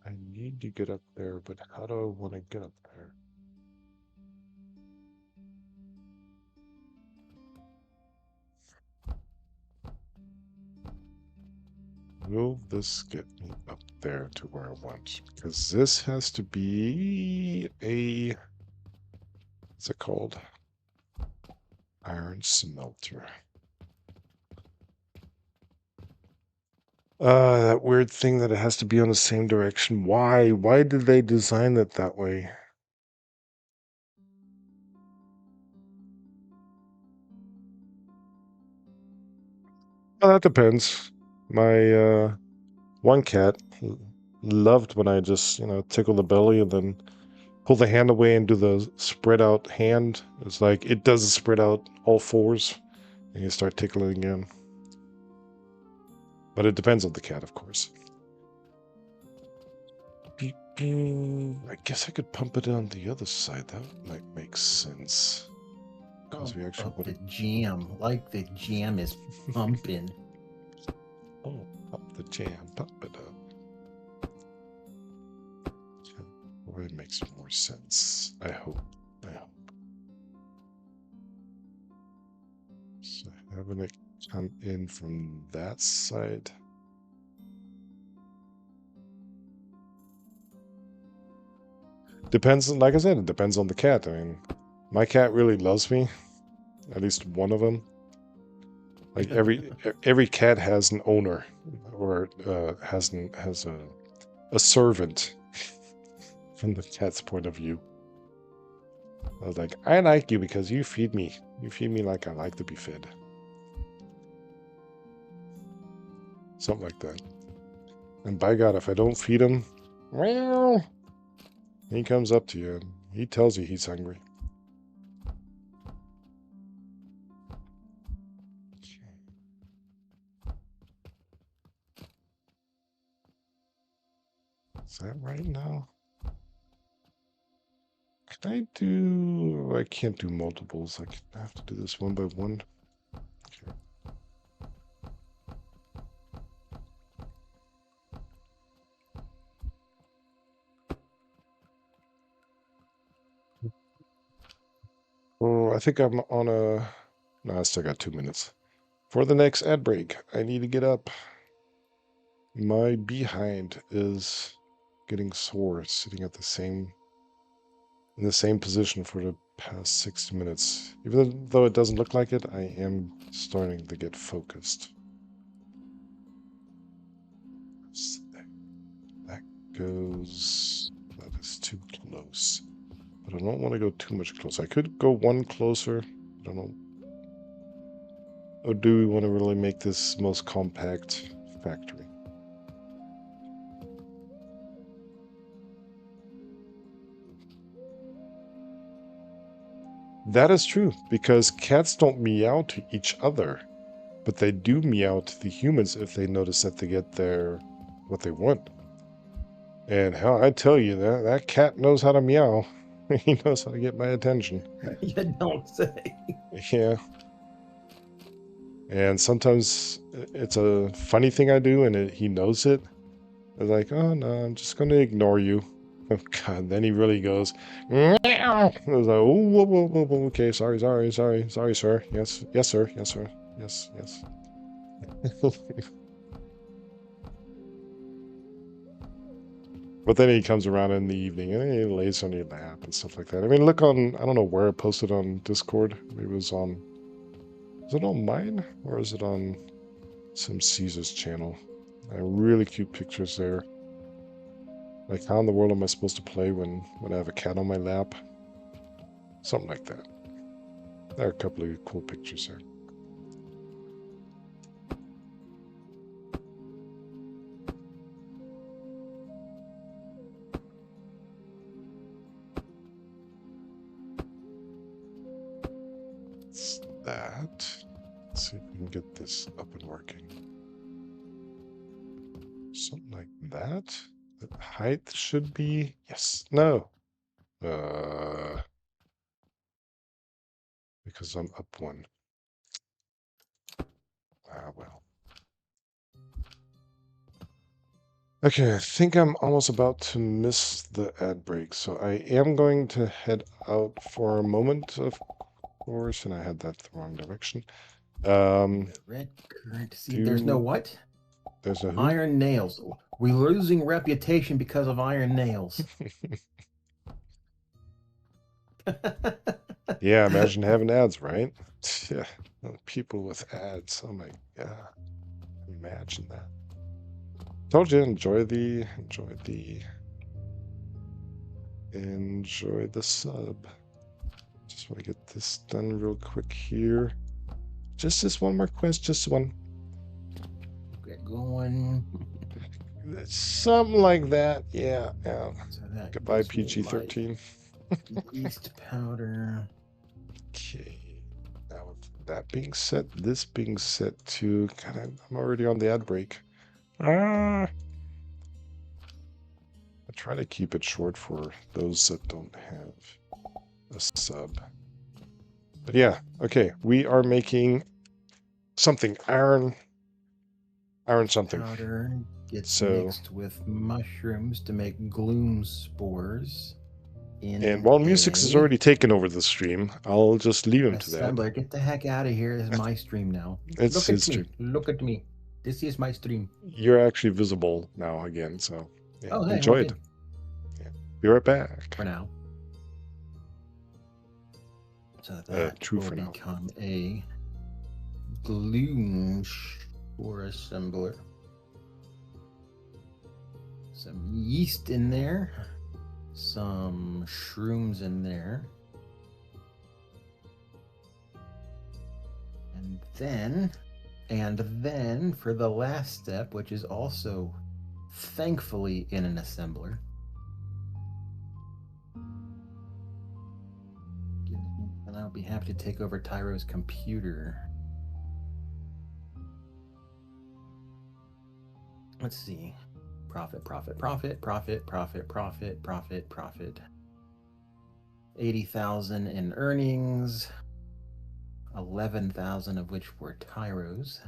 I need to get up there, but how do I want to get up there? Will this get me up there to where I want? Because this has to be a, what's it called? Iron smelter. That weird thing that it has to be on the same direction. Why? Why did they design it that way? Well, that depends. My one cat loved when I just, tickle the belly and then pull the hand away and do the spread out hand. It's like it does the spread out all fours and you start tickling again. But it depends on the cat, of course. I guess I could pump it on the other side. That might make sense. Because we actually Up the want jam, like the jam is pumping. Oh, pump the jam, pump it up. Well, it makes more sense. I hope. I hope. So having it come in from that side. Depends, like I said, it depends on the cat. I mean, my cat really loves me. At least one of them. Like every cat has an owner, or has a servant from the cat's point of view. I was like, I like you because you feed me. You feed me like I like to be fed. Something like that. And by God, if I don't feed him, meow, he comes up to you and he tells you he's hungry. Is that right now? Can I do... I can't do multiples. I have to do this one by one. Okay. Oh, I think I'm on a... No, I still got 2 minutes. For the next ad break, I need to get up. My behind is getting sore, sitting at in the same position for the past 60 minutes. Even though it doesn't look like it, I am starting to get focused. So that goes is too close. But I don't want to go too much closer. I could go one closer. I don't know. Or do we want to really make this most compact factory? That is true, because cats don't meow to each other, but they do meow to the humans if they notice that they get what they want. And hell, I tell you, that cat knows how to meow. He knows how to get my attention. You don't say. Yeah. And sometimes it's a funny thing I do, and he knows it. It's like, oh no, I'm just going to ignore you. Oh God, then he really goes, meow. I was like, oh, whoa, whoa, whoa, whoa, okay, sorry, sir. Yes, sir, yes. But then he comes around in the evening and he lays on your lap and stuff like that. I mean, look on, I don't know where I posted on Discord. Maybe it was it on mine? Or is it on some Caesar's channel? Really cute pictures there. Like, how in the world am I supposed to play when I have a cat on my lap? Something like that. There are a couple of cool pictures there. It's that. Let's see if we can get this up and working. Something like that. The height should be... Yes. No. Because I'm up one. Ah, well. Okay, I think I'm almost about to miss the ad break, so I am going to head out for a moment, of course, and I had that the wrong direction. Red current. See, there's no what? There's no who? Iron nails. We're losing reputation because of iron nails. Yeah, imagine having ads, right? Yeah, people with ads. Oh my God. Imagine that. Told you, enjoy the sub. Just want to get this done real quick here. Just this one more quest, just one. Get going. Something like that. Yeah. So that Goodbye, PG-13. Yeast powder. Okay. Now with that being said, this being set to I'm already on the ad break. I try to keep it short for those that don't have a sub. But yeah, okay. We are making something iron something. Powder gets mixed with mushrooms to make gloom spores. And while Musix has already taken over the stream, I'll just leave him to that. Assembler, get the heck out of here. It's my stream now. It's his stream. Look at me. This is my stream. You're actually visible now again, so yeah, hey, enjoy okay. it. Yeah. Be right back. For now. So that true will for now. become a gloom spore assembler. Some yeast in there. Some shrooms in there. And then for the last step, which is also thankfully in an assembler. And I'll be happy to take over Tyro's computer. Let's see. Profit. 80,000 in earnings. 11,000 of which were Tyros.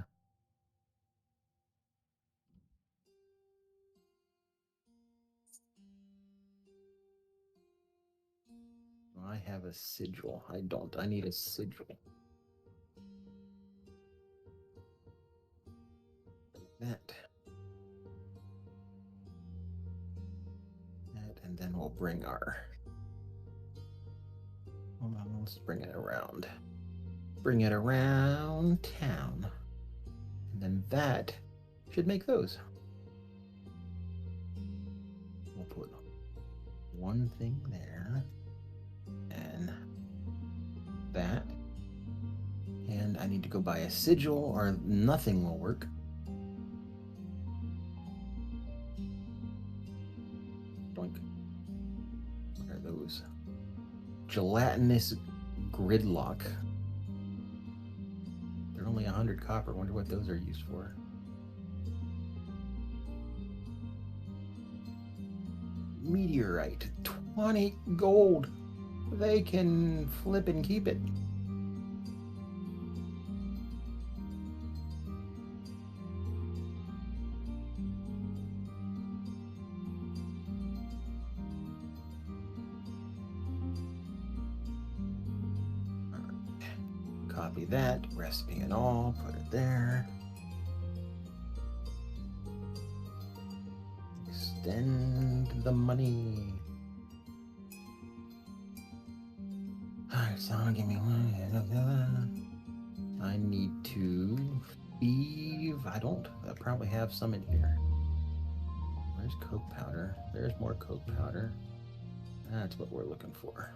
I have a sigil. I don't. I need a sigil. That. And then we'll bring our... Hold on, let's bring it around. Bring it around town. And then that should make those. We'll put one thing there. And that. And I need to go buy a sigil or nothing will work. Doink. What are those? Gelatinous gridlock. They're only 100 copper. Wonder what those are used for. Meteorite. 20 gold. They can flip and keep it. Copy that, recipe and all, put it there. Extend the money. Alright, so give me one. I need to thieve. I don't. I probably have some in here. Where's coke powder? There's more coke powder. That's what we're looking for.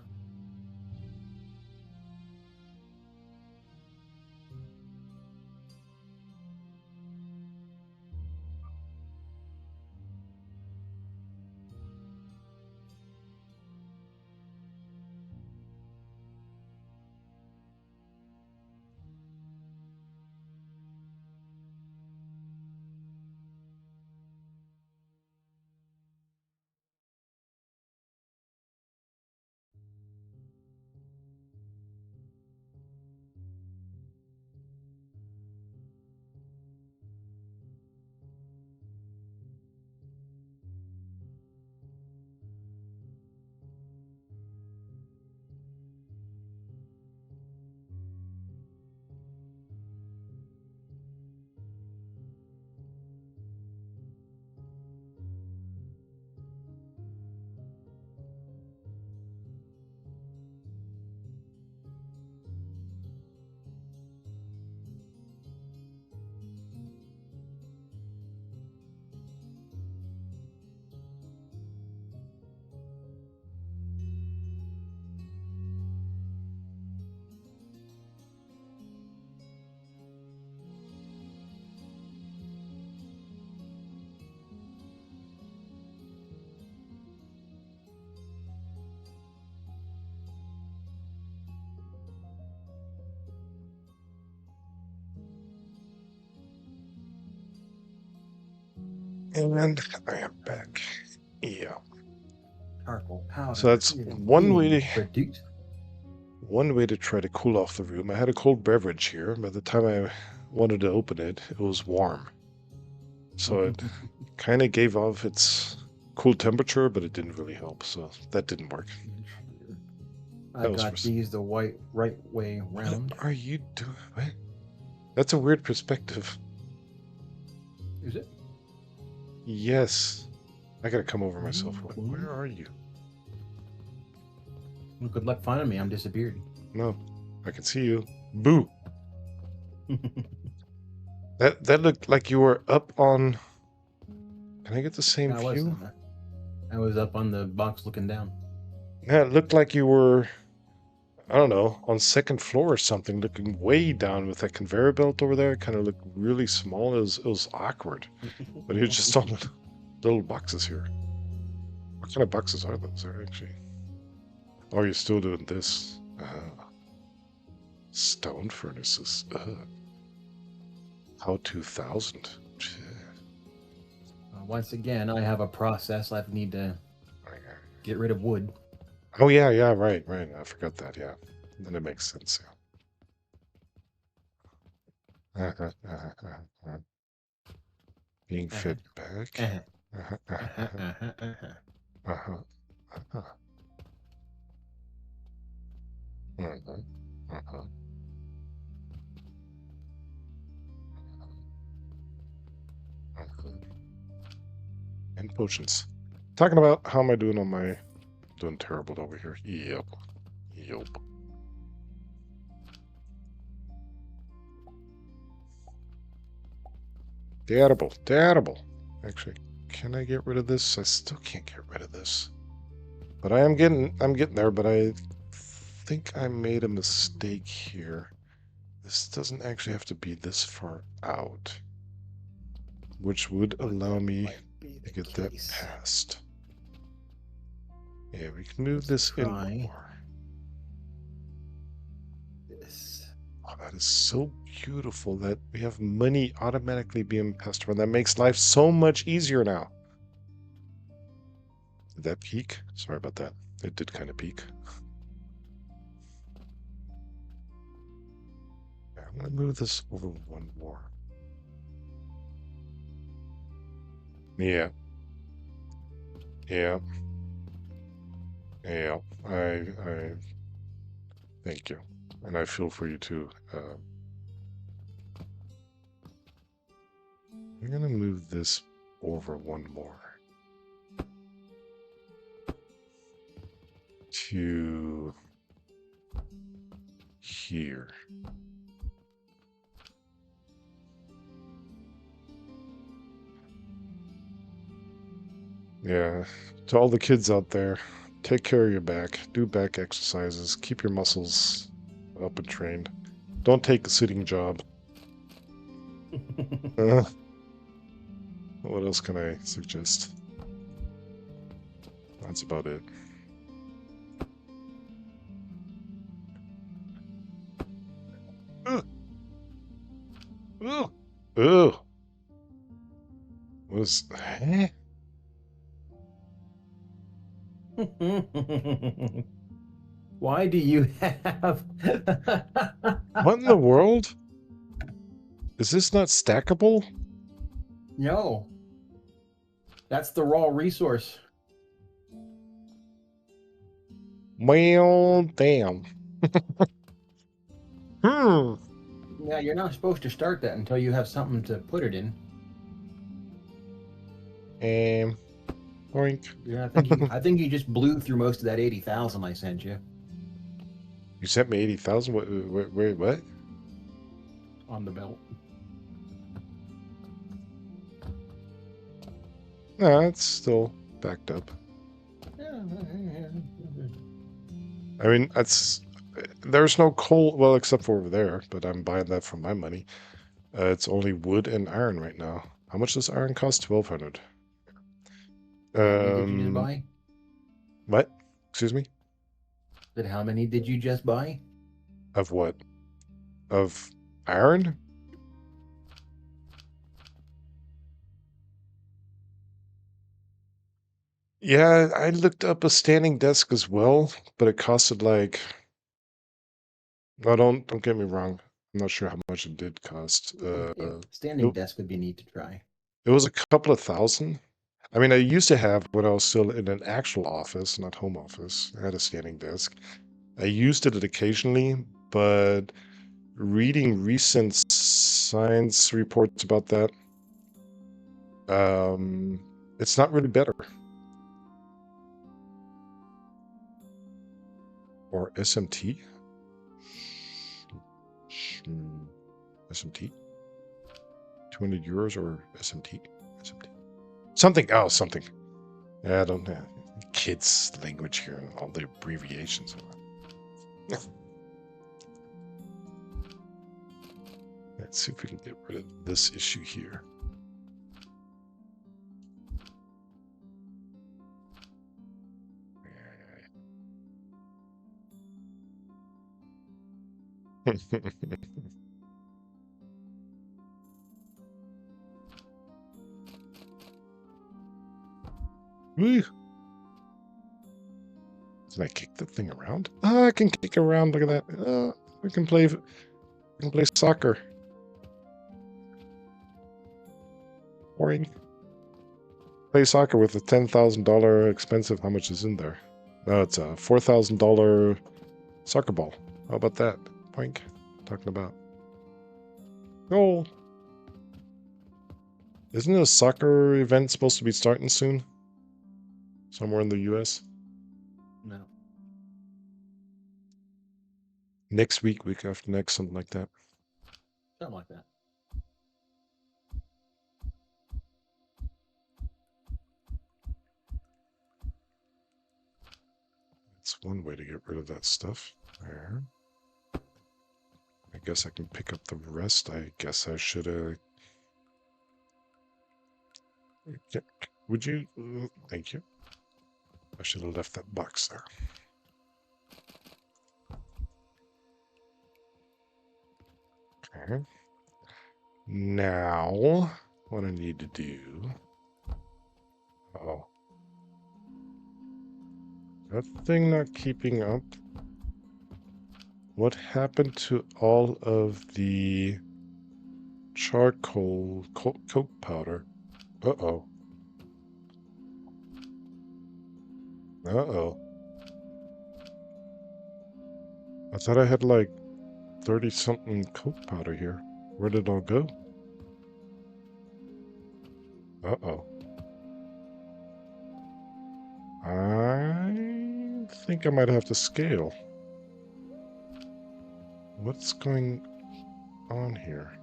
And I am back. Yeah. Charcoal powder. So that's is one way being to produced. try to cool off the room. I had a cold beverage here. By the time I wanted to open it, it was warm. So it kind of gave off its cool temperature, but it didn't really help. So that didn't work. I That was got these the right way round. What are you doing? What? That's a weird perspective. Is it? Yes. I gotta come over myself. Where are you? Well, good luck finding me. I'm disappeared. No, I can see you. Boo! That looked like you were up on. Can I get the same view? I was up on the box looking down. Yeah, it looked like you were, I don't know, on second floor or something, looking way down with that conveyor belt over there. It kind of looked really small. It was awkward. But you're just on little boxes here. What kind of boxes are those? Actually? Oh, you're still doing this. Stone furnaces. How 2000? Once again, I have a process. I need to get rid of wood. Oh, yeah, right. I forgot that, yeah. Then it makes sense, yeah. Being fed back. And potions. Talking about how am I doing on my... Doing terrible over here. Yep. Terrible. Actually, can I get rid of this? I still can't get rid of this. But I'm getting there, but I think I made a mistake here. This doesn't actually have to be this far out, which would But allow that me might be to the get that case. passed. Yeah, we can move Let's this in one try more. this. Oh, that is so beautiful that we have money automatically being passed around. That makes life so much easier now. Did that peak? Sorry about that. It did kind of peak. Yeah, I'm going to move this over one more. Yeah, yeah, yeah. I thank you. And I feel for you too. I'm going to move this over one more to here. Yeah, to all the kids out there, take care of your back, do back exercises, keep your muscles up and trained. Don't take a sitting job. Uh, what else can I suggest? That's about it. Ugh, ugh, ugh. Was eh? Why do you have What in the world? Is this not stackable? No. That's the raw resource. Well, damn. Hmm. Yeah, you're not supposed to start that until you have something to put it in. Oink. Yeah, I think you just blew through most of that 80,000 I sent you You sent me 80,000? Wait, what? on the belt. No, it's still backed up. I mean, there's no coal, well, except for over there, but I'm buying that from my money. It's only wood and iron right now. How much does iron cost? 1,200. How many did you just Um, buy? what? Excuse me? How many did you just buy? Of what? Of iron? Yeah, I looked up a standing desk as well, but it costed like, no, don't get me wrong. I'm not sure how much it did cost. Yeah, standing It, desk would be neat to try. it was a couple of thousand. I mean, I used to have when I was still in an actual office, not home office. I had a standing desk. I used it occasionally, but reading recent science reports about that, um, it's not really better. Or SMT? SMT? 200 euros or SMT? SMT? Something else, something. Yeah, I don't know. Kids' language here and all the abbreviations. Let's see if we can get rid of this issue here. Woo! Can I kick the thing around? Oh, I can kick around. Look at that. We can play soccer. Boring. Play soccer with a $10,000 expensive. How much is in there? No, it's a $4,000 soccer ball. How about that? Poink. Talking about. Goal. Isn't a soccer event supposed to be starting soon? Somewhere in the US? No. Next week, week after next, something like that. Something like that. one way to get rid of that stuff. There. I guess I can pick up the rest. I guess I should would you? Thank you. I should have left that box there. Okay. Now, what I need to do... Oh. That thing not keeping up? What happened to all of the charcoal coke powder? Uh-oh. Uh-oh. I thought I had like 30-something coke powder here. Where did it all go? Uh-oh. I think I might have to scale. What's going on here?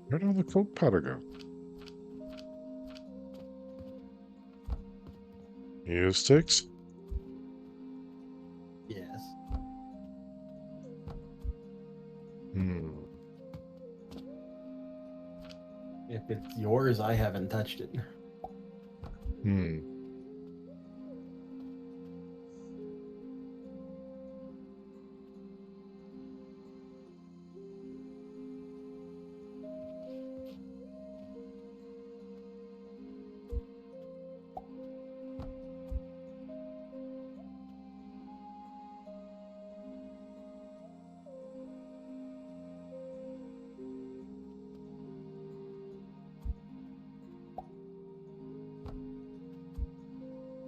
Where did all the coke powder go? You sticks? Yes. Hmm. If it's yours, I haven't touched it. Hmm.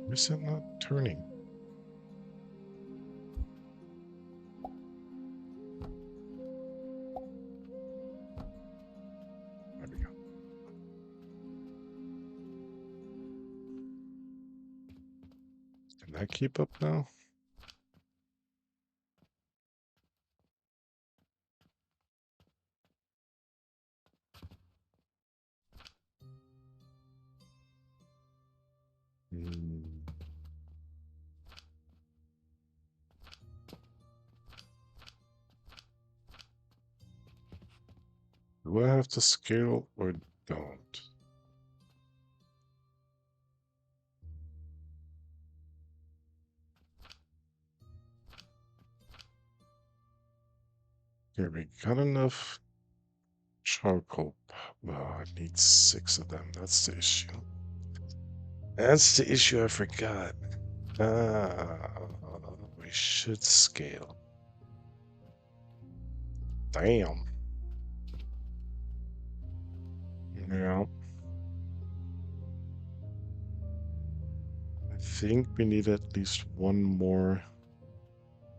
Why is it not turning? There we go. Can that keep up now? Hmm. Do I have to scale or don't? Here, we got enough charcoal. Well, I need 6 of them. That's the issue. That's the issue I forgot. We should scale. Damn. Yeah. I think we need at least one more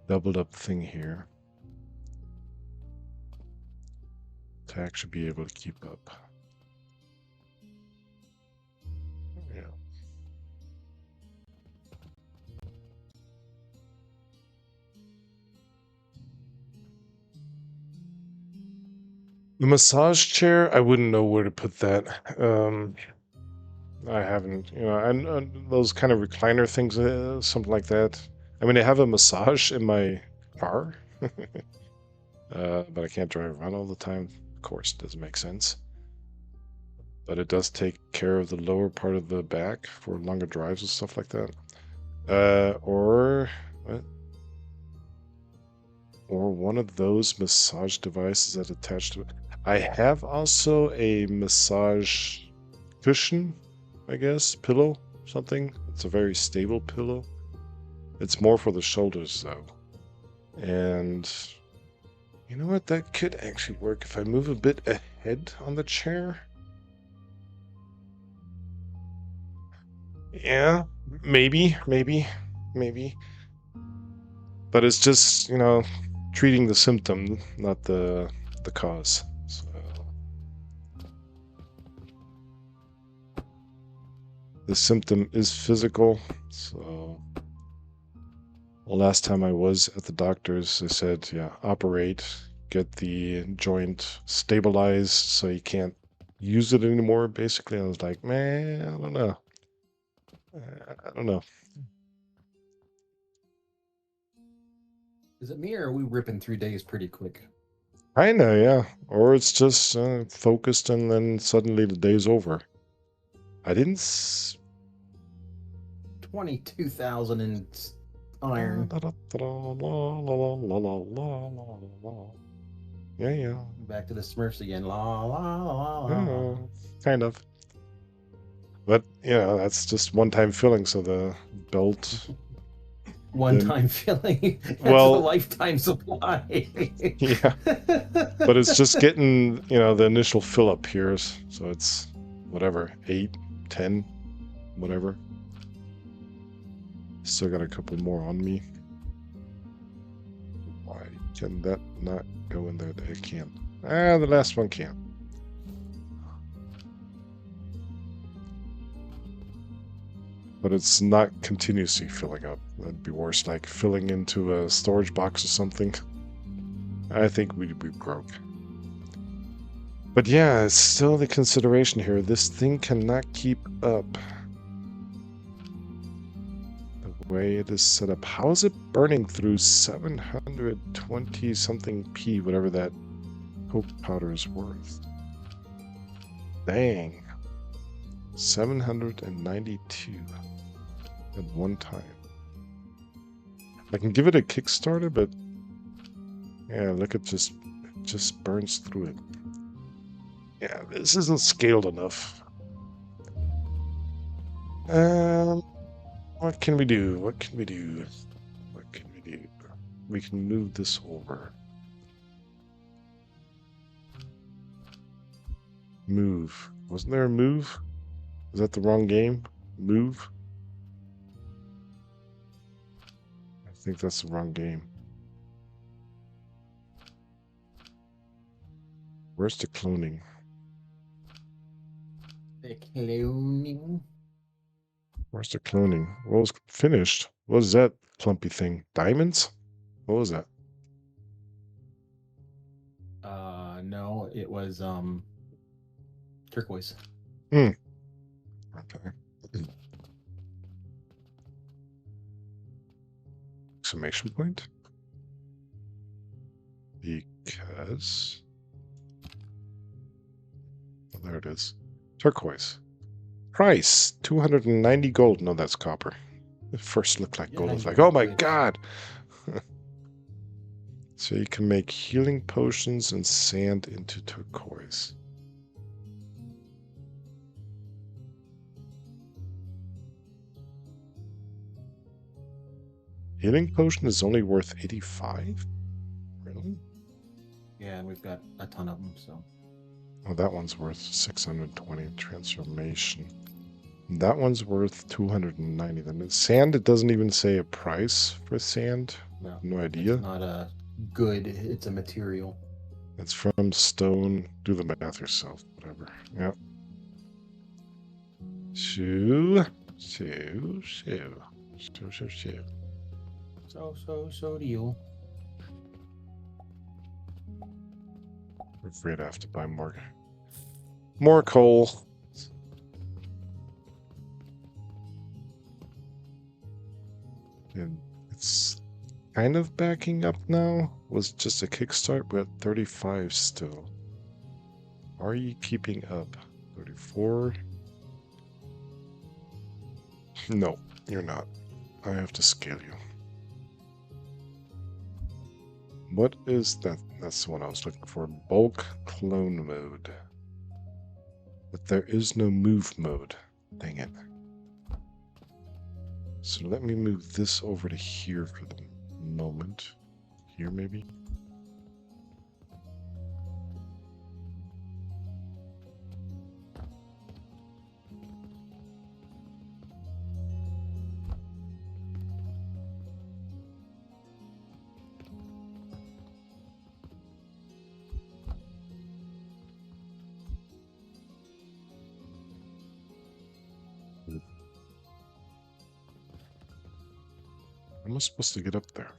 doubled up thing here to actually be able to keep up. Yeah. The massage chair, I wouldn't know where to put that. I haven't, and those kind of recliner things, something like that. I mean, I have a massage in my car, but I can't drive around all the time. Of course, it doesn't make sense. But it does take care of the lower part of the back for longer drives and stuff like that. Or what? Or one of those massage devices that attach to it. I have also a massage cushion, I guess, pillow, something. It's a very stable pillow. It's more for the shoulders, though. And you know what? That could actually work if I move a bit ahead on the chair. Yeah, maybe. But it's just, treating the symptom, not the cause. So the symptom is physical. So the last time I was at the doctor's, they said, yeah, operate, get the joint stabilized so you can't use it anymore, basically. I was like, man, I don't know. I don't know. Is it me or are we ripping through days pretty quick? Kinda, yeah. Or it's just focused and then suddenly the day's over. I didn't 22,000 in iron. Yeah, yeah. Back to the Smurfs again. La la la la la. Yeah, kind of. But yeah, that's just one-time filling, so the belt One then time filling. That's a well, lifetime supply. yeah. But it's just getting, the initial fill up here, so it's whatever, 8, 10, whatever. Still got a couple more on me. Why can that not go in there? It can't. Ah, the last one can't. But it's not continuously filling up. That'd be worse, like filling into a storage box or something. I think we broke. But yeah, it's still the consideration here. This thing cannot keep up the way it is set up. How is it burning through 720 something P, whatever that coke powder is worth? Dang. 792 at one time. I can give it a Kickstarter, but yeah, look, it just burns through it. Yeah, this isn't scaled enough. What can we do? What can we do? What can we do? We can move this over. Move. Wasn't there a move? Is that the wrong game? Move? I think that's the wrong game. Where's the cloning? The cloning. Where's the cloning? What was finished? What was that clumpy thing? Diamonds? What was that? No, it was turquoise. Hmm. Okay. Exclamation point? Because... Oh, there it is. Turquoise. Price 290 gold. No, that's copper. It first looked like gold. I was like, oh my god! So you can make healing potions and sand into turquoise. Healing potion is only worth 85? Really? Yeah, and we've got a ton of them, so. Oh, that one's worth 620. Transformation. That one's worth 290. Then sand, it doesn't even say a price for sand. No idea. It's not a good, it's a material. It's from stone. Do the math yourself. Whatever. Yep. Shoo. So do you. I'm afraid I have to buy more coal. And it's kind of backing up now. Was just a kickstart, but 35 still. Are you keeping up? 34? No, you're not. I have to scale you. What is that? That's the one I was looking for. Bulk clone mode. But there is no move mode. Dang it. So let me move this over to here for the moment. Here, maybe? How am I supposed to get up there?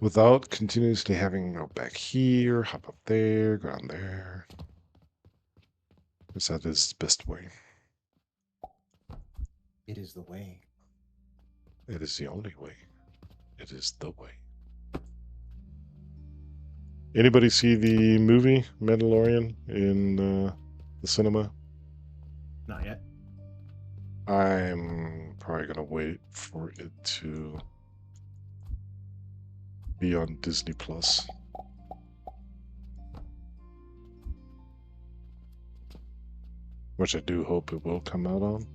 without continuously having to go back here, hop up there, go down there. Because that is the best way. It is the way. It is the only way. It is the way. Anybody see the movie Mandalorian in the cinema? Not yet. I'm probably gonna wait for it to be on Disney Plus. Which I do hope it will come out on.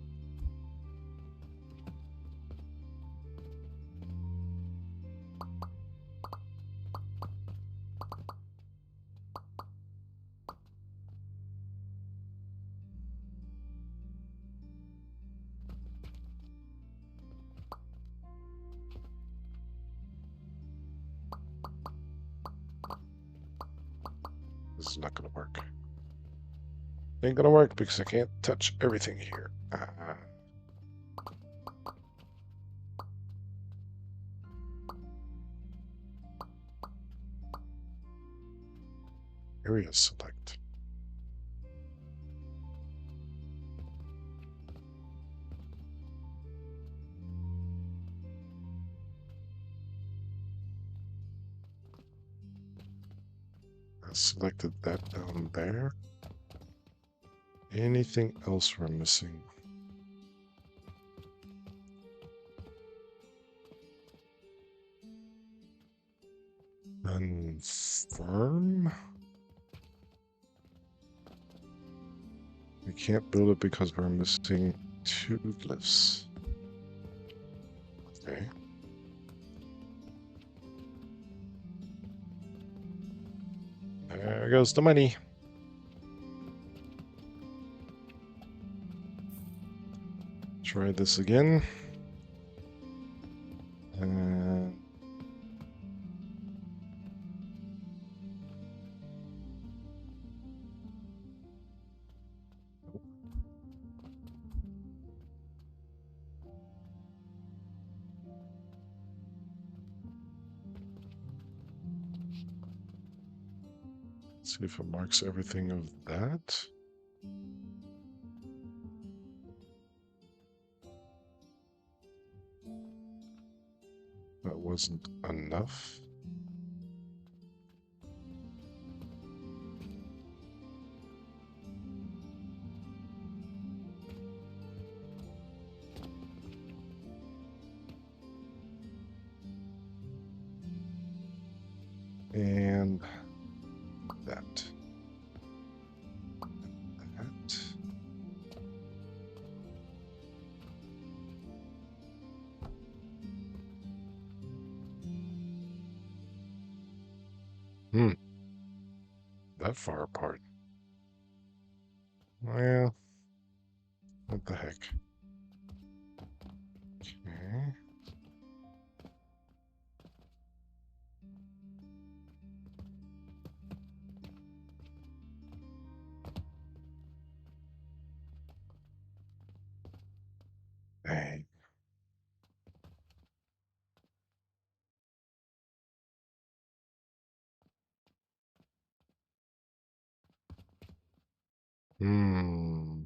This is not gonna work. Ain't gonna work because I can't touch everything here. Area select. I selected that down there. Anything else we're missing? Confirm? We can't build it because we're missing 2 glyphs. Okay. There goes the money. Try this again. And see if it marks everything of that. That wasn't enough. And that. That. Hmm. That far apart. Well, what the heck? Okay. Dang. Hmm.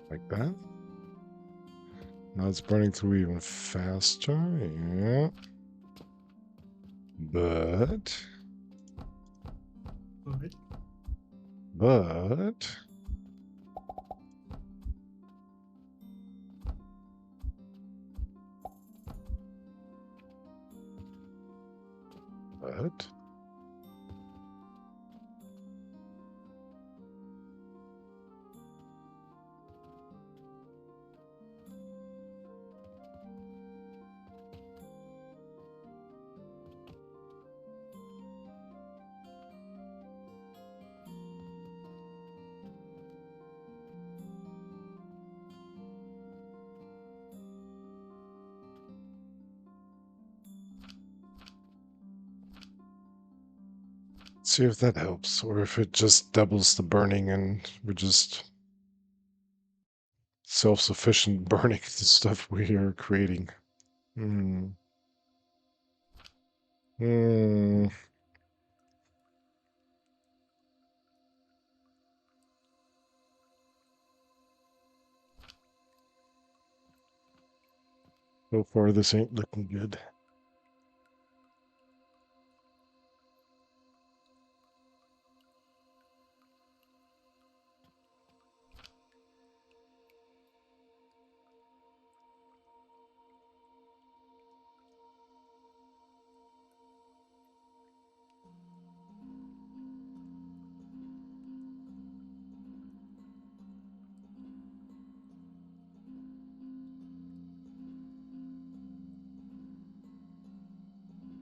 Like that. Now it's burning through even faster. Yeah. But. But But. But. See if that helps, or if it just doubles the burning and we're just self-sufficient burning the stuff we are creating. Hmm. Hmm. So far, this ain't looking good.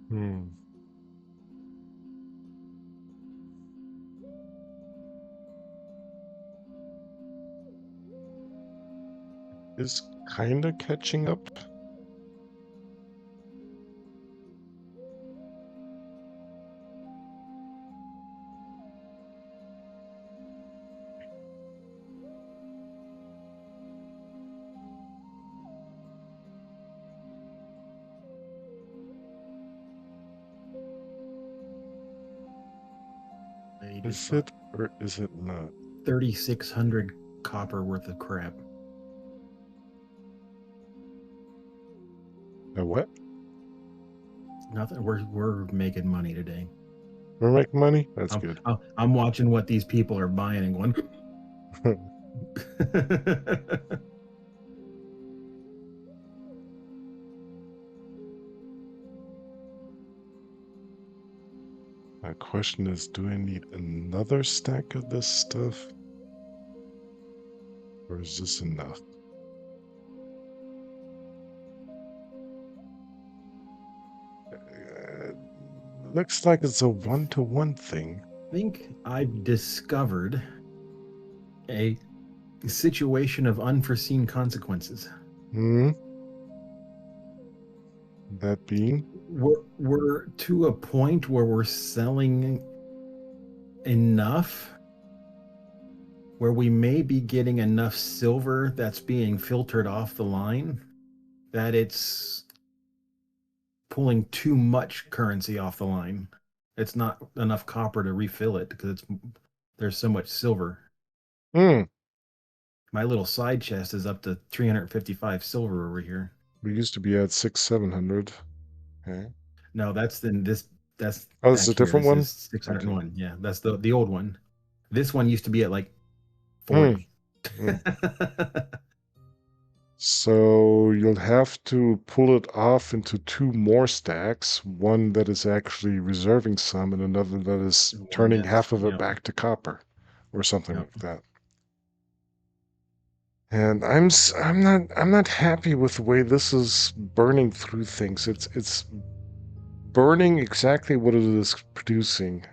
Hmm. Is kind of catching up. They just Is bought it or is it not? 3,600 copper worth of crap. A what? Nothing. We're making money today. We're making money? That's I'm good. I'm watching what these people are buying and going. My question is, do I need another stack of this stuff? Or is this enough? Looks like it's a one-to-one thing. I think I've discovered a situation of unforeseen consequences. Hmm. That being? We're to a point where we're selling enough where we may be getting enough silver that's being filtered off the line that it's pulling too much currency off the line. It's not enough copper to refill it because there's so much silver. Hmm. My little side chest is up to 355 silver over here. We used to be at 700. Okay. No, that's Oh, this is back a here. different This one? is Okay. 601. Yeah, that's the old one. This one used to be at like Hmm. 40. Hmm. So you'll have to pull it off into two more stacks, one that is actually reserving some and another that is One turning that's half of it yep, back to copper or something yep. like that. And I'm not happy with the way this is burning through things. It's burning exactly what it is producing.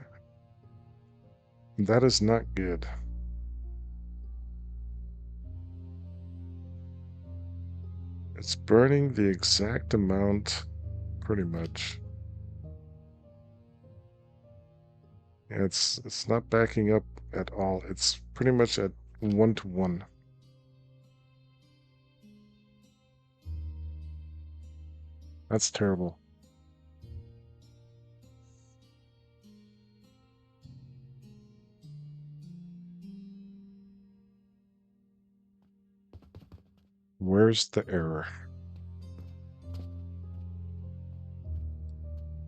That is not good. It's burning the exact amount, pretty much. Yeah, it's not backing up at all. It's pretty much at 1-to-1. That's terrible. Where's the error?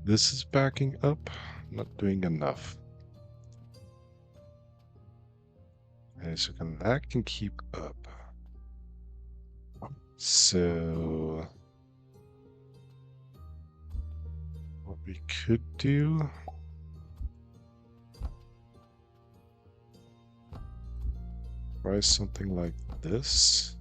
This is backing up, not doing enough. Okay, so that can keep up. So what we could do, try something like this.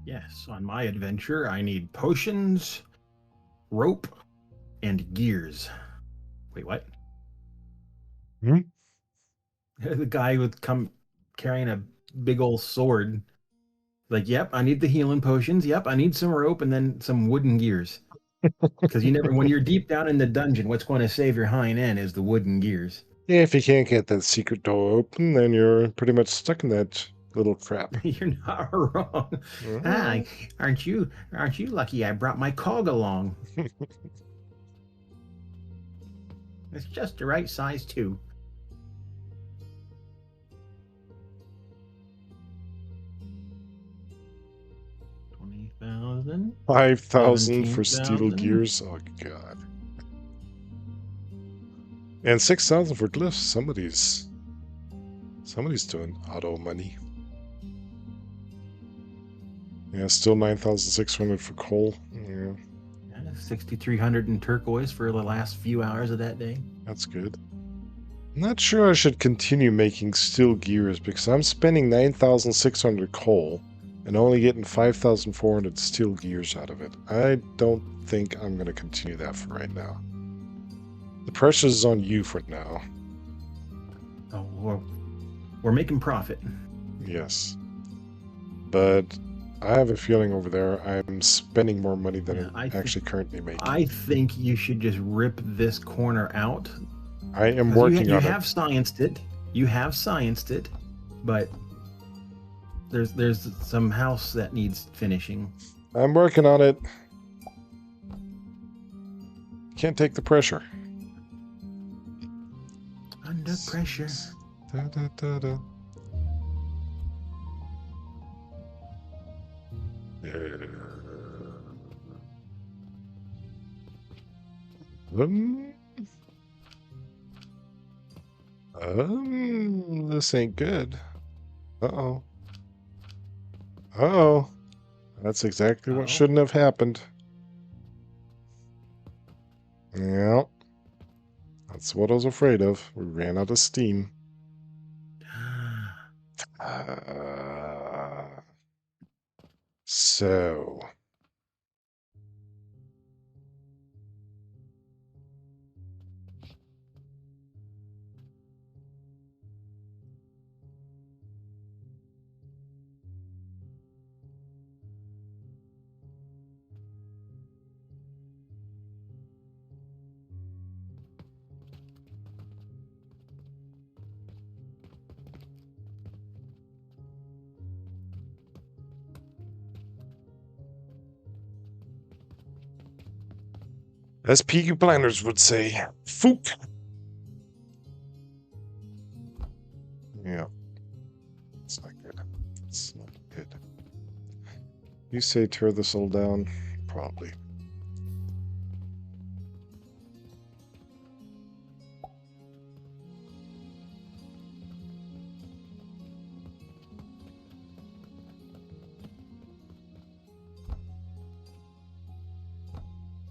Yes, on my adventure, I need potions, rope, and gears. Wait, what? Hmm? The guy would come carrying a big old sword. Like, yep, I need the healing potions. Yep, I need some rope and then some wooden gears. Because you never, when you're deep down in the dungeon, what's going to save your hind end is the wooden gears. Yeah, if you can't get that secret door open, then you're pretty much stuck in that little trap. You're not wrong. Ah, Mhm. aren't you lucky I brought my cog along? It's just the right size too. 20,000, 5,000 for steel 17,000. gears. Oh, God. And 6,000 for glyphs. Somebody's doing auto money. Yeah, still 9,600 for coal. Yeah, 6,300 in turquoise for the last few hours of that day. that's good. I'm not sure I should continue making steel gears because I'm spending 9,600 coal and only getting 5,400 steel gears out of it. I don't think I'm going to continue that for right now. The pressure is on you for now. Oh, we're making profit. Yes. But I have a feeling over there I'm spending more money than Yeah, I'm actually currently making. I think you should just rip this corner out. I am 'Cause working you on it. have scienced it. You have scienced it, but there's some house that needs finishing. I'm working on it. Can't take the pressure. Under pressure. Da, da, da, da. Um, this ain't good. Uh-oh. Uh-oh. That's exactly what Uh-oh. shouldn't have happened. Yeah. That's what I was afraid of. We ran out of steam. So... as Peaky Blinders would say, Fook. Yeah. It's not good. It's not good. You say tear this all down? Probably.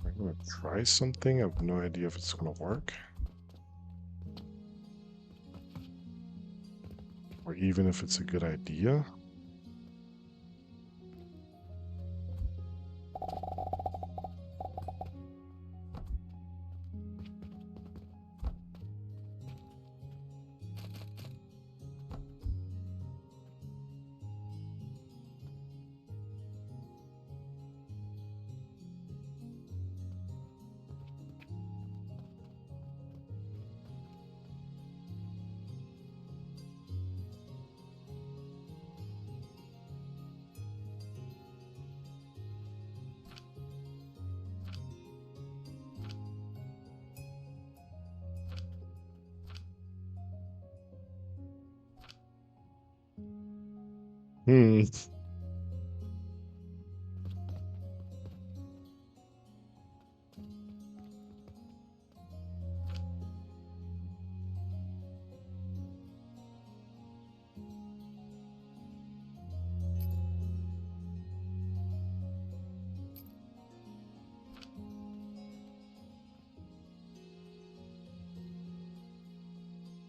I'm gonna try something. I have no idea if it's gonna work. Or even if it's a good idea. Hmm.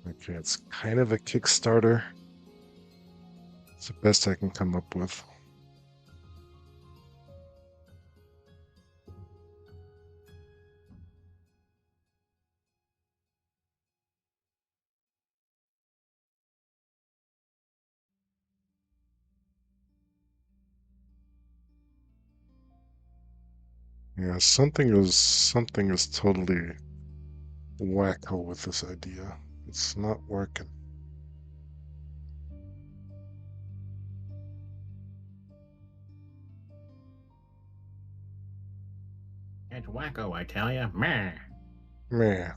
Okay, it's kind of a Kickstarter. It's the best I can come up with. Yeah, something is totally wacko with this idea. It's not working. It's wacko, I tell ya. Meh. Man.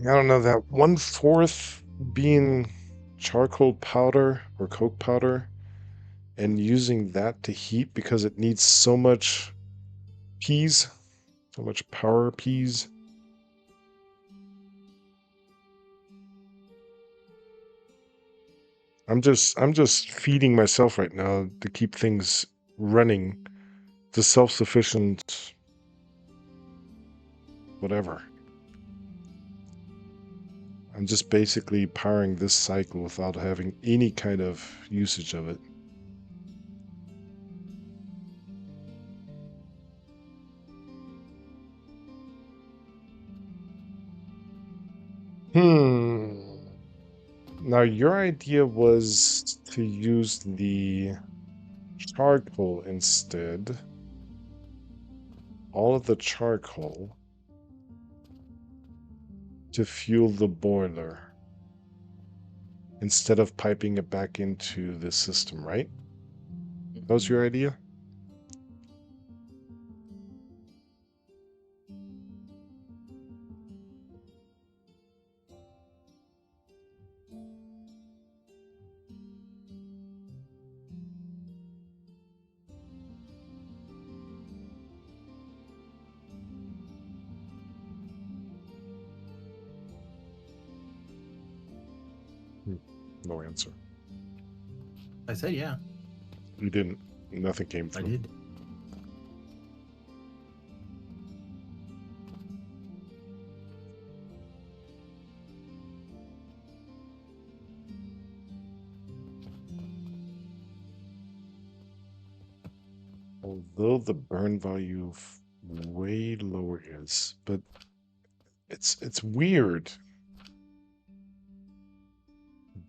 I don't know, that 1/4 being charcoal powder or coke powder and using that to heat because it needs so much peas, so much power peas. I'm just feeding myself right now to keep things running, the self-sufficient whatever. I'm just basically powering this cycle without having any kind of usage of it. Hmm. Now your idea was to use the charcoal instead. All of the charcoal to fuel the boiler instead of piping it back into the system, right? That was your idea? Hmm. No answer. I said yeah. You didn't. Nothing came I through. did. Although the burn value way lower is, but it's weird.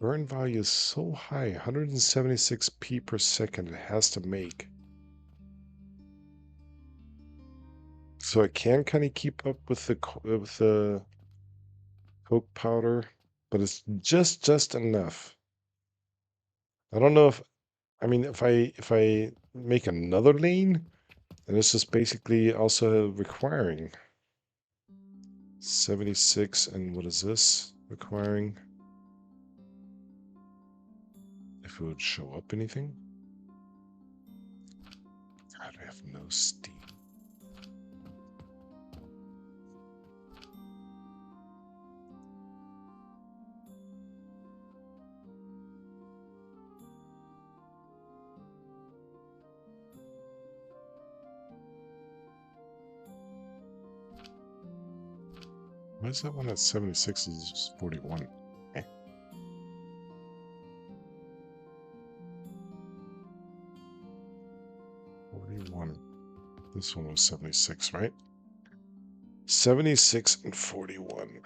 Burn value is so high, 176 p per second it has to make. So it can kind of keep up with the coke powder, but it's just enough. I don't know if I mean if I make another lane, then it's just basically also requiring 76, and what is this requiring? If it would show up anything? God, I have no steam. Why is that one at 76 is 41? Eh, 41. This one was 76, right? 76 and 41.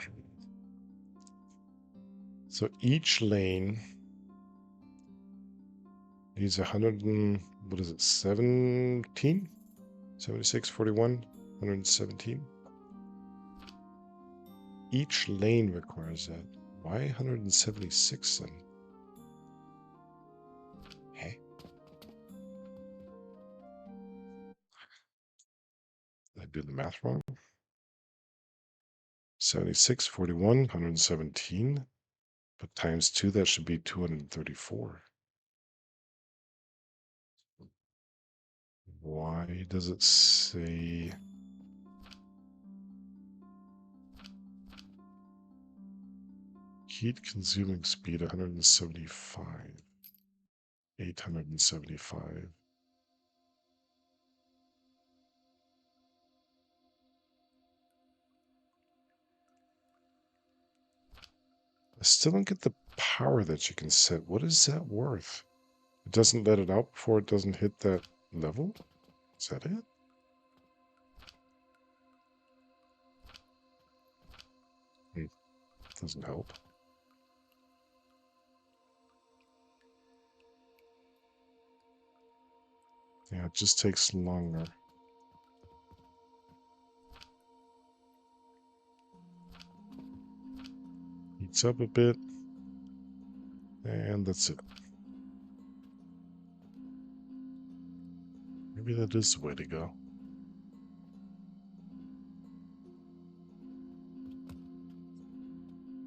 So each lane needs 100 and, what is it, 17? 76, 41, 117. Each lane requires that. Why 176 then? Hey, did I do the math wrong? 76, 41, 117. But times 2, that should be 234. Why does it say heat consuming speed 175, 875? I still don't get the power that you can set. What is that worth? It doesn't let it out before it doesn't hit that level? Is that it? Doesn't help. Yeah, it just takes longer. Heats up a bit. And that's it. Maybe that is the way to go.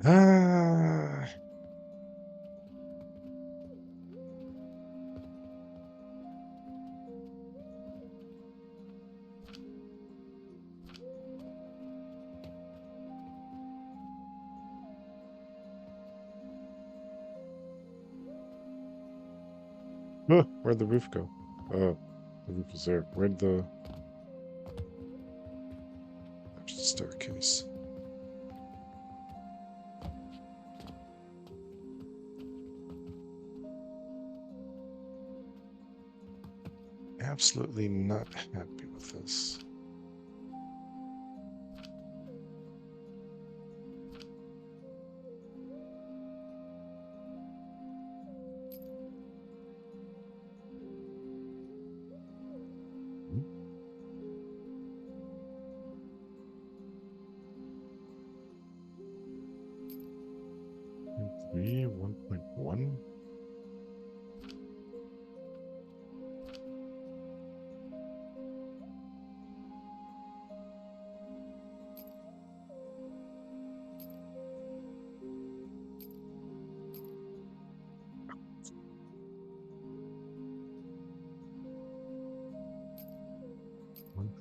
Ah, where'd the roof go? Oh, the roof is there. Where'd the... There's the staircase. Absolutely not happy with this. Hmm, 1.3, 1.1.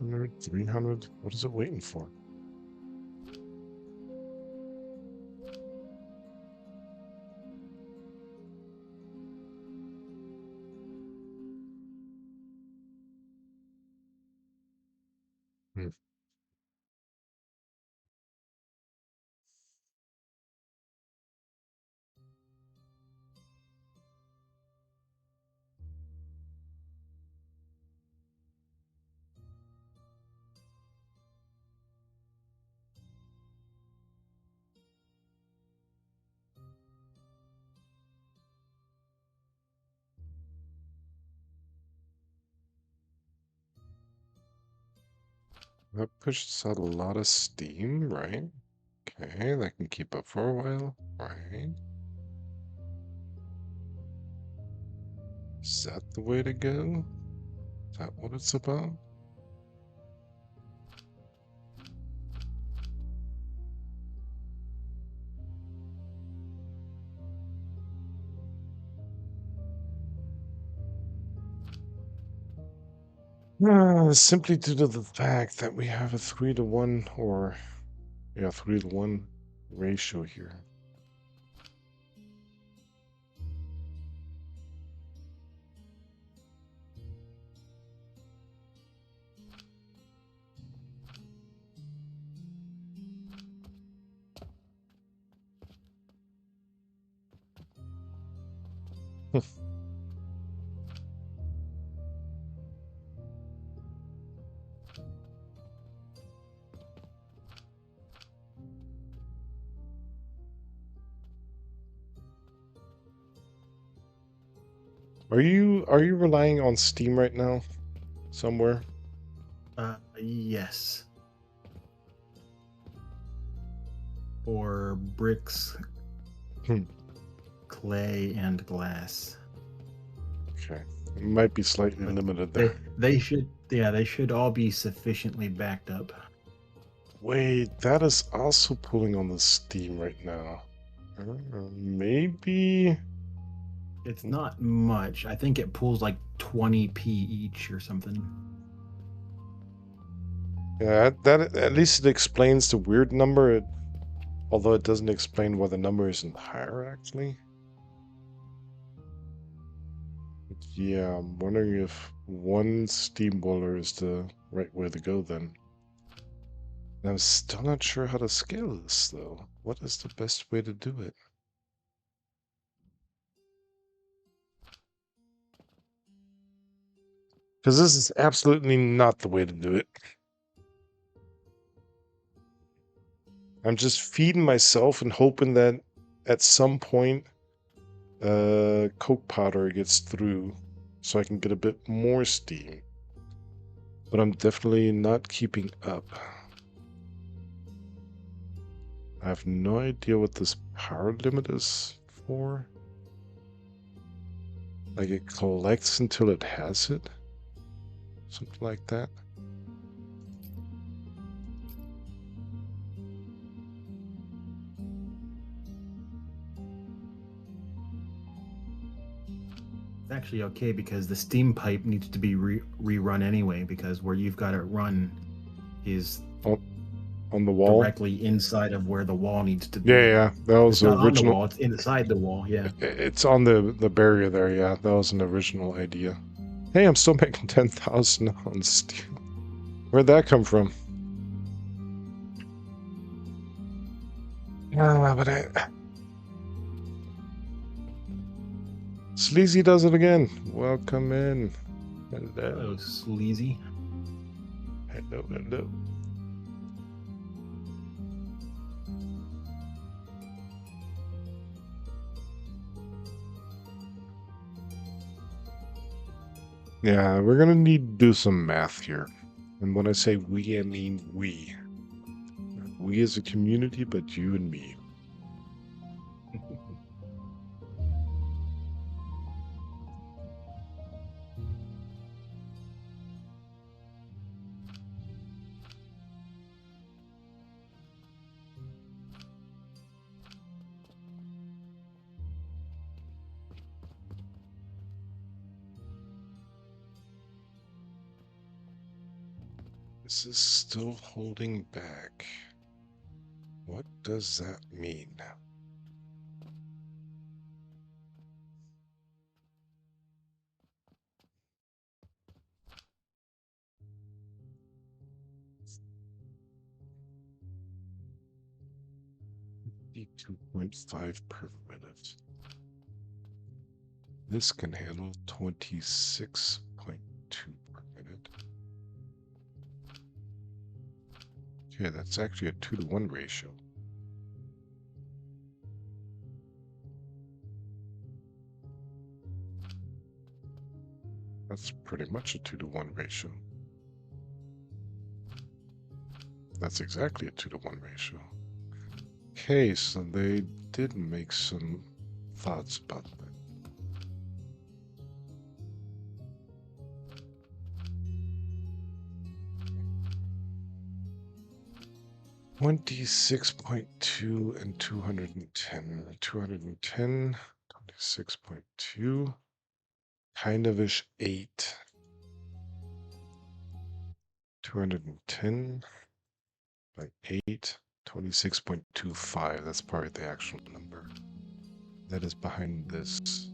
100, 300. What is it waiting for? Hmm. That pushes out a lot of steam, right? Okay, that can keep up for a while, right? Is that the way to go? Is that what it's about? Simply due to the fact that we have a 3-to-1 or, yeah, 3-to-1 ratio here. Are you relying on Steam right now? Somewhere? Yes. Or bricks, Hmm. clay, and glass. Okay. It might be slightly But limited they there. they should they should all be sufficiently backed up. Wait, that is also pulling on the Steam right now. Maybe. It's not much. I think it pulls like 20p each or something. Yeah, that at least it explains the weird number, although it doesn't explain why the number isn't higher, actually. Yeah, I'm wondering if one steam boiler is the right way to go then. I'm still not sure how to scale this, though. What is the best way to do it? Because this is absolutely not the way to do it. I'm just feeding myself and hoping that at some point coke powder gets through so I can get a bit more steam. But I'm definitely not keeping up. I have no idea what this power limit is for. Like it collects until it has it. Something like that. It's actually okay because the steam pipe needs to be rerun anyway, because where you've got it run is On the wall. directly inside of where the wall needs to be. Yeah, that was It's the not on the original. wall, it's inside the wall, yeah. It's on the barrier there, yeah. That was an original idea. Hey, I'm still making 10,000 on steel. Where'd that come from? But Sleazy does it again. Welcome in. Hello. Oh, sleazy. Hello, hello. Yeah, we're gonna need to do some math here. And when I say we, I mean we. We as a community, but you and me. This is still holding back. What does that mean? $2.5 per minute. This can handle 26.2 per minute. Okay, that's actually a 2-to-1 ratio. That's pretty much a 2-to-1 ratio. That's exactly a 2-to-1 ratio. Okay, so they did make some thoughts about that. 26.2 and 210. 210, 26.2, kind of ish 8. 210 by 8, 26.25. That's probably the actual number. That is behind this.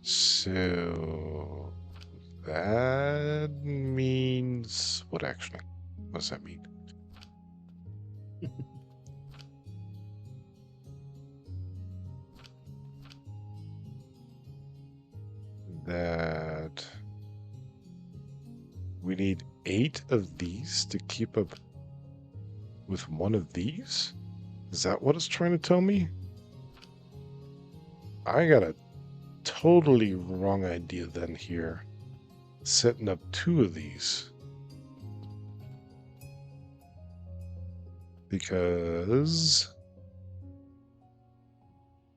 So that means what actually? What does that mean? That we need 8 of these to keep up with one of these? Is that what it's trying to tell me? I got a totally wrong idea then here. Setting up 2 of these. Because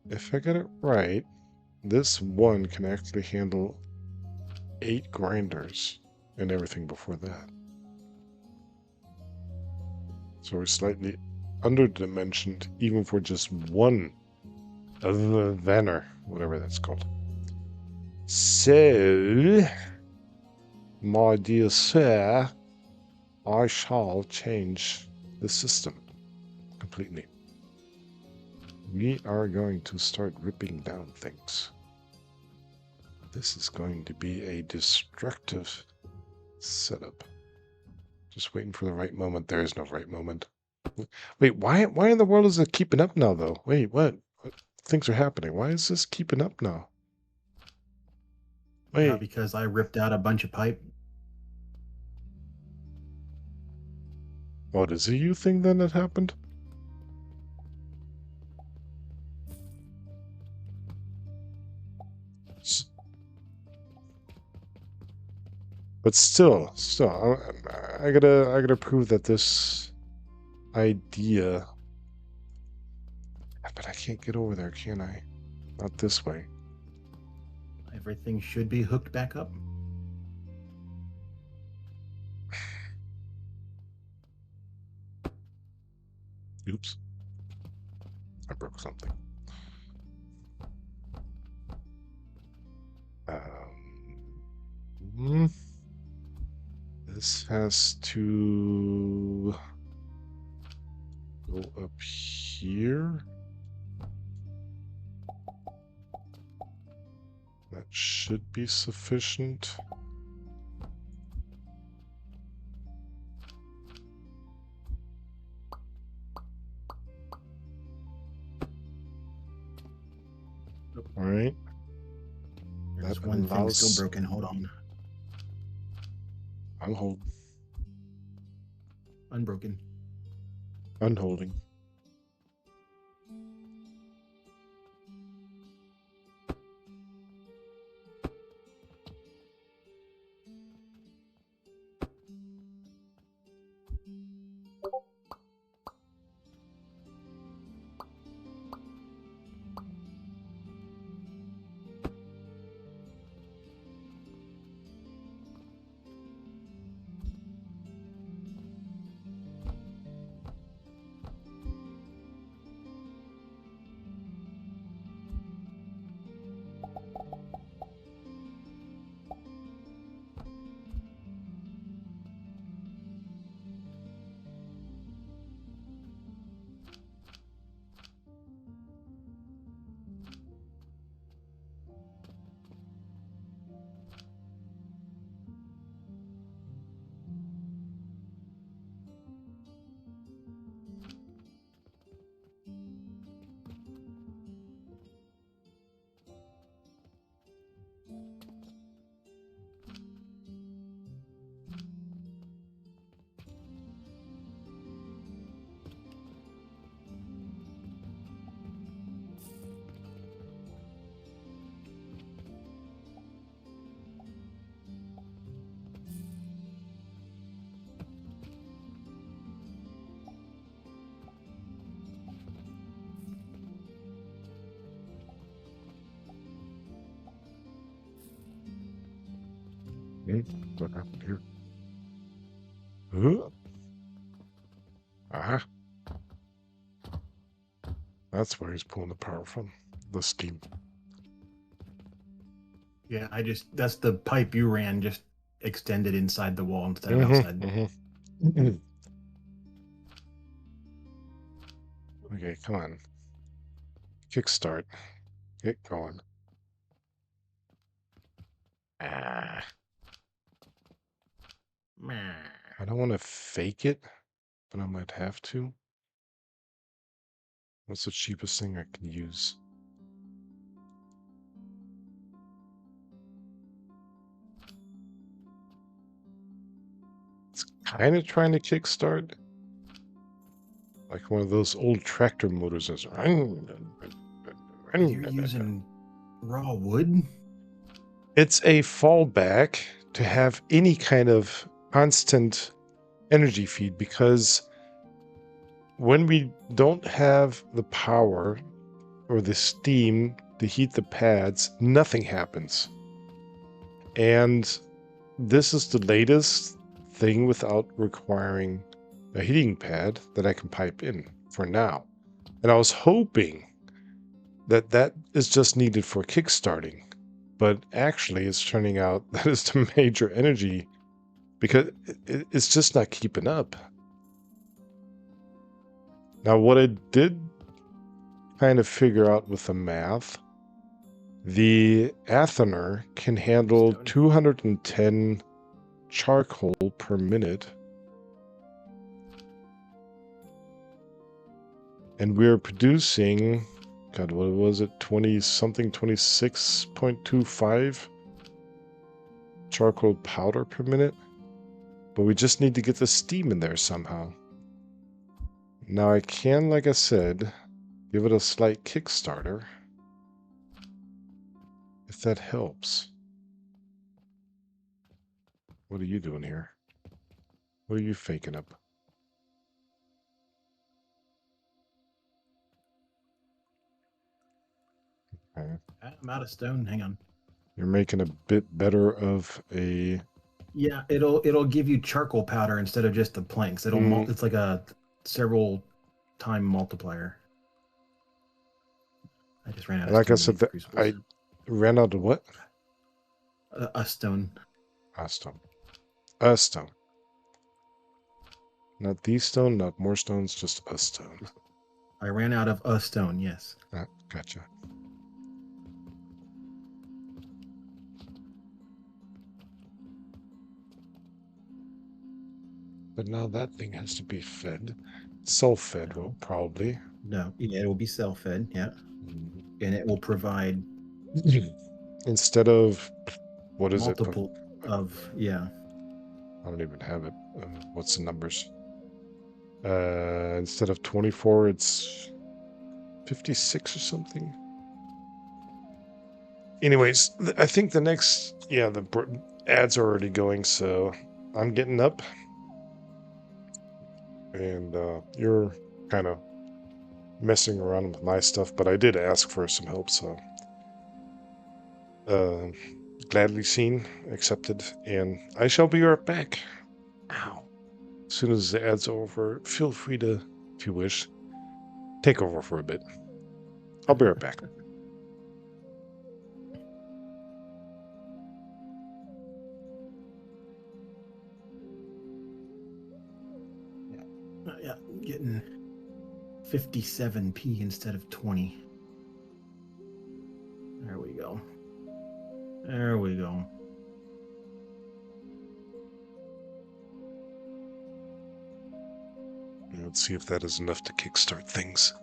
if I get it right, this one can actually handle 8 grinders and everything before that. So we're slightly underdimensioned even for just one of the Vanner, whatever that's called. So, my dear sir, I shall change the system completely. We are going to start ripping down things. This is going to be a destructive setup. Just waiting for the right moment. There is no right moment. Wait, why in the world is it keeping up now, though? Wait, what? Things are happening. Why is this keeping up now? Wait, Because I ripped out a bunch of pipe. what is it you thing then that happened? But still, I gotta prove that this idea. But I can't get over there, can I? Not this way. Everything should be hooked back up. Oops. I broke something. This has to go up here. That should be sufficient. All right. There's That one thing allows. still broken. Hold on. I'm holding. Unbroken. Unholding. What happened here? Ah, that's where he's pulling the power from. The steam. Yeah, that's the pipe you ran just extended inside the wall instead of outside. Okay, come on. Kickstart. Get going. Ah. I don't want to fake it, but I might have to. What's the cheapest thing I can use? It's kind of trying to kickstart. Like one of those old tractor motors. You're using raw wood? It's a fallback to have any kind of constant energy feed, because when we don't have the power or the steam to heat the pads, nothing happens. And this is the latest thing without requiring a heating pad that I can pipe in for now. And I was hoping that that is just needed for kickstarting, but actually it's turning out that is the major energy because it's just not keeping up. Now, what I did kind of figure out with the math, the Athener can handle Stone. 210 charcoal per minute. And we're producing, God, what was it? 20 something, 26.25 charcoal powder per minute. But we just need to get the steam in there somehow. Now I can, like I said, give it a slight Kickstarter. If that helps. What are you doing here? What are you faking up? Okay. I'm out of stone. Hang on. You're making a bit better of a... Yeah, it'll give you charcoal powder instead of just the planks. It's like a several time multiplier. I just ran out of Like I stone to said, make the crucibles. I ran out of what? A stone. A stone. A stone. Not the stone, not more stones, just a stone. I ran out of a stone, yes. Ah, gotcha. But now that thing has to be fed. Self-fed, No. well, probably. No, yeah, it will be self-fed, yeah. Mm. And it will provide Instead of, what is it? multiple of, yeah. I don't even have it. What's the numbers? Instead of 24, it's 56 or something. Anyways, I think the next, yeah, the ads are already going, so I'm getting up. And you're kind of messing around with my stuff, but I did ask for some help, so gladly seen, accepted, and I shall be right back. Ow. As soon as the ad's over, feel free to, if you wish, take over for a bit. I'll be right back. Yeah, getting 57p instead of 20. There we go. There we go. Let's see if that is enough to kickstart things.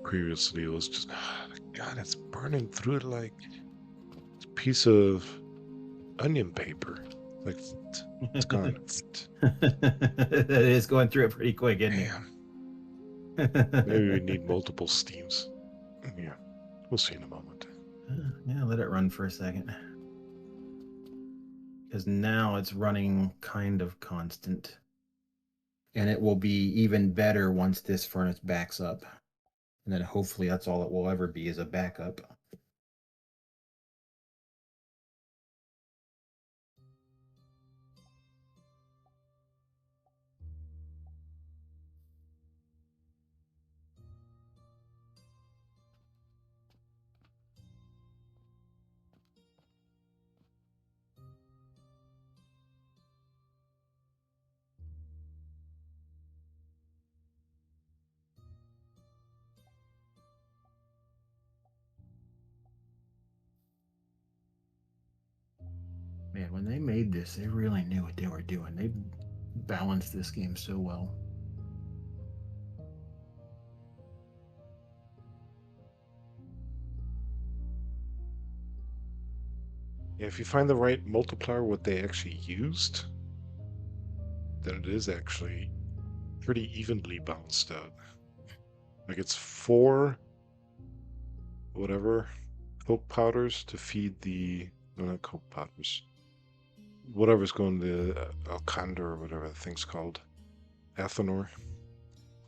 Previously, it was just, God, it's burning through it like a piece of onion paper. Like, it's gone. It is going through it pretty quick, isn't it? Maybe we need multiple steams. Yeah, we'll see in a moment. Yeah, let it run for a second. Because now it's running kind of constant. And it will be even better once this furnace backs up. And then hopefully that's all it will ever be is a backup. Man, when they made this, they really knew what they were doing. They balanced this game so well. Yeah, if you find the right multiplier, what they actually used, then it is actually pretty evenly balanced out. Like it's 4 whatever coke powders to feed the, no, not coke powders, whatever's going to Alcandor or whatever the thing's called, Athenor.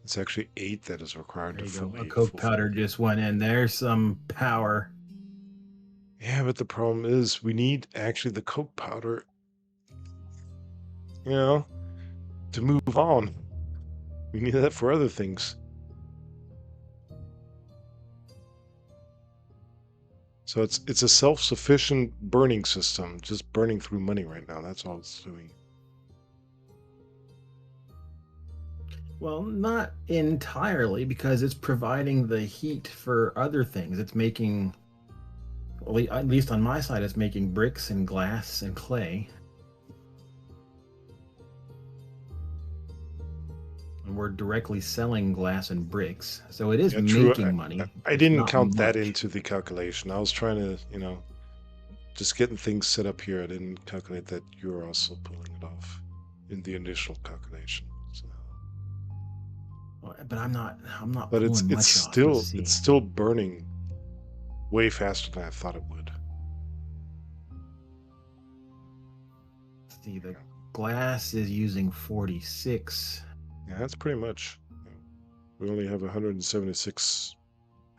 It's actually 8 that is required There to you go. A fully coke powder just went in. There's some power. Yeah, but the problem is we need actually the coke powder, you know, to move on. We need that for other things. So it's a self-sufficient burning system, just burning through money right now. That's all it's doing. Well, not entirely, because it's providing the heat for other things. It's making, at least on my side, it's making bricks and glass and clay. And we're directly selling glass and bricks. So it is Yeah, true. making money. I It's didn't not count that much. into the calculation. I was trying to, just getting things set up here. I didn't calculate that you're also pulling it off in the initial calculation. So. But I'm not But pulling it's much off. Let's still see. burning way faster than I thought it would. Let's see, the glass is using 46. Yeah, that's pretty much. We only have 176.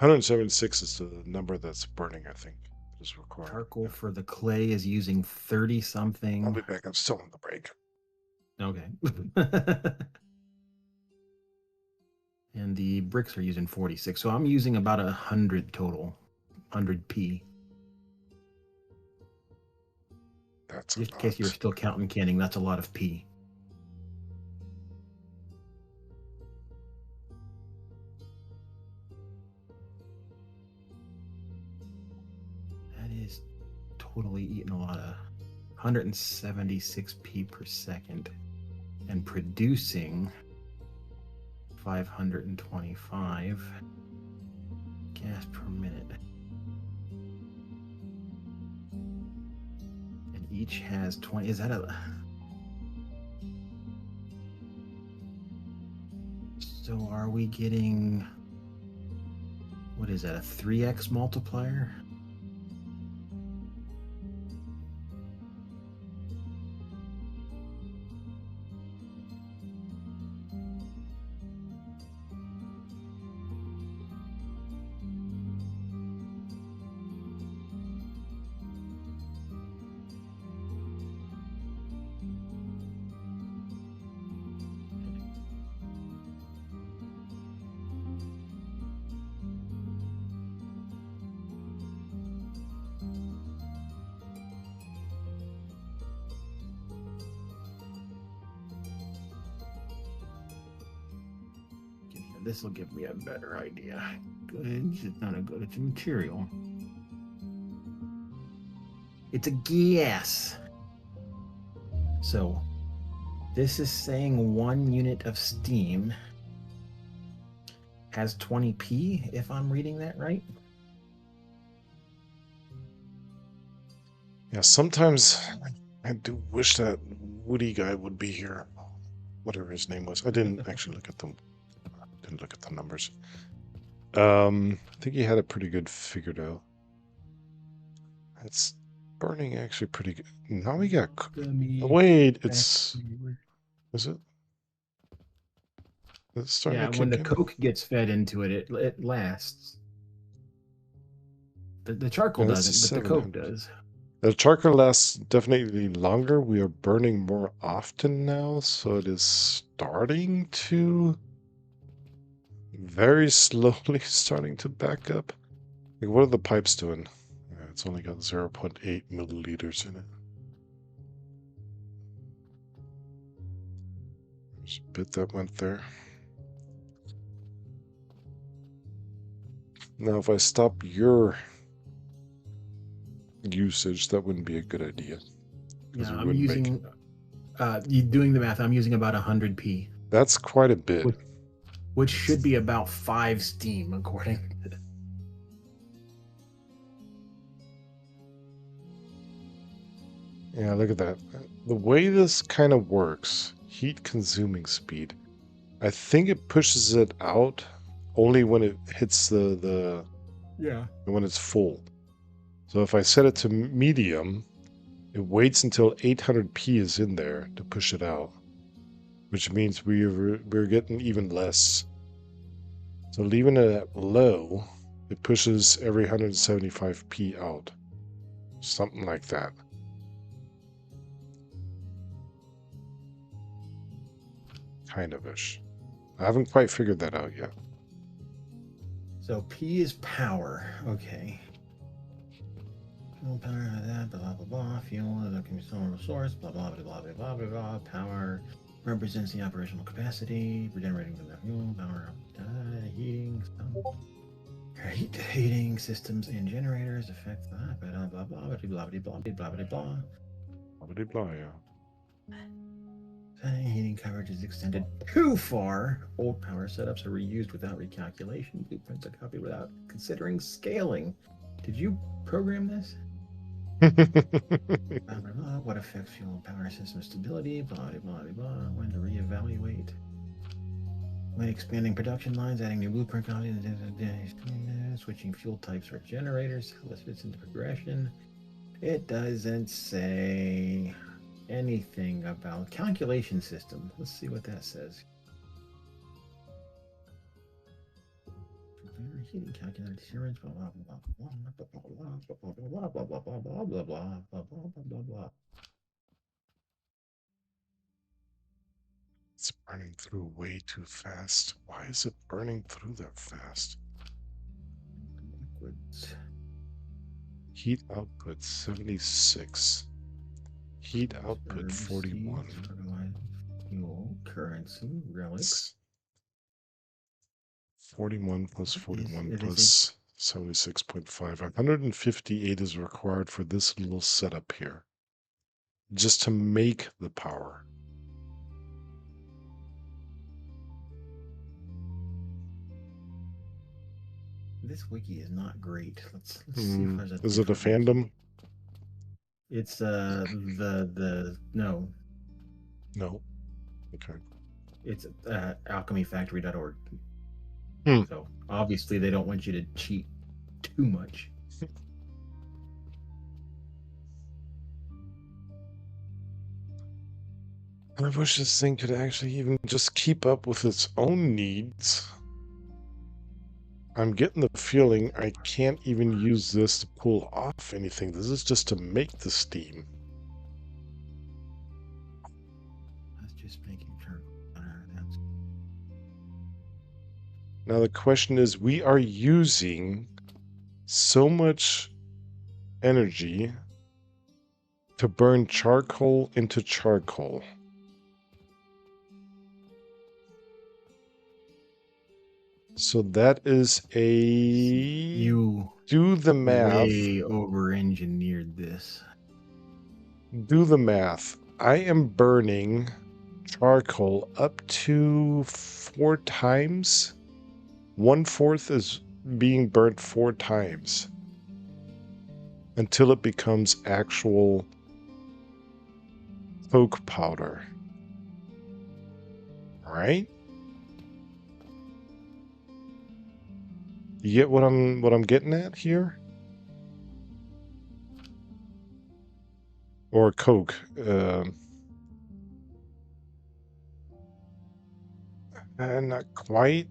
176 is the number that's burning, I think, is required. Charcoal Yeah. for the clay is using 30 something. I'll be back. I'm still on the break. Okay. And the bricks are using 46. So I'm using about 100 total. 100p. That's Just a in case you were lot. still counting canning, that's a lot of p. That is totally eating a lot of 176p per second and producing 525 gas per minute. And each has 20. Is that a. So are we getting. What is that? A 3x multiplier? This will give me a better idea. Goods, it's not a good, it's a material. It's a gas. So this is saying 1 unit of steam has 20p, if I'm reading that right. Yeah, sometimes I do wish that Woody guy would be here. Whatever his name was. I didn't actually look at them. Didn't look at the numbers. I think he had it pretty good figured out. It's burning actually pretty good. Now we got. Wait, it's. Is it? It's starting Yeah, to when kick the in. coke gets fed into it, it lasts. The charcoal Yeah, doesn't, but the coke does. The charcoal lasts definitely longer. We are burning more often now, so it is starting to very slowly starting to back up. Like, what are the pipes doing? It's only got 0.8 milliliters in it. There's a bit that went there. Now, if I stop your usage, that wouldn't be a good idea. Yeah, I'm using. You doing the math? I'm using about 100p. That's quite a bit. Which should be about 5 steam, according. Yeah, look at that. The way this kind of works, heat consuming speed, I think it pushes it out only when it hits the Yeah. when it's full. So if I set it to medium, it waits until 800p is in there to push it out, which means we're getting even less. So leaving it at low, it pushes every 175p out. Something like that. Kind of-ish. I haven't quite figured that out yet. So P is power. Okay. Power, blah blah blah. Fuel is a consumer source. Blah blah blah blah blah blah blah. Power represents the operational capacity for generating the fuel. Power, heating, heating systems and generators affect blah blah blah blah blah blah blah blah blah blah. Blah, blah, yeah. Heating coverage is extended too far. Old power setups are reused without recalculation. Blueprints are copied without considering scaling. Did you program this? Blah, blah, blah. What affects fuel and power system stability? Blah, blah, blah, blah. When to reevaluate. When expanding production lines, adding new blueprint copies, switching fuel types or generators. How this fits into progression. It doesn't say anything about calculation system. Let's see what that says. Heating calculator determines blah blah blah blah blah blah blah blah blah blah blah blah blah blah blah blah blah. It's burning through way too fast. Why is it burning through that fast? Liquids. Heat output 76. Heat output 41. Fuel, currency, relics. 41 plus 41 plus 76.5. 158 is required for this little setup here. Just to make the power. This wiki is not great. Let's see if there's a. Is it a fandom? It's the no. No. Okay. It's alchemyfactory.org. So obviously they don't want you to cheat too much. I wish this thing could actually even just keep up with its own needs. I'm getting the feeling I can't even use this to pull off anything. This is just to make the steam. That's just making sure. Now the question is, we are using so much energy to burn charcoal into charcoal. So that is a... You do the math. way over-engineered this. Do the math. I am burning charcoal up to 4 times. 1/4 is being burnt 4 times. Until it becomes actual coke powder. Right? You get what I'm getting at here? Or coke. Not quite.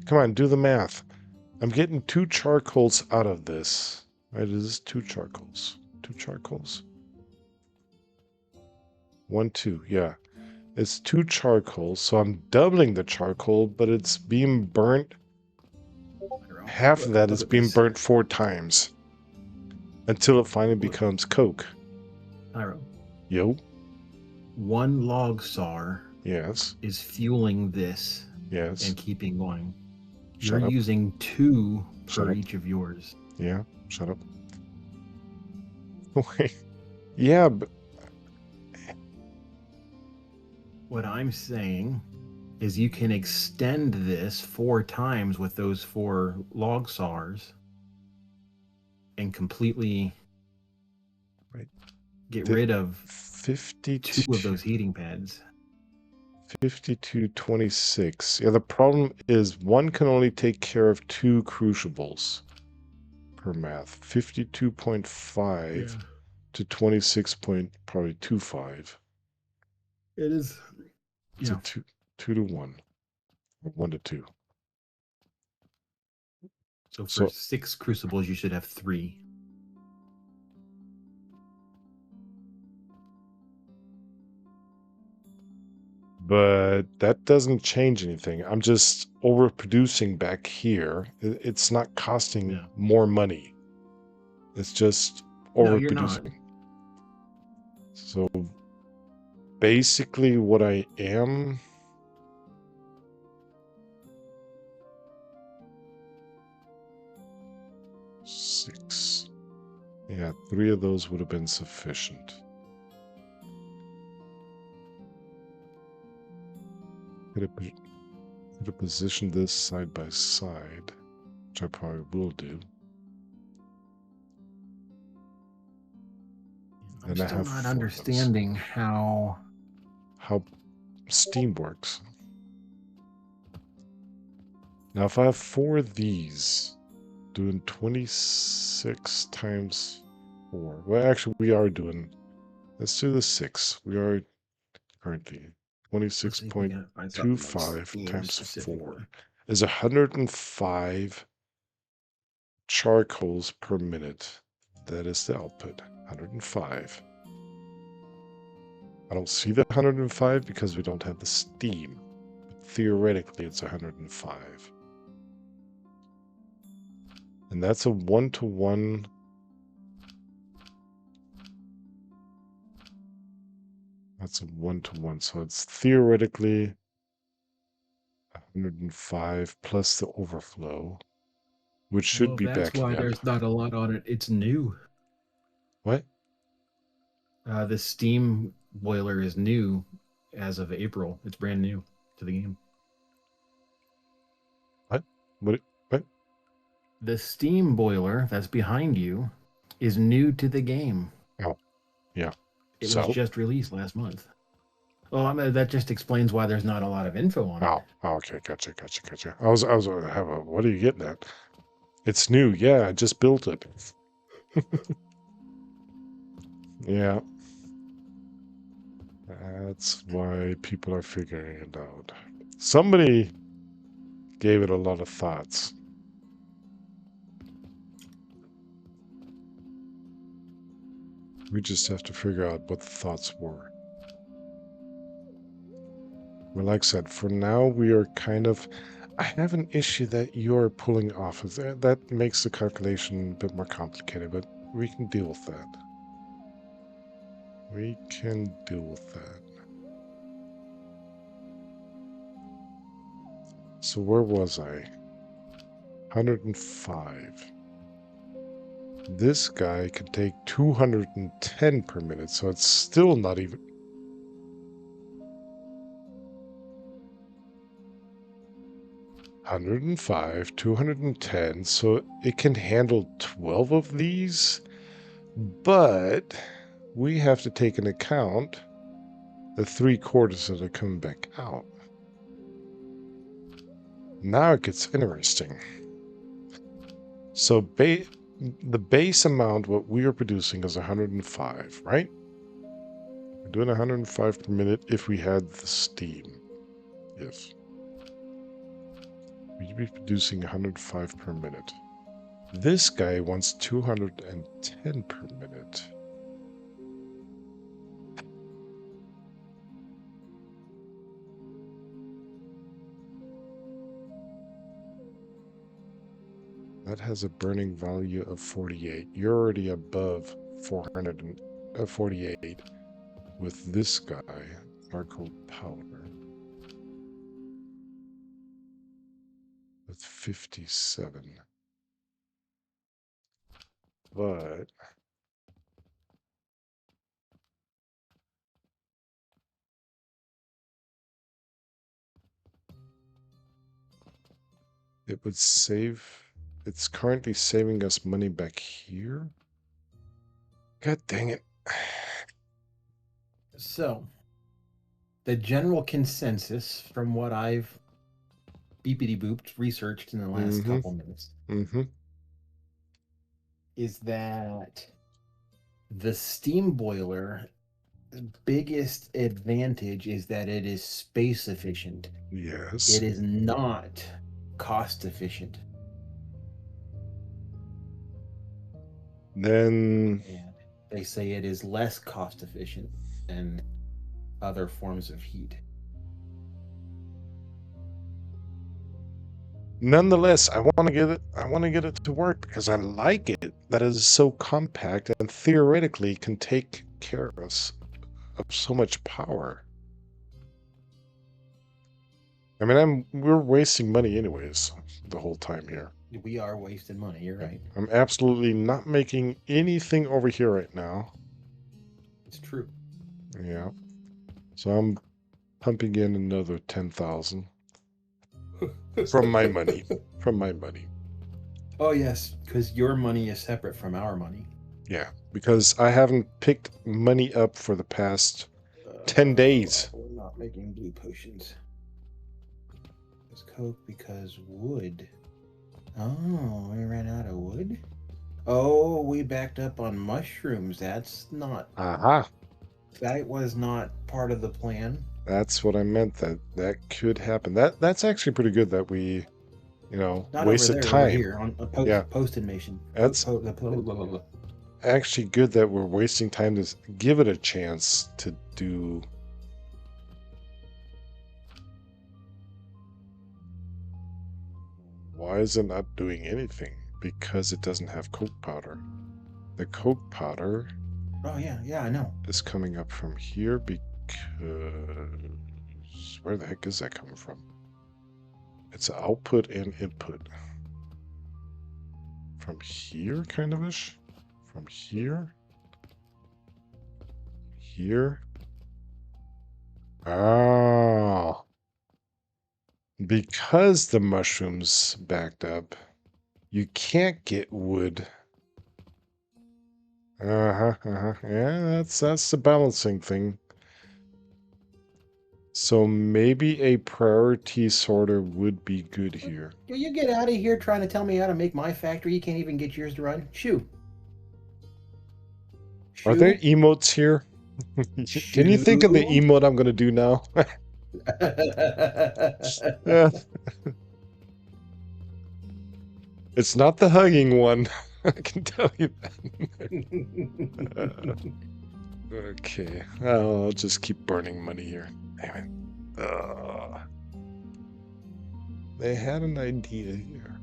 Come on, do the math. I'm getting 2 charcoals out of this. Right, is this 2 charcoals? 2 charcoals? 1, 2, yeah. It's 2 charcoals, so I'm doubling the charcoal, but it's being burnt. Half of that is being burnt 4 times. Until it finally becomes coke. Iro. Yo. 1 log saw Yes. is fueling this. Yes. And keeping going. Shut You're up. using 2 Shut per up. each of yours. Yeah, shut up. Wait. Yeah, but... What I'm saying is you can extend this 4 times with those 4 log saws and completely get rid of 52 2 of those heating pads. 5226. Yeah, the problem is 1 can only take care of 2 crucibles per math. 52.5 to 26.25. It is. It's a 2 to 1. Or 1 to 2. So for 6 crucibles, you should have 3. but that doesn't change anything. I'm just overproducing back here. It's not costing Yeah. more money. It's just No, you're not. overproducing. So basically what I am, six. Yeah, 3 of those would have been sufficient. Could have positioned this side by side, which I probably will do. I'm Then I still have not 4 of those. understanding how. How Steam works. Now, if I have 4 of these, doing 26 times 4. Well, actually, we are doing. Let's do the 6. We are currently Let's see if we can find something that's 26.25 Steam times 4 specifically. is 105 charcoals per minute. That is the output. 105. I don't see the 105 because we don't have the steam. But theoretically, it's 105. And that's a 1-to-1. That's a 1-to-1. So it's theoretically 105 plus the overflow, which should Well, be that's backing why up. there's not a lot on it. It's new. What? The Steam boiler is new as of April. It's brand new to the game. What? What? What? The Steam boiler that's behind you is new to the game. Oh, yeah. It was So? just released last month. Well, I mean, that just explains why there's not a lot of info on it. Oh, okay. Gotcha. I was, what are you getting at? It's new. Yeah, I just built it. Yeah. That's why people are figuring it out. Somebody gave it a lot of thoughts. We just have to figure out what the thoughts were. Well, like I said, for now, we are kind of... I have an issue that you're pulling off of that. That makes the calculation a bit more complicated, but we can deal with that. We can deal with that. So where was I? 105. This guy can take 210 per minute, so it's still not even... 105, 210, so it can handle 12 of these, but we have to take into account the 3/4 that are coming back out. Now it gets interesting. So the base amount, what we are producing is 105, right? We're doing 105 per minute if we had the steam. If we'd be producing 105 per minute. This guy wants 210 per minute. That has a burning value of 48. You're already above 448 with this guy, charcoal powder, with 57. But it would save... It's currently saving us money back here. God dang it. So, the general consensus from what I've beepity booped researched in the last Mm-hmm. couple minutes Mm-hmm. is that the steam boiler biggest advantage is that it is space efficient. Yes. It is not cost efficient. Then And they say it is less cost efficient than other forms of heat. Nonetheless, I want to get it. I want to get it to work because I like it. That it is so compact and theoretically can take care of so much power. I mean, we're wasting money anyways the whole time here. We are wasting money. You're right. I'm absolutely not making anything over here right now. It's true. Yeah. So I'm pumping in another 10,000 from my money. From my money. Oh yes, because your money is separate from our money. Yeah, because I haven't picked money up for the past 10 days. We're not making blue potions. It's coke because wood. Oh, we ran out of wood? Oh, we backed up on mushrooms. That's not. Aha. That was not part of the plan. That's what I meant. That could happen. That's actually pretty good that we, Not over wasted there, over time. here on a Yeah. post animation. That's actually good that we're wasting time to give it a chance to do. Why is it not doing anything? Because it doesn't have coke powder. The coke powder Oh yeah, I know. is coming up from here because where the heck is that coming from? It's output and input. From here, kind of ish? From here? Here? Oh. Because the mushrooms backed up, you can't get wood. Yeah, that's the balancing thing. So maybe a priority sorter would be good here. Will you get out of here trying to tell me how to make my factory? You can't even get yours to run. Shoo. Are there Shoo. emotes here? Can you think of the Shoo. emote I'm going to do now? Yeah. It's not the hugging one. I can tell you that. Okay. I'll just keep burning money here. Damn it. They had an idea here.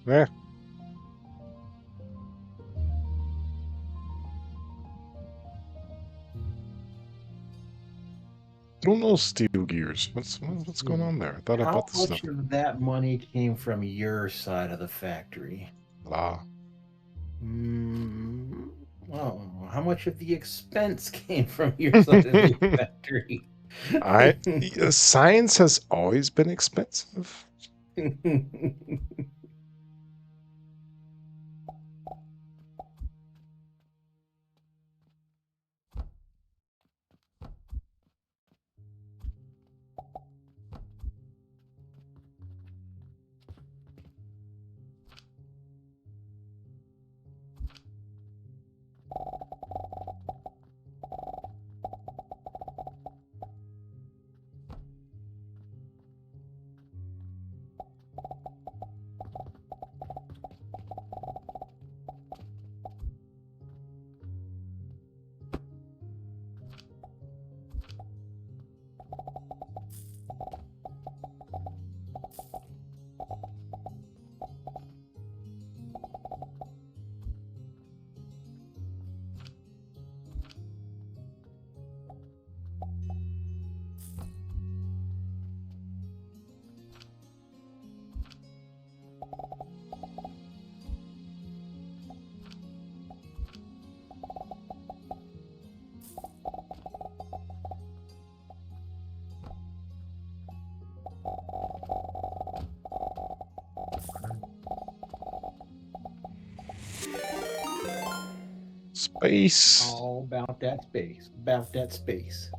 Eh. Don't know steel gears. What's going on there? I thought I How bought the stuff. much of that money came from your side of the factory? La. Well, how much of the expense came from your side of the factory? Science has always been expensive. Space. All about that space. About that space.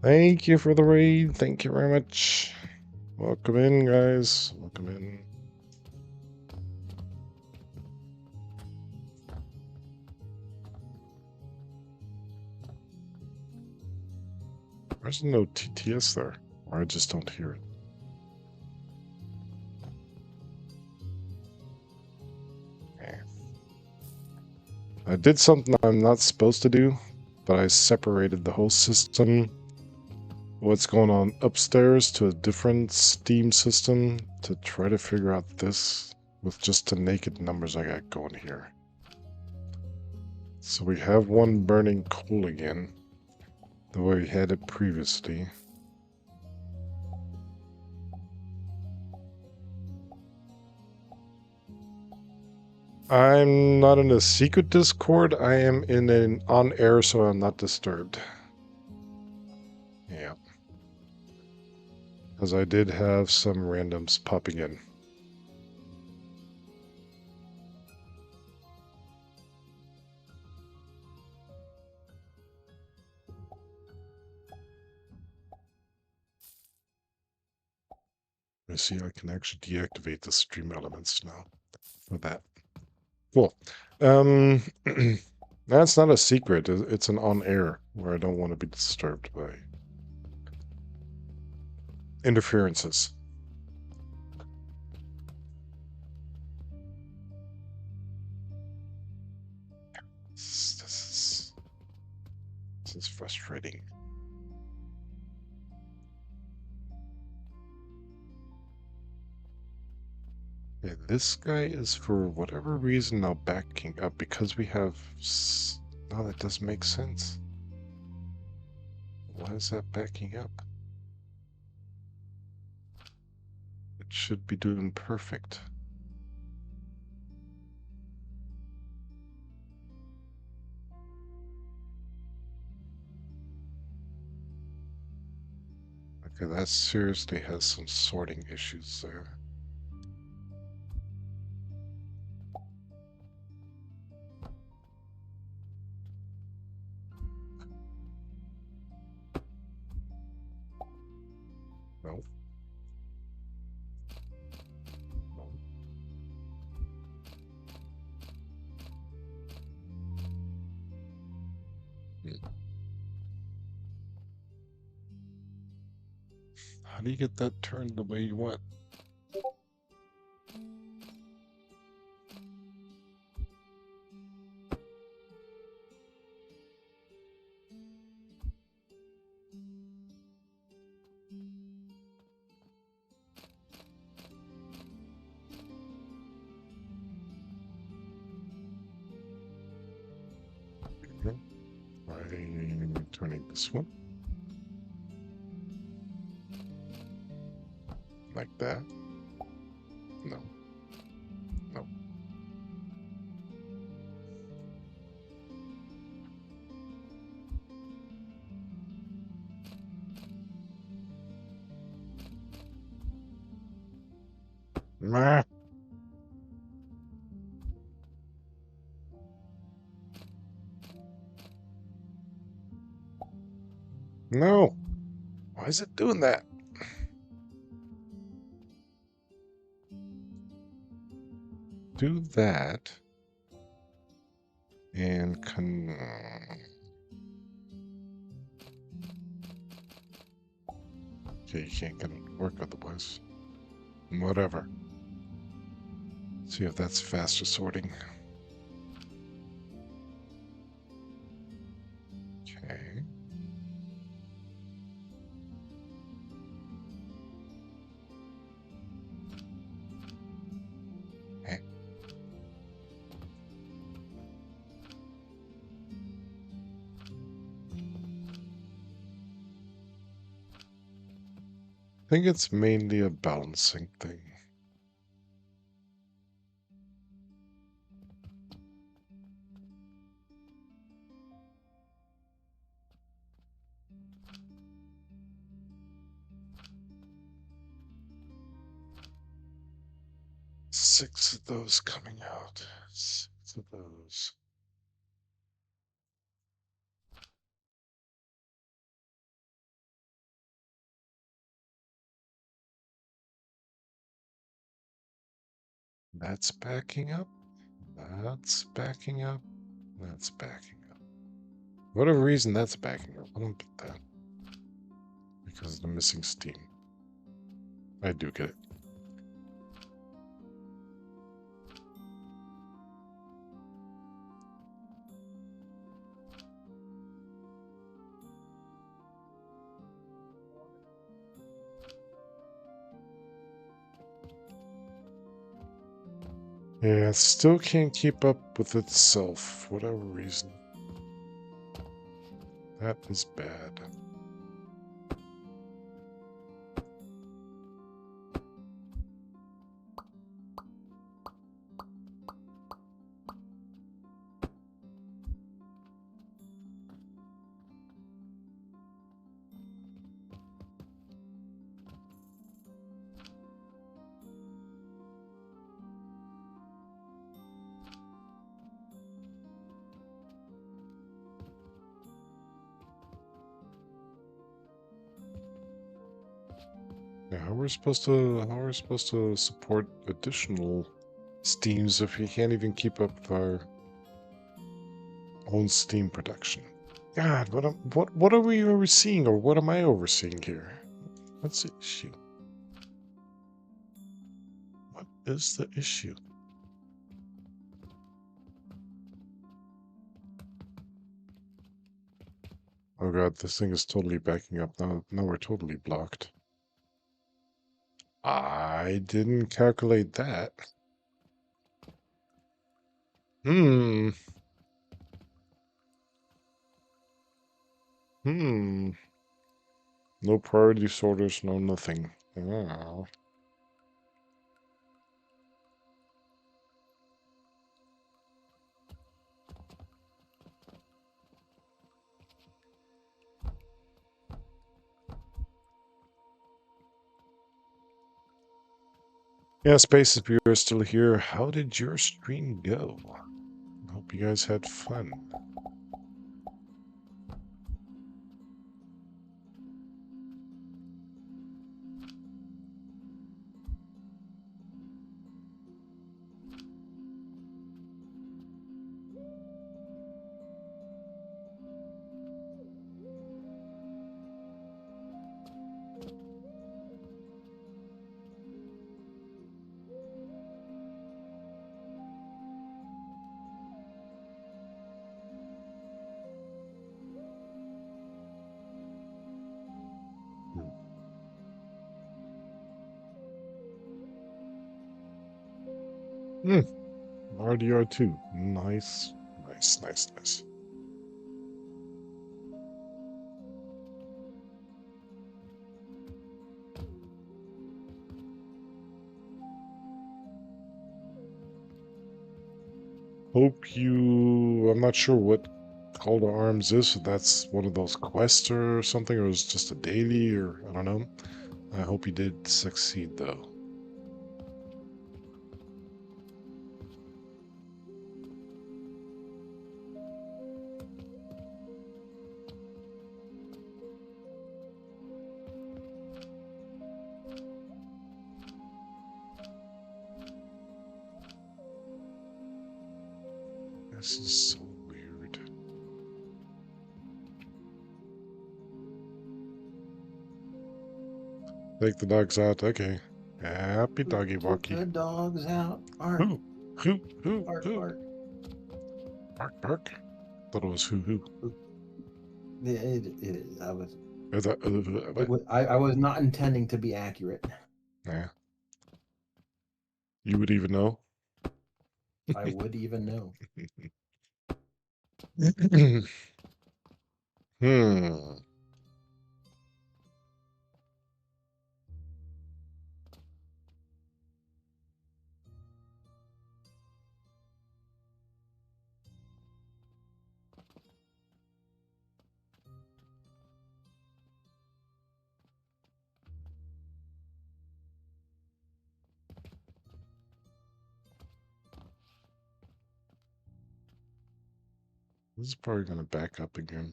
Thank you for the raid. Thank you very much. Welcome in, guys. Welcome in. There's no TTS there, or I just don't hear it. I did something I'm not supposed to do, but I separated the whole system, what's going on upstairs, to a different Steam system to try to figure out this with just the naked numbers I got going here. So we have one burning coal again, the way we had it previously. I'm not in a secret Discord. I am in an on-air, so I'm not disturbed. Yeah. Because I did have some randoms popping in. I see I can actually deactivate the stream elements now for that. Cool. That's not a secret. It's an on-air where I don't want to be disturbed by interferences. This is frustrating. Yeah, this guy is for whatever reason now backing up because we have... No, that doesn't make sense. Why is that backing up? It should be doing perfect. Okay, that seriously has some sorting issues there. No. No. Hmm. How do you get that turned the way you want? Okay. By turning this one. Like that. No. No. Nah. No. Why is it doing that? Do that. And okay, you can't get it to work otherwise. Whatever. See if that's faster sorting. Okay. Eh. I think it's mainly a balancing thing. 6 of those coming out. 6 of those. That's backing up. That's backing up. That's backing up. Whatever reason that's backing up. I don't get that. Because of the missing steam. I do get it. Yeah, it still can't keep up with itself for whatever reason. That is bad. Yeah, how are we supposed to support additional steams if we can't even keep up with our own steam production? God, what are we overseeing, or what am I overseeing here? What's the issue? What is the issue? Oh god, this thing is totally backing up now. Now we're totally blocked. I didn't calculate that. Hmm. Hmm. No priority sorters, no nothing. Oh. Yeah, Space, if you're still here, how did your stream go? I hope you guys had fun. Hmm. Hmm. RDR2. Nice. Nice, nice, nice. Hope you... I'm not sure what Call to Arms is, if that's one of those quests or something, or it's just a daily, or I don't know. I hope you did succeed, though. This is so weird. Take the dogs out. Okay. Happy doggy Took walkie. the dogs out. Bark, Hoo, hoo, hoo, bark, hoo. bark. Bark, bark. Thought it was hoo, hoo. It is. I was. What? I was not intending to be accurate. Yeah. You would even know. I would even know. Hmm. This is probably going to back up again.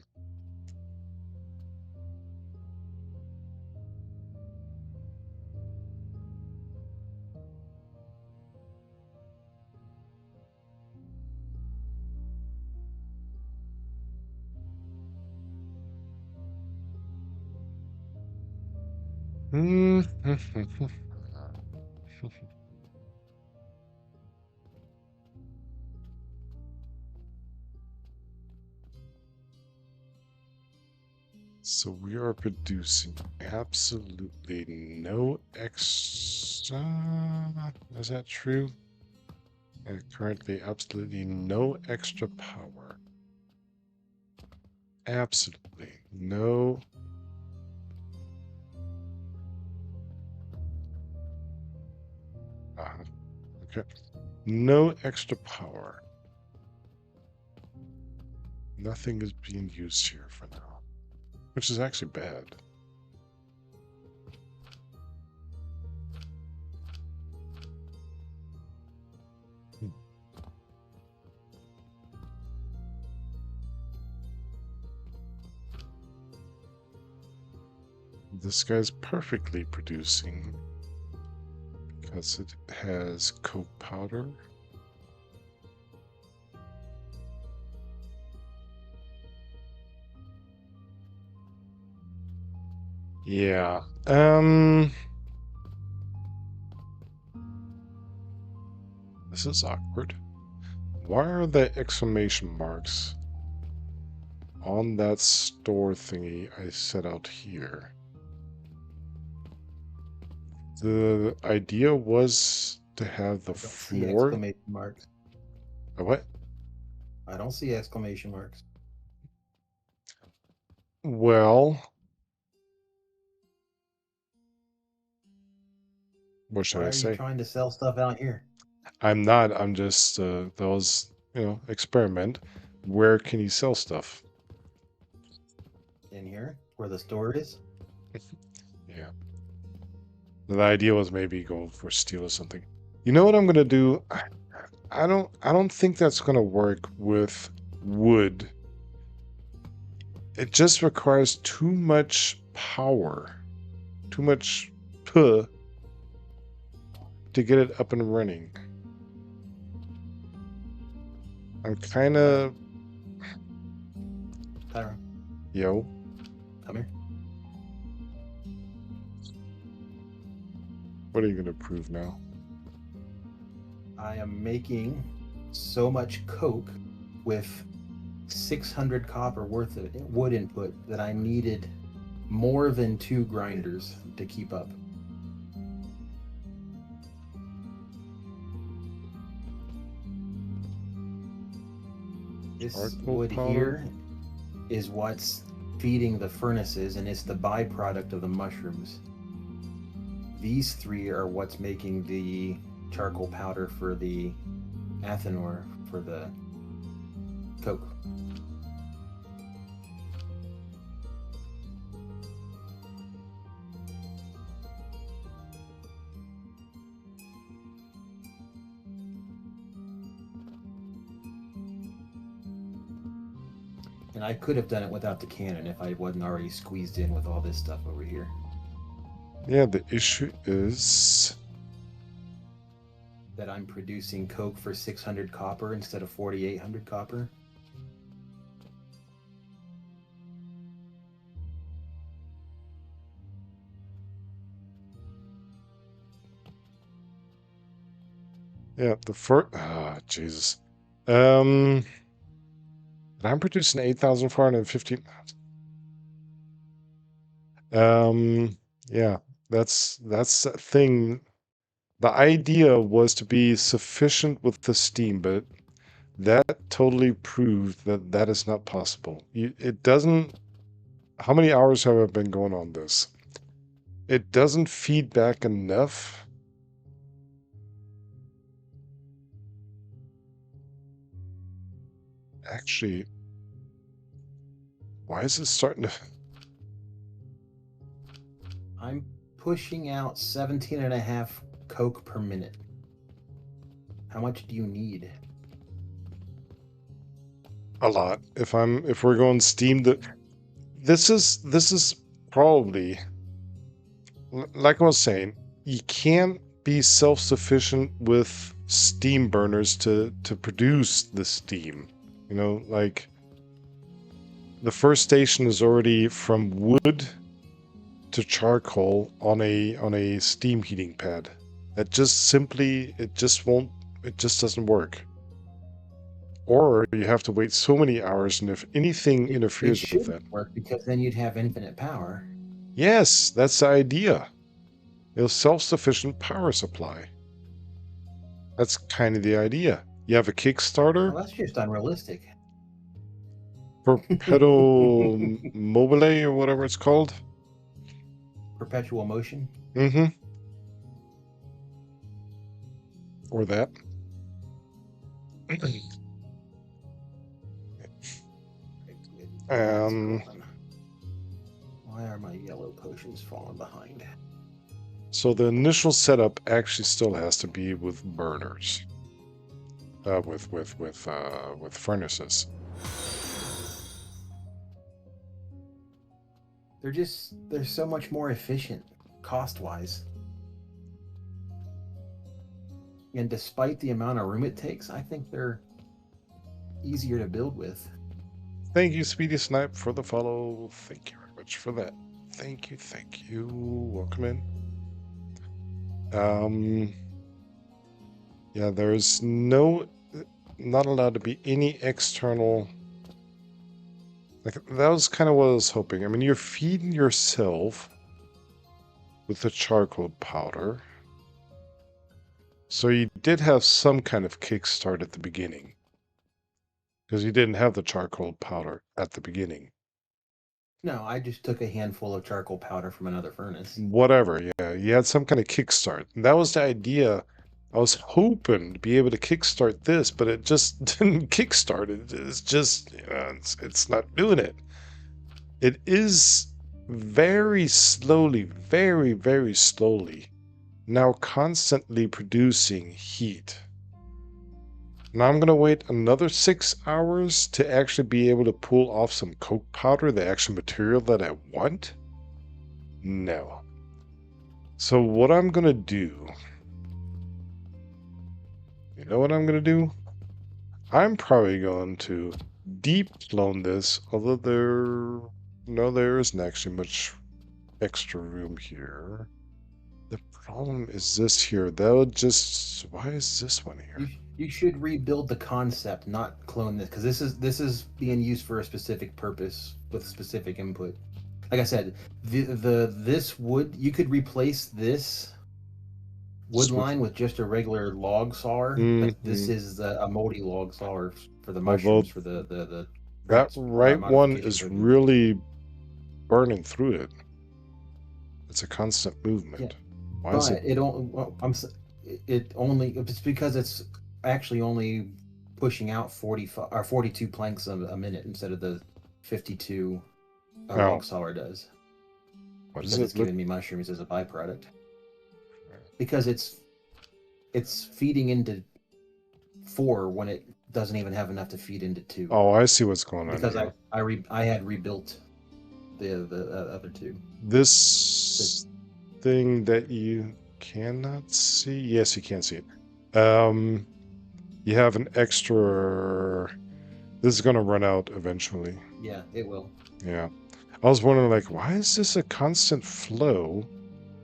So we are producing absolutely no extra. Is that true? And currently, absolutely no extra power. Absolutely no. Okay. No extra power. Nothing is being used here for now, which is actually bad. This guy's perfectly producing because it has coke powder. Yeah. This is awkward. Why are the exclamation marks on that store thingy I set out here? The idea was to have the I don't see floor. exclamation marks. What? I don't see exclamation marks. Well, what should Why I are you say? trying to sell stuff out here? I'm not. I'm just those, experiment. Where can you sell stuff? In here, where the store is? Yeah. The idea was maybe go for steel or something. You know what I'm gonna do? I don't think that's gonna work with wood. It just requires too much power, too much puh to get it up and running. I'm kind of Tyron, yo. come here. What are you gonna prove now? I am making so much coke with 600 copper worth of wood input that I needed more than 2 grinders to keep up. This Charcoal wood powder? here is what's feeding the furnaces, and it's the byproduct of the mushrooms. These 3 are what's making the charcoal powder for the athanor for the coke. And I could have done it without the cannon if I wasn't already squeezed in with all this stuff over here. Yeah, the issue is That I'm producing coke for 600 copper instead of 4,800 copper. yeah, the first Jesus. Um I'm producing 8,415. Yeah, that's a thing. The idea was to be sufficient with the steam, but that totally proved that that is not possible. It doesn't. How many hours have I been going on this? It doesn't feed back enough. Actually, why is it starting to? I'm pushing out 17 and a half coke per minute. How much do you need? a lot. If we're going Steam, this is probably like I was saying, you can't be self-sufficient with steam burners to produce the steam. You know, like the first station is already from wood to charcoal on a steam heating pad. That just simply it just doesn't work. Or you have to wait so many hours, and if anything It interferes with shouldn't that. work because then you'd have infinite power. Yes, that's the idea. A self-sufficient power supply. That's kind of the idea. You have a Kickstarter, Well, that's just unrealistic. Perpetual Mobile or whatever it's called. Perpetual motion. Mm-hmm. Or that. Um, Why are my yellow potions falling behind? so the initial setup actually still has to be with burners. With furnaces. They're so much more efficient cost-wise. And despite the amount of room it takes, I think they're easier to build with. Thank you, Speedy Snipe, for the follow. Thank you very much for that. Thank you. Welcome in. Yeah, there's not allowed to be any external. Like, that was kind of what I was hoping. I mean, you're feeding yourself with the charcoal powder. So you did have some kind of kickstart at the beginning. Because you didn't have the charcoal powder at the beginning. No, I just took a handful of charcoal powder from another furnace. Whatever, yeah. You had some kind of kickstart. And that was the idea. I was hoping to be able to kickstart this, but it just didn't kickstart. It's just, it's not doing it. It is very slowly, very, very slowly, now constantly producing heat. Now I'm going to wait another 6 hours to actually be able to pull off some coke powder, the actual material that I want? No. So what I'm going to do... You know what I'm going to do? I'm probably going to deep clone this, although there isn't actually much extra room here. The problem is this here. That would just... Why is this one here? You should rebuild the concept, not clone this, because this is being used for a specific purpose with specific input. Like I said, this wood, you could replace this wood line with just a regular log sawer, but this is a multi log sawer for the mushrooms, for the that right one is really burning through it. It's a constant movement. Yeah. Why is it? It's because it's actually only pushing out 45 or 42 planks a minute instead of the 52 log sawer does. Because it's giving me mushrooms as a byproduct. Because it's feeding into 4 when it doesn't even have enough to feed into 2. Oh, I see what's going on. Because I had rebuilt the other 2. This thing that you cannot see. Yes, you can see it. You have an extra. This is gonna run out eventually. Yeah, it will. Yeah, I was wondering, like, why is this a constant flow?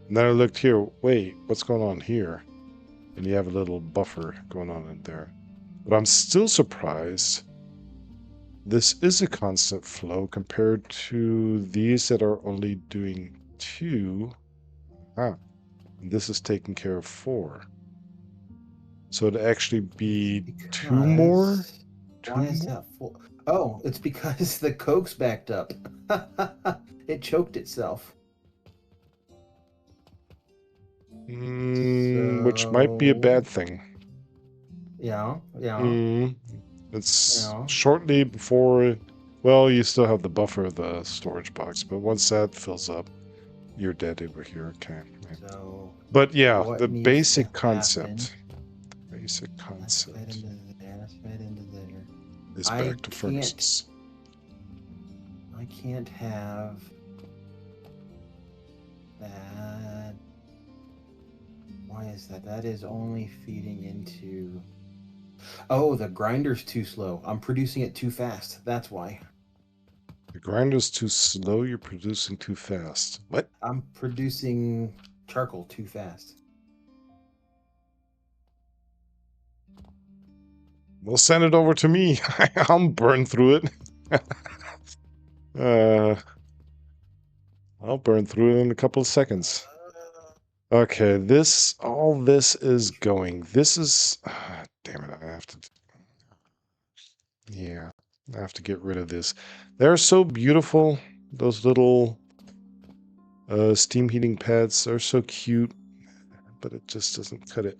And then I looked here. Wait, what's going on here? And you have a little buffer going on in there. But I'm still surprised. This is a constant flow compared to these that are only doing 2. Ah, and this is taking care of 4. So it'd actually be 2 more? Why is that full? Oh, it's because the coke's backed up. It choked itself. Which might be a bad thing. Yeah. It's shortly before... Well, you still have the buffer of the storage box, but once that fills up, you're dead over here. Okay. So, but yeah, the basic concept. Basic concept is I back to can't. furnaces. I can't have that. Why is that? That is only feeding into. Oh, the grinder's too slow. I'm producing it too fast. That's why. The grinder's too slow, you're producing too fast. What? I'm producing charcoal too fast. Well, send it over to me. I'll burn through it. uh, I'll burn through it in a couple of seconds. Okay, all this is going. This is, damn it, I have to, yeah, I have to get rid of this. They're so beautiful. Those little steam heating pads are so cute, but it just doesn't cut it.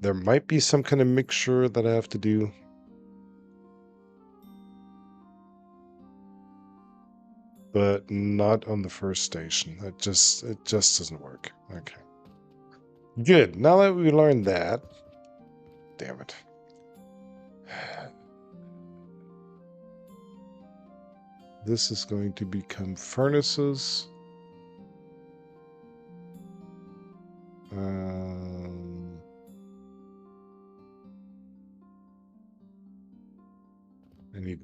There might be some kind of mixture that I have to do. But not on the first station. It just doesn't work. Okay. Good. Now that we learned that, damn it. This is going to become furnaces. I need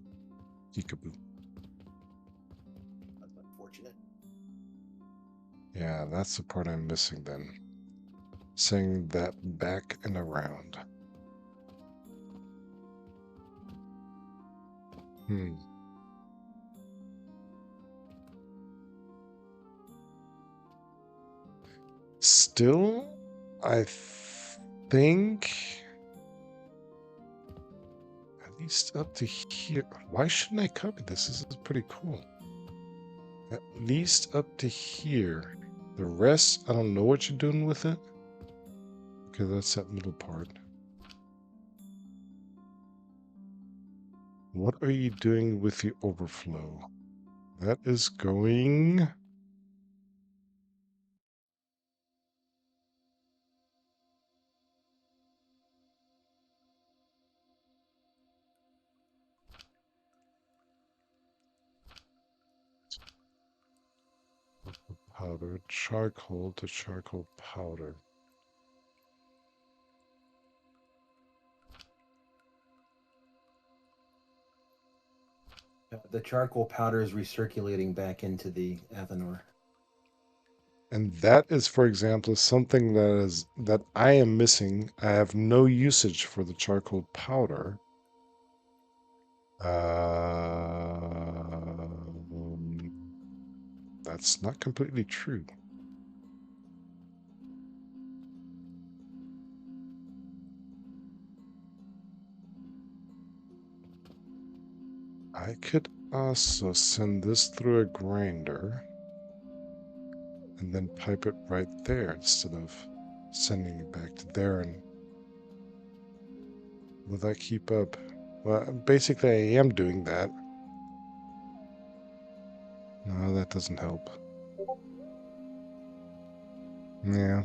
peekaboo. That's unfortunate. Yeah, that's the part I'm missing then. Saying that back and around. Still, I think at least up to here. Why shouldn't I copy this? This is pretty cool. At least up to here. The rest, I don't know what you're doing with it. Okay, that's that middle part. What are you doing with the overflow? That is going... powder, charcoal to charcoal powder. The charcoal powder is recirculating back into the Athanor. And that is, for example, something that I am missing. I have no usage for the charcoal powder. That's not completely true. I could also send this through a grinder and then pipe it right there instead of sending it back to there. And will that keep up? Well, basically I am doing that. No, that doesn't help. Yeah.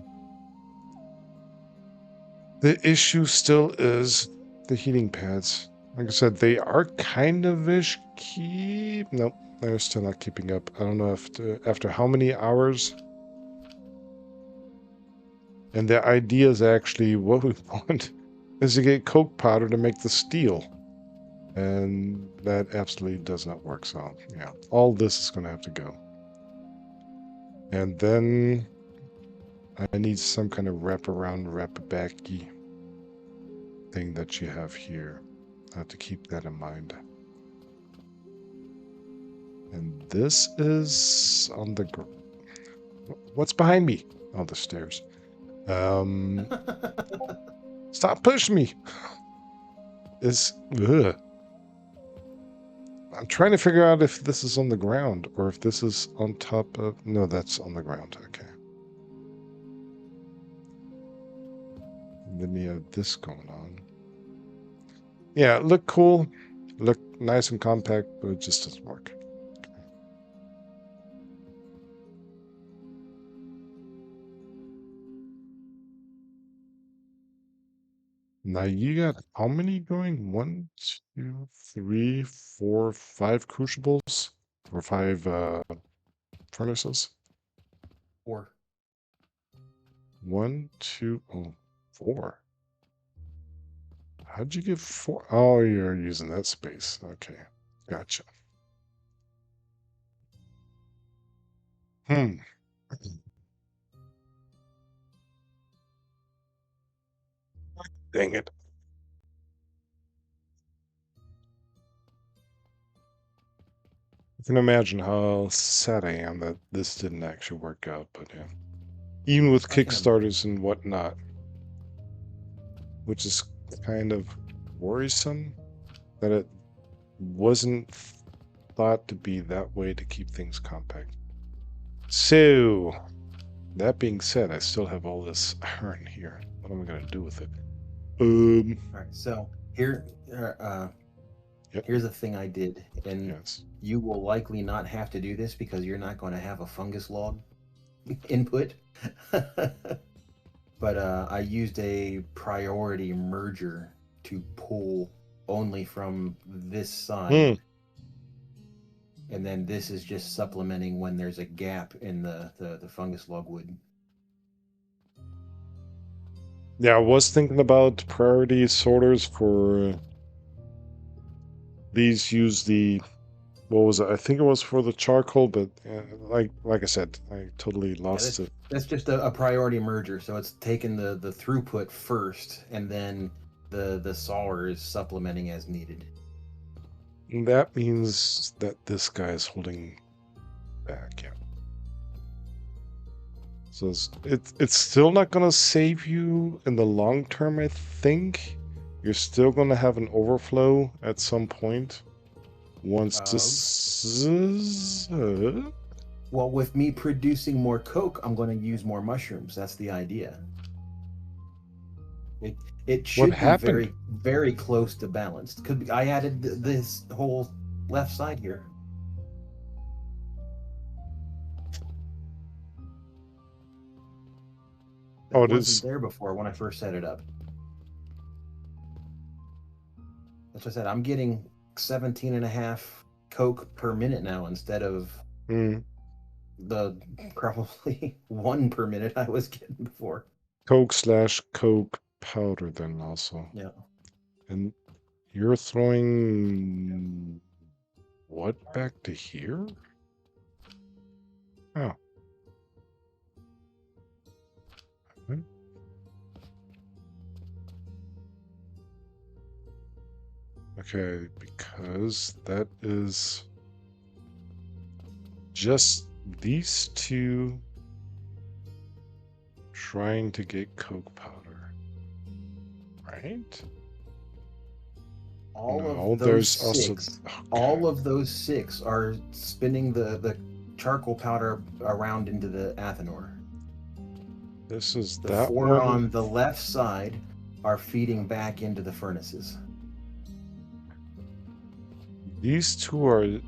The issue still is the heating pads. Like I said, they are kind of ish keep. Nope, they're still not keeping up. I don't know if after how many hours. And the idea is actually what we want is to get coke powder to make the steel. And that absolutely does not work. So, yeah, all this is going to have to go. And then I need some kind of wraparound, wrap-backy thing that you have here. I have to keep that in mind. And this is on the... What's behind me? Oh, the stairs. Stop pushing me. Ugh. I'm trying to figure out if this is on the ground or if this is on top of... No, that's on the ground. Okay. And then you have this going on. Yeah, it looked cool. Looked nice and compact, but it just doesn't work. Okay. Now you got how many going? 1, 2, 3, 4, 5 crucibles or 5 furnaces. Or 1, 2, oh, 4. How'd you get 4? Oh, you're using that space. Okay, gotcha. Hmm. Dang it. I can imagine how sad I am that this didn't actually work out, but yeah. Even with I can imagine. Kickstarters and whatnot, which is kind of worrisome that it wasn't thought to be that way to keep things compact. So, that being said, I still have all this iron here. What am I going to do with it? All right, so here, Yep, here's a thing I did, and yes. you will likely not have to do this because you're not going to have a fungus log input. But I used a priority merger to pull only from this Hmm. side, and then this is just supplementing when there's a gap in the fungus logwood. Yeah, I was thinking about priority sorters for these use the what was it? I think it was for the charcoal, but like I said, I totally Yeah, lost it. that's just a priority merger, so it's taking the throughput first, and then the sawer is supplementing as needed. And that means that this guy is holding back, yeah. So it's still not gonna save you in the long term, I think. You're still gonna have an overflow at some point once Of this is, Well, with me producing more coke, I'm going to use more mushrooms. That's the idea. It it what should be happened? very close to balanced. Could be, I added this whole left side here. Oh, That it wasn't is. there before when I first set it up. That's what I said. I'm getting 17 and a half coke per minute now instead of Mm, the probably one per minute I was getting before. Coke/Coke powder then also. Yeah. And you're throwing what back to here? Oh. hmm, Okay, because that is just these two trying to get Coke powder, right? all No, of those there's also. six Okay, all of those six are spinning the charcoal powder around into the athanor. this is The that four one. on the left side are feeding back into the furnaces. These two are all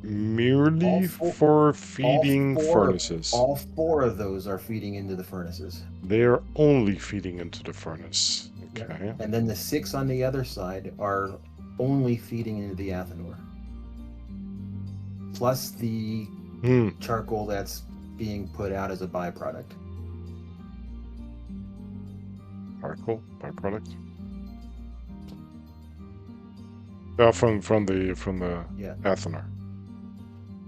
merely four for all feeding four furnaces. all four of those are feeding into the furnaces. They are only feeding into the furnace. Yeah. Okay. And then the six on the other side are only feeding into the athanor, plus the Hmm. charcoal that's being put out as a byproduct. Charcoal byproduct. From the Yeah. ethanol.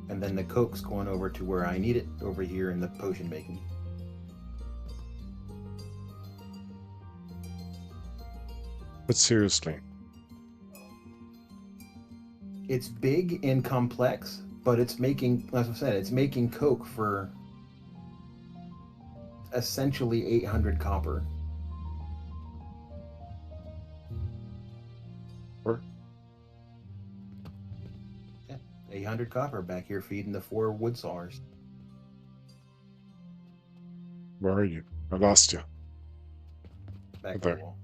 And then the coke's going over to where I need it over here in the potion making. But seriously, It's big and complex, but it's making, as I said, it's making coke for essentially 800 copper. where 800 copper back here feeding the four wood sawyers. where are you? I lost you. Back Right on the there. wall.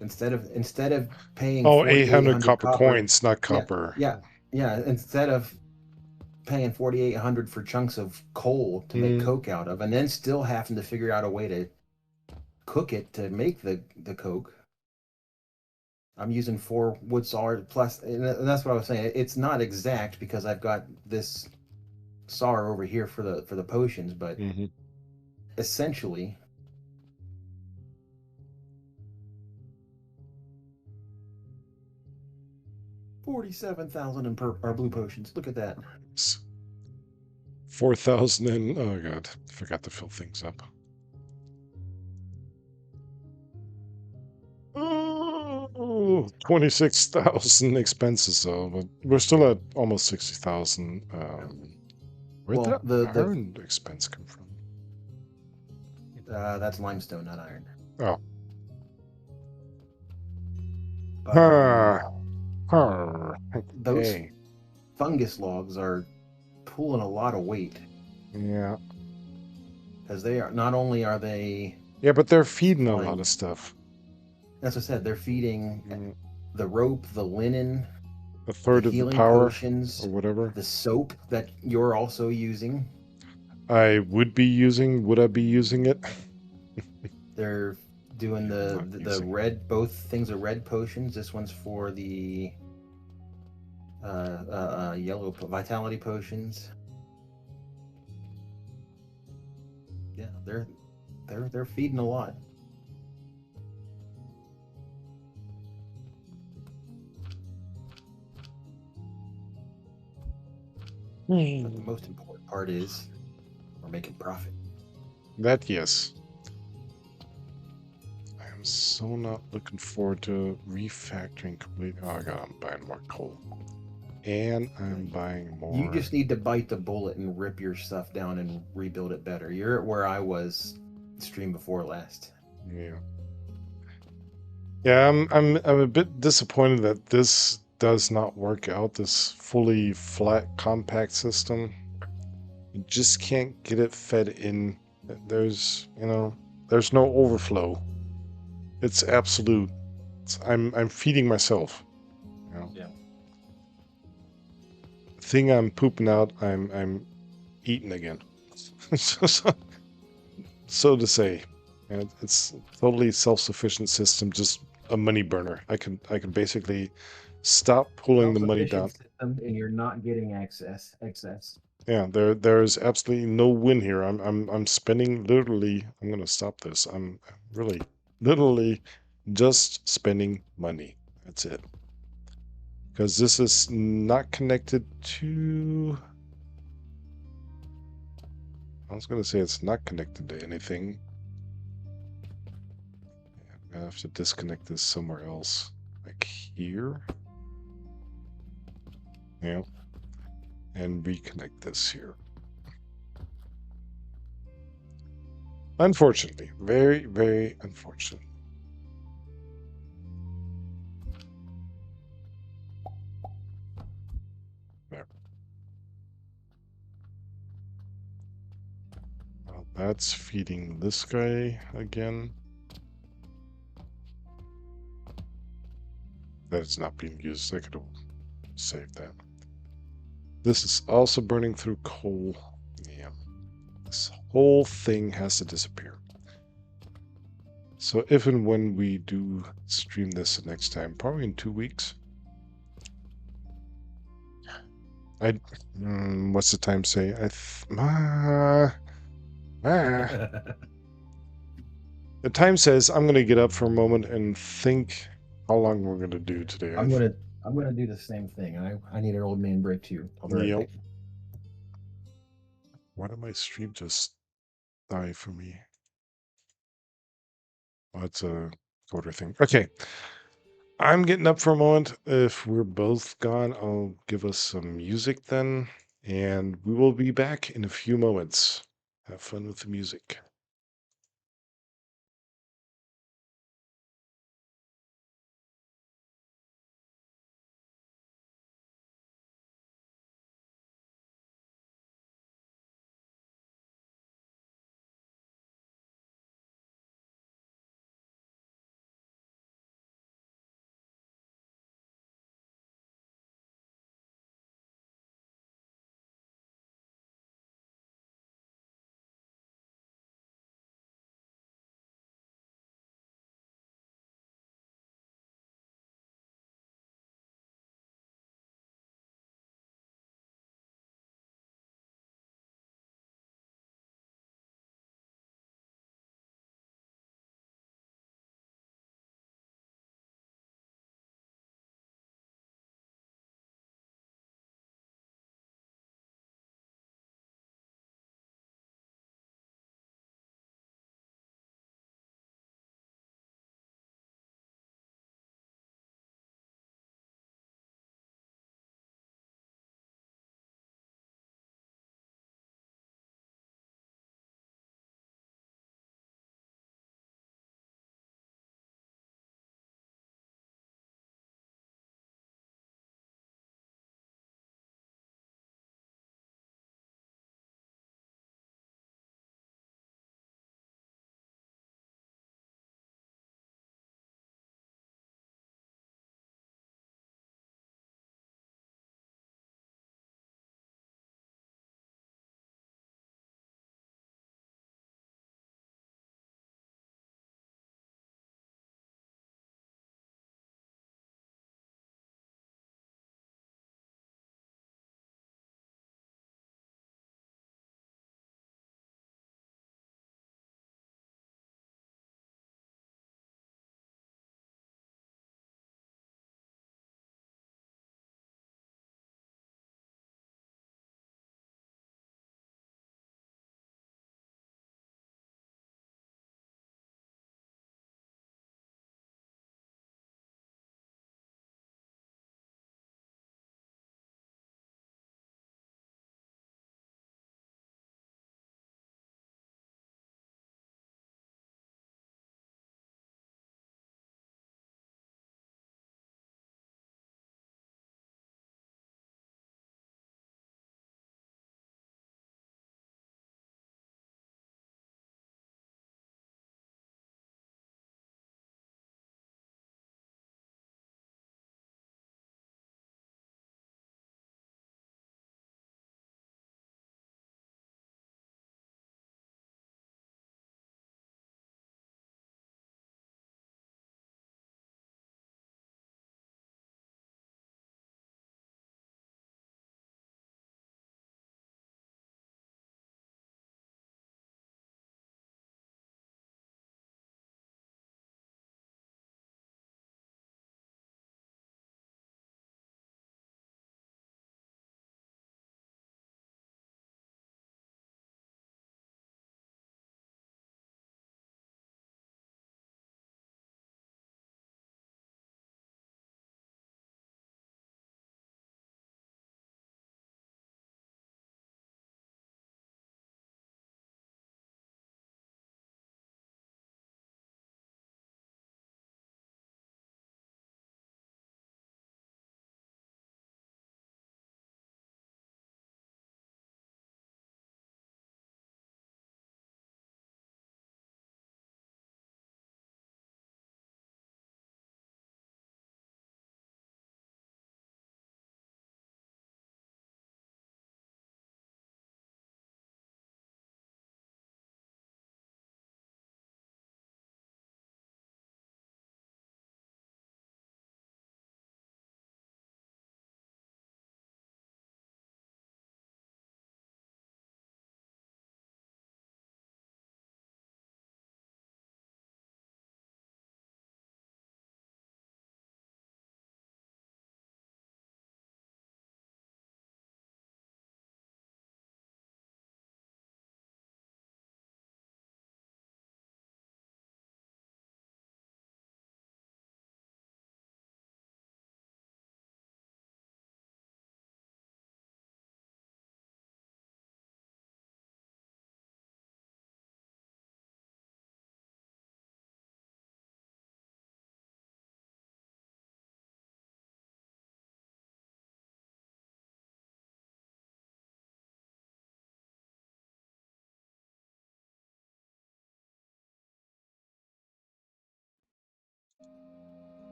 Instead of paying Oh, 800 4,800 copper copper, coins, not yeah, copper. yeah, yeah. Instead of paying 4,800 for chunks of coal to make Hmm. coke out of, and then still having to figure out a way to cook it to make the coke. I'm using 4 wood saw plus, and that's what I was saying. It's not exact because I've got this saw over here for the potions, but Hmm. essentially 47,000 in our blue potions. Look at that. 4,000 and oh god, forgot to fill things up. Oh, 26,000 expenses though, but we're still at almost 60,000. Where'd Well, that the iron expense come from? that's limestone, not iron. Oh. But those Okay. fungus logs are pulling a lot of weight Yeah. because they are not only are they Yeah, but they're feeding a lot supplying. of stuff. As I said, they're feeding Mm, the rope, the linen, a the third of the healing power or potions, whatever. the soap that you're also using. I would be using, would I be using it? They're doing Yeah, I'm the not the, the using it. red. Both things are red potions. This one's for the yellow vitality potions. Yeah, they're feeding a lot. But the Hmm. most important part is we're making profit. That, yes. I am so not looking forward to refactoring complete. Oh my god, I'm buying more coal. And Yeah, I'm buying you more. just need to bite the bullet and rip your stuff down and rebuild it better. You're at where I was stream before last. Yeah. Yeah, I'm a bit disappointed that this does not work out, this fully flat compact system. You just can't get it fed in. There's, there's no overflow. It's absolute. I'm feeding myself. You know, Yeah. the thing I'm pooping out, I'm eating again. So to say, and it's a totally self-sufficient system, just a money burner. I can basically stop pulling the money Self-sufficient down. system, and you're not getting excess. Yeah, there's absolutely no win here. I'm spending literally. I'm gonna stop this. I'm really literally just spending money. That's it. Because this is not connected to. I was gonna say it's not connected to anything. I'm gonna have to disconnect this somewhere else, like here. Yeah, and reconnect this here. Unfortunately, very, very unfortunate. There. Well, that's feeding this guy again. That's not being used. I could have saved that. This is also burning through coal. Yeah. This whole thing has to disappear. So if and when we do stream this the next time, probably in 2 weeks, I what's the time say? Ah, the time says I'm gonna get up for a moment and think how long we're gonna do today. I'm gonna I'm gonna do the same thing. I need an old man break too. I'll be right Yep. back. Why did my stream just die for me? Oh, it's a quarter thing. Okay. I'm getting up for a moment. If we're both gone, I'll give us some music then, and we will be back in a few moments. Have fun with the music.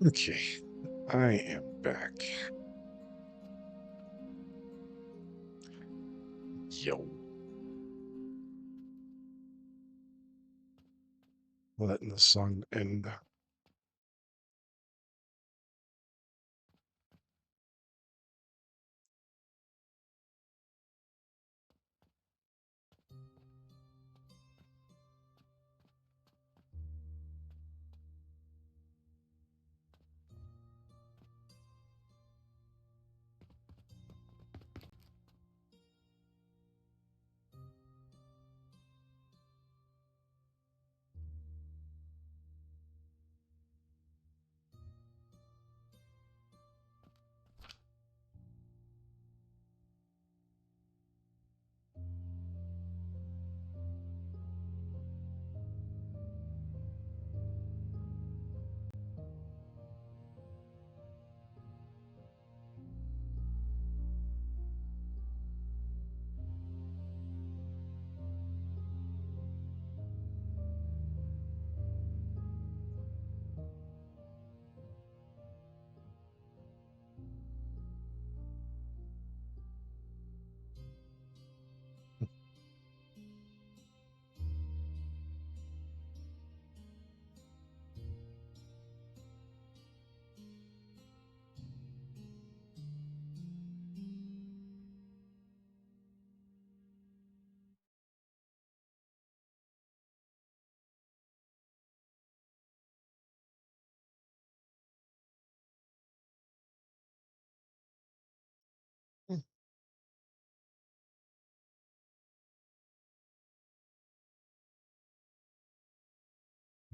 Okay, I am back. Yo. Letting the song end.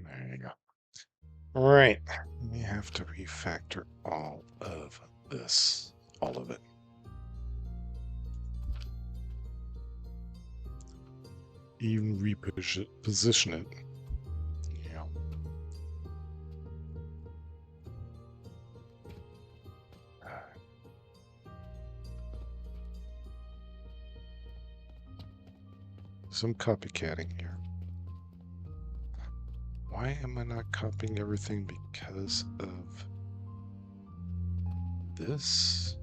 There you go. All right. We have to refactor all of this. All of it. Even reposition it. Yeah. Some copycatting here. Why am I not copying everything because of this?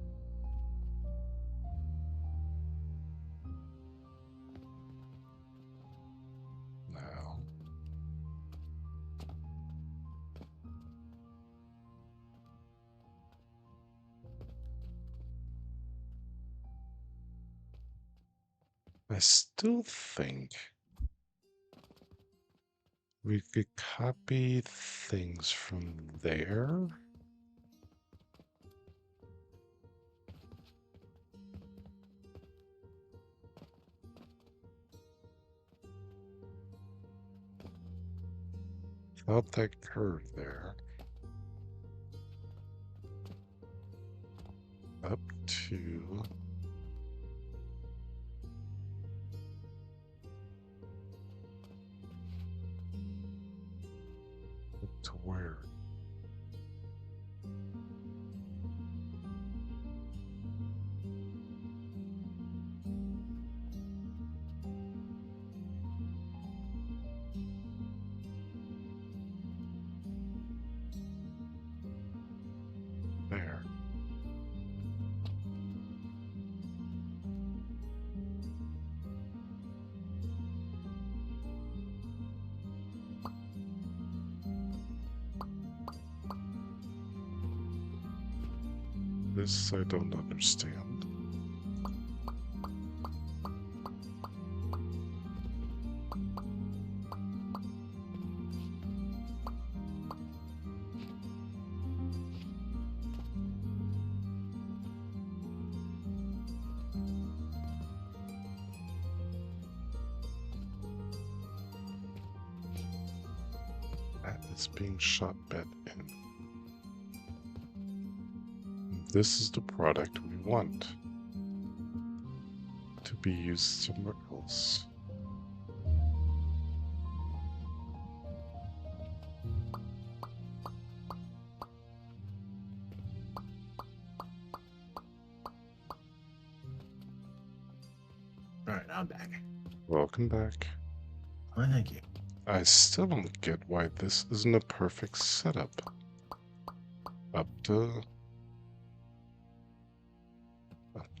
No. I still think we could copy things from there. Without that curve there. Up to where? There. This I don't understand. That is being shot bed in. This is the product we want to be used somewhere else. All right, I'm back. Welcome back. Well, thank you. I still don't get why this isn't a perfect setup. up to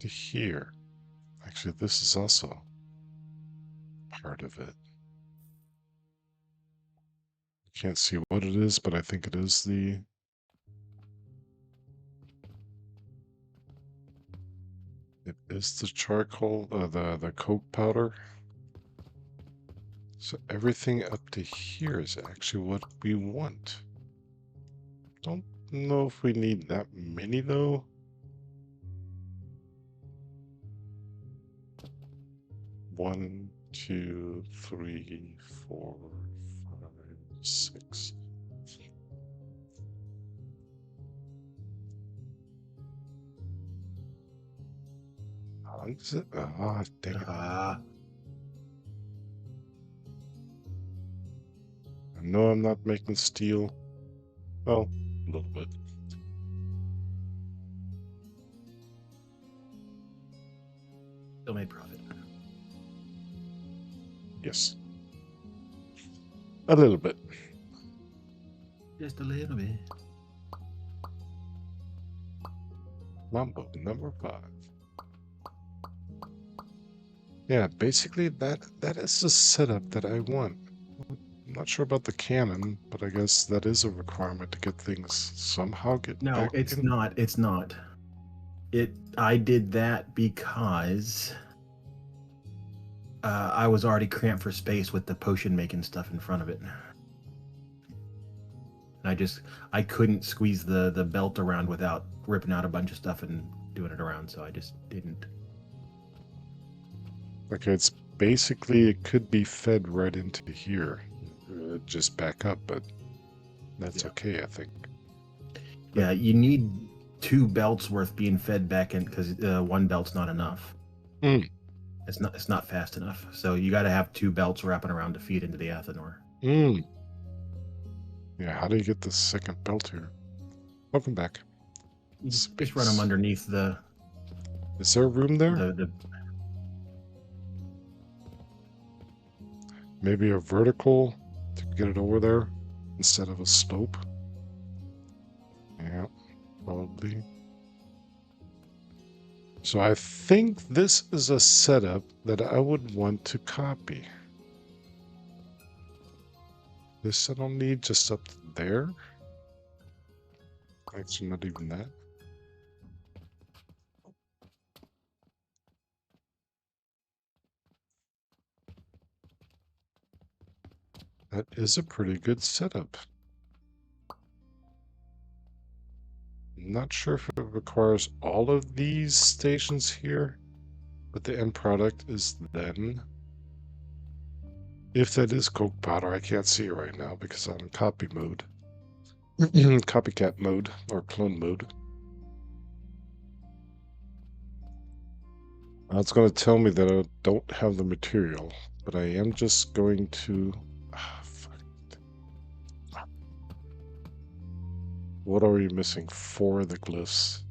here. Actually, this is also part of it. Can't see what it is, but I think it is the... It is the charcoal, the coke powder. So everything up to here is actually what we want. Don't know if we need that many though. One, two, three, four, five, six. How long is it? Ah, dang it. Ah, I know I'm not making steel. Well, a little bit. still made profit. Yes. A little bit. Just a little bit. Mambo number 5. Yeah, basically that is the setup that I want. I'm not sure about the cannon, but I guess that is a requirement to get things somehow get No, back it's in. not. It's not. I did that because I was already cramped for space with the potion making stuff in front of it. And I couldn't squeeze the belt around without ripping out a bunch of stuff and doing it around, so I just didn't. Okay, it's basically it could be fed right into here, just back up, but that's Yeah. okay, I think. Yeah, you need 2 belts worth being fed back in because 1 belt's not enough. Mm. It's not fast enough. So you got to have 2 belts wrapping around to feed into the Athenor. Mm. Yeah, how do you get the second belt here? Welcome back. You just run them Space. underneath Is there room there? the Maybe a vertical to get it over there instead of a slope? Yeah, probably. So I think this is a setup that I would want to copy. This I don't need, just up there. Actually, not even that. That is a pretty good setup. I'm not sure if it requires all of these stations here, but the end product is then. If that is coke powder, I can't see it right now because I'm in copy mode. Copycat mode, or clone mode. It's going to tell me that I don't have the material, but I am just going to... fuck. What are we missing? 4 of the glyphs.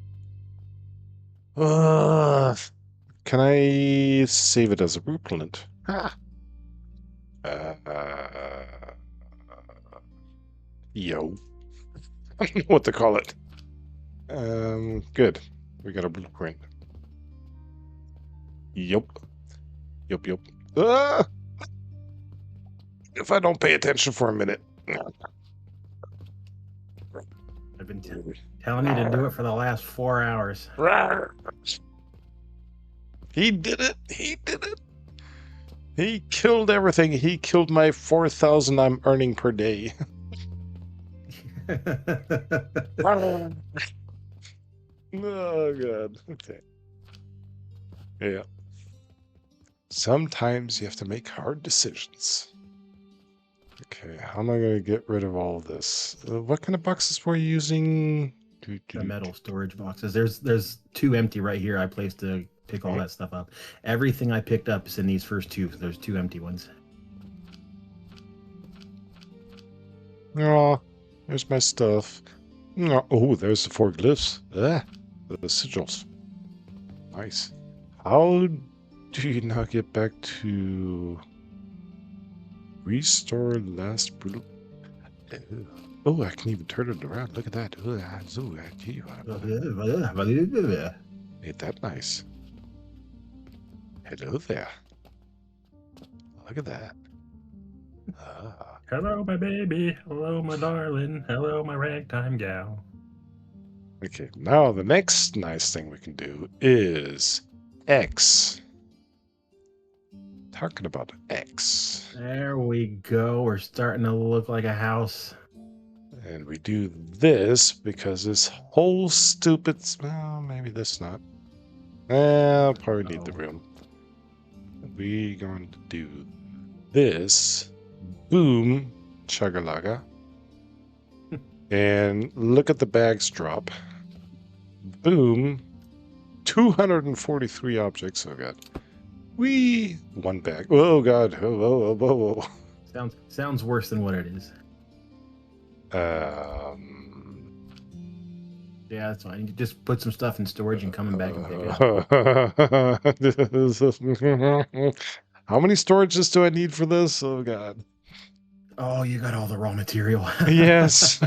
Can I save it as a blueprint? Ah. Yo. I don't know what to call it. Good. We got a blueprint. Yup. Yup, yup. Ah! If I don't pay attention for a minute. I've been telling you to do it for the last 4 hours. He did it. He did it. He killed everything. He killed my 4,000 I'm earning per day. Oh, God. Okay. Yeah. Sometimes you have to make hard decisions. Okay, how am I going to get rid of all of this? What kind of boxes were you using? The metal storage boxes. There's 2 empty right here. I placed to pick all that stuff up. Everything I picked up is in these first 2. There's 2 empty ones. Oh, there's my stuff. Oh, there's the 4 glyphs. Ah, the sigils. Nice. How do you now get back to restore last blue? Oh, I can even turn it around. Look at that. Ain't that nice? Hello there. Look at that. Ah. Hello, my baby. Hello, my darling. Hello, my ragtime gal. Okay, now the next nice thing we can do is X. Talking about X. There we go. We're starting to look like a house. And we do this because this whole stupid... Well, maybe this not. I'll probably need the Oh, room. We going to do this. Boom. Chugalaga. And look at the bags drop. Boom. 243 objects. Oh, God. One bag. Oh, God. Oh. sounds worse than what it is. Um... Yeah, that's fine. You just put some stuff in storage and coming back and pick it up. How many storages do I need for this? Oh, God. Oh, you got all the raw material. Yes.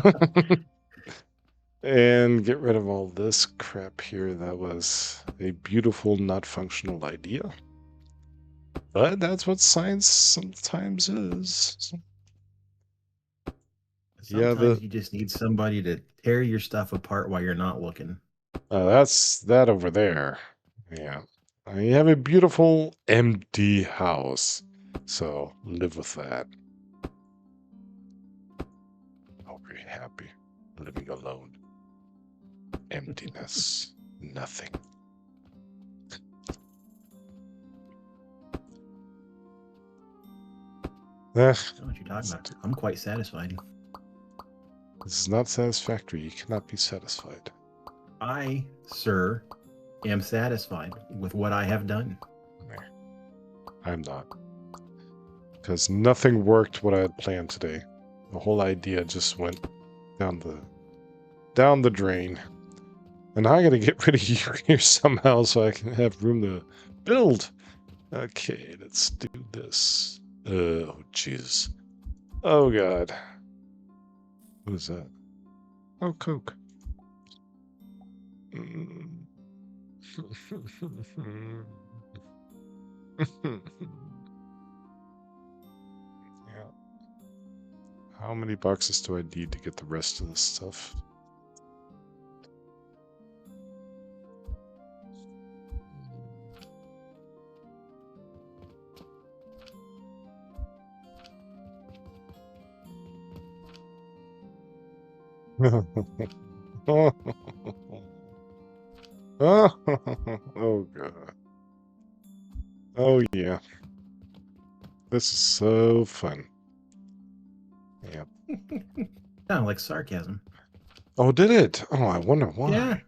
And get rid of all this crap here. That was a beautiful, not functional idea. But that's what science sometimes is. Yeah, Sometimes you just need somebody to tear your stuff apart while you're not looking. that's that over there. Yeah. You have a beautiful, empty house. So live with that. I'll be happy living alone. Emptiness. Nothing. I don't know what you're talking about. I'm quite satisfied. This is not satisfactory. You cannot be satisfied. I, sir, am satisfied with what I have done. I'm not. Because nothing worked what I had planned today. The whole idea just went down the drain. And I gotta get rid of you here somehow so I can have room to build. Okay, let's do this. Oh, Jesus. Oh, God. What is that? Oh, Coke. Mm. Yeah. How many boxes do I need to get the rest of this stuff? Oh, oh, God. Oh, yeah. This is so fun. Yeah. Kind of like sarcasm. Oh, did it? Oh, I wonder Yeah.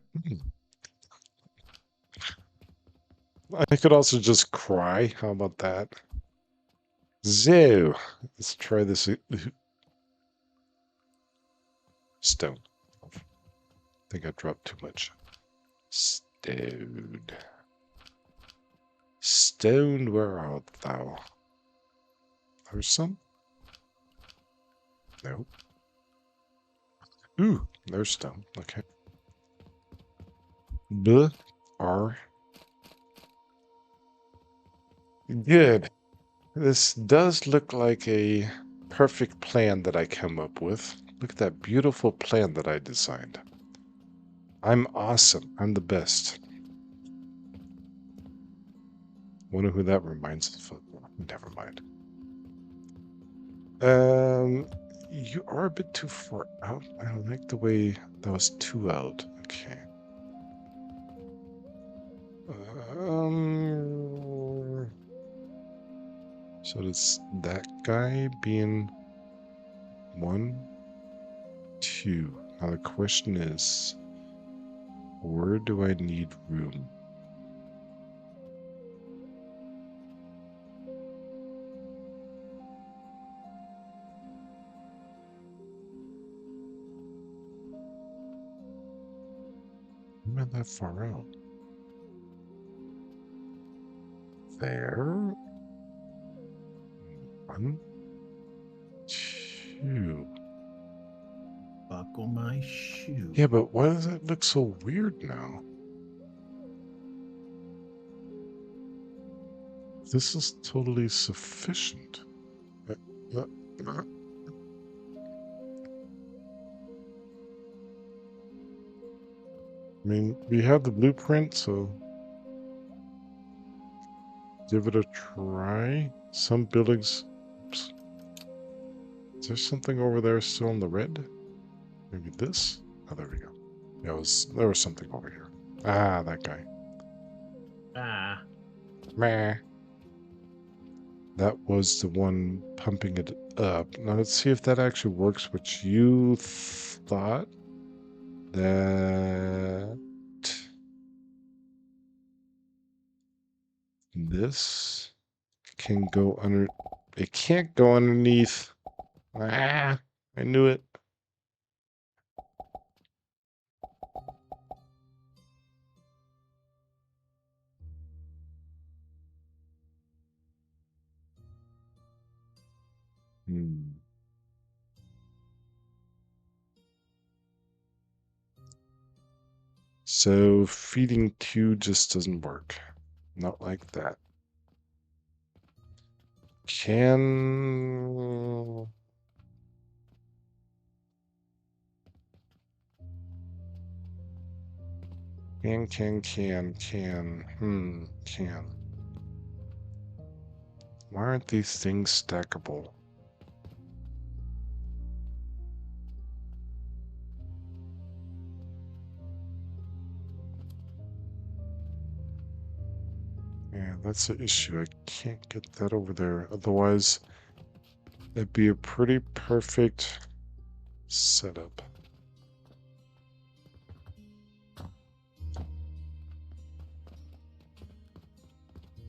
why. I could also just cry. How about that? So, let's try this stone. I think I dropped too much. Stone. Stone, where art thou? There's some? Nope. Ooh, there's stone. Okay. B R. Good. This does look like a perfect plan that I come up with. Look at that beautiful plan that I designed. I'm awesome. I'm the best. Wonder who that reminds us of. Never mind. You are a bit too far out. I don't like the way that was too out. Okay. Um. So it's that guy being 1, 2. Now the question is, where do I need room? I'm not that far out. There. 1, 2. buckle my shoe. Yeah, but why does it look so weird now? This is totally sufficient. Uh, uh, uh. I mean, we have the blueprint, so give it a try. Some buildings. Oops. Is there something over there still in the red? Maybe this? Oh, there we go. There was something over here. Ah, that guy. Ah. Meh. That was the one pumping it up. Now let's see if that actually works. What you thought that this can go under. It can't go underneath. Ah, I knew it. Hmm. So feeding two just doesn't work. Not like that. Can can. Why aren't these things stackable? Yeah, that's the issue. I can't get that over there. Otherwise, it'd be a pretty perfect setup.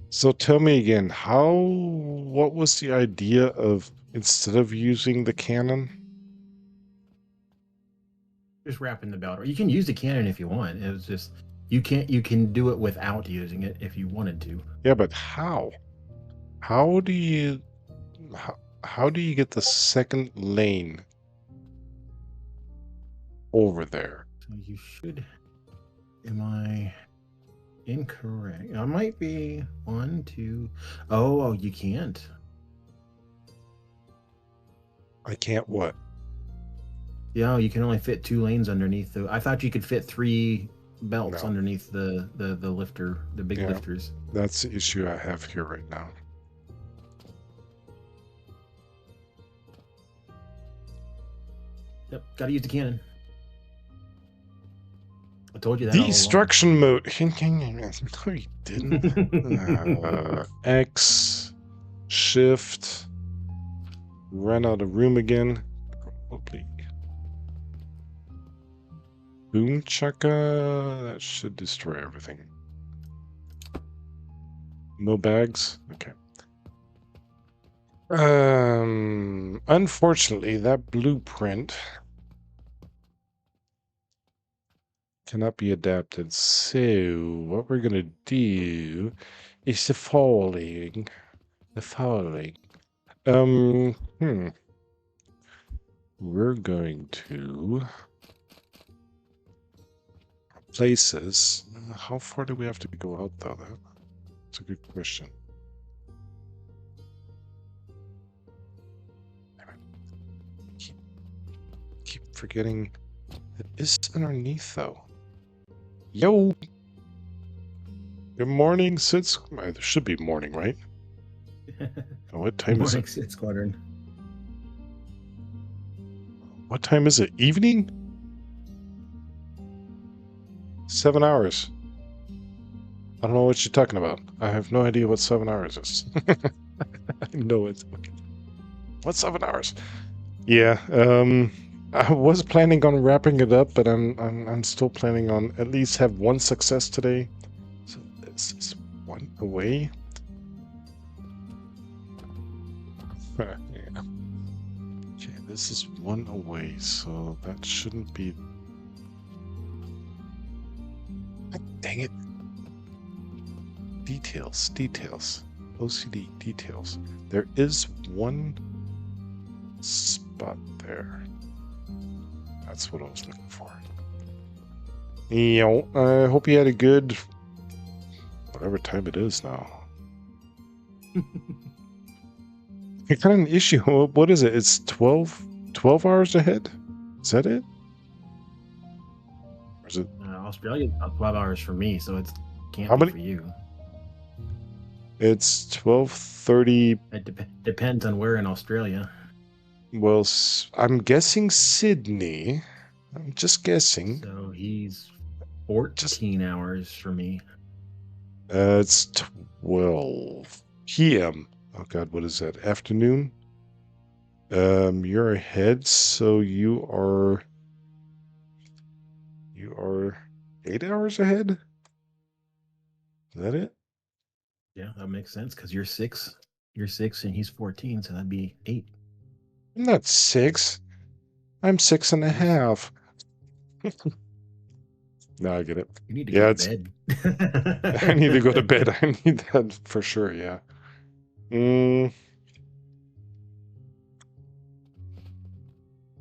So tell me again, what was the idea of instead of using the cannon? Just wrapping the belt. Or you can use the cannon if you want. It was just you can do it without using it if you wanted to. Yeah, but how? How do you how do you get the second lane over there? So you should. Am I incorrect? I might be one, two. Oh, you can't. I can't what? Yeah, you can only fit 2 lanes underneath the. I thought you could fit 3 belts No. underneath the lifter, the big Yeah. lifters. That's the issue I have here right now. Yep, got to use the cannon. I told you that all Destruction mode. No, you didn't. X, shift, run out of room again. Probably. Boom chaka. That should destroy everything. No bags. Okay. Unfortunately, that blueprint cannot be adapted. So what we're gonna do is the following. The following. We're going to places. How far do we have to go out though? That's a good question. Keep forgetting it is underneath though. Yo. Good morning, Sits. There should be morning, right? Oh, what time is it? Squadron. What time is it? Evening? 7 hours. I don't know what you're talking about. I have no idea what 7 hours is. I know it. What's 7 hours? Yeah. I was planning on wrapping it up, but I'm still planning on at least have one success today. So this is one away. Yeah. Okay, this is one away, so that shouldn't be. Dang it. Details. OCD details. There is one spot there. That's what I was looking for. I hope you had a good, whatever time it is now. I got an issue. What is it? It's 12 hours ahead? Is that it? Or is it? Australia's about 12 hours for me, so it can't How be many? for you. It's 12:30. It depends on where in Australia. Well, I'm guessing Sydney. I'm just guessing. So he's Just 14 hours for me. it's 12 p.m. Oh God, what is that? Afternoon? You're ahead, so you are 8 hours ahead? Is that it? Yeah, that makes sense because you're 6. You're 6 and he's 14, so that'd be 8. I'm not 6. I'm six and a Yes. half. Now I get it. You need to go Yeah, to it's bed. I need to go to bed. I need that for sure, yeah.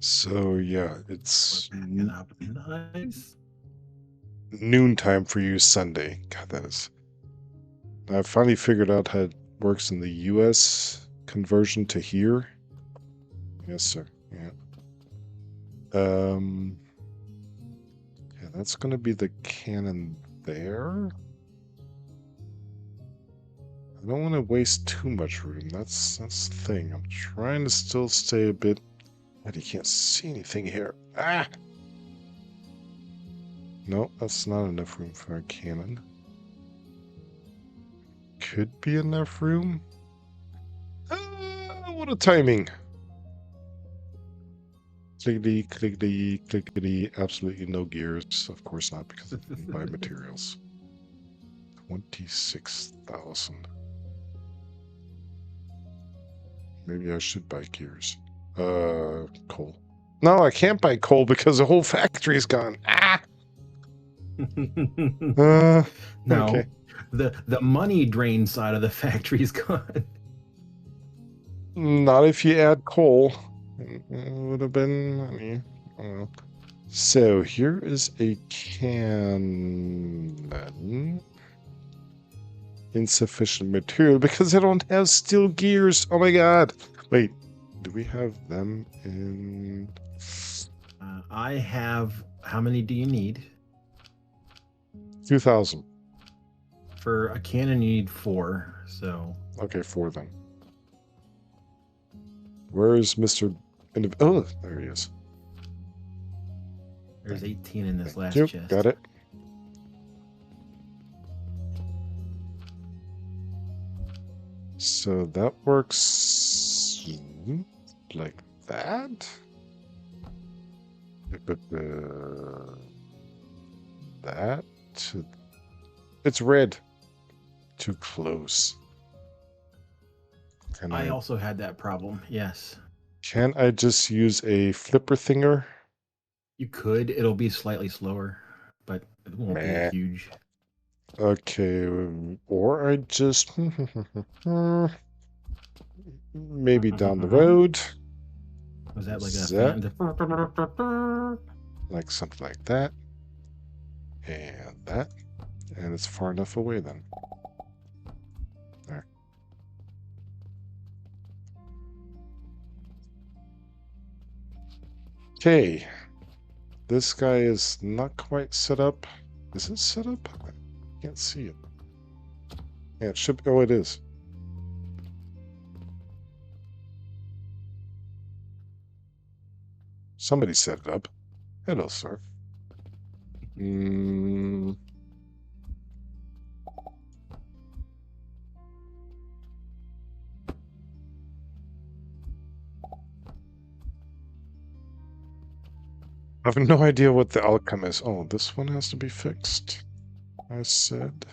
So yeah, it's Packing up. Nice. noontime for you Sunday. God, that is. I finally figured out how it works in the US conversion to here. Yes, sir. Yeah. Yeah, that's gonna be the cannon there. I don't want to waste too much room. That's the thing. I'm trying to still stay a bit. God, you can't see anything here. Ah! No, that's not enough room for a cannon. Could be enough room. What a timing! Clickety, clickety, clickety. Absolutely no gears. Of course not, because I didn't buy materials. 26,000. Maybe I should buy gears. Coal. No, I can't buy coal because the whole factory's gone. Ah! No, Okay. the money drain side of the factory is gone. Not if you add coal. It would have been money. I don't know. So here is a cannon. Insufficient material because I don't have steel gears. Oh my god. Wait, do we have them in? I have. How many do you need? 2,000. For a cannon, you need 4. So Okay, 4 then. Where is Mr. Oh, there he is. there's 18 in this Thank last you. chest. Got it. So that works like that. But that it's red. Too close. I also had that problem. Yes. Can I just use a flipper thinger? You could. It'll be slightly slower, but it won't be Meh. huge. Okay, or I just maybe down the road. Was that like a Zap. fan? Like something like that. And that. And it's far enough away then. There. Okay. This guy is not quite set up. Is it set up? I can't see it. Yeah, it should. Oh, it is. Somebody set it up. Hello, sir. I have no idea what the outcome is. Oh, this one has to be fixed. I said.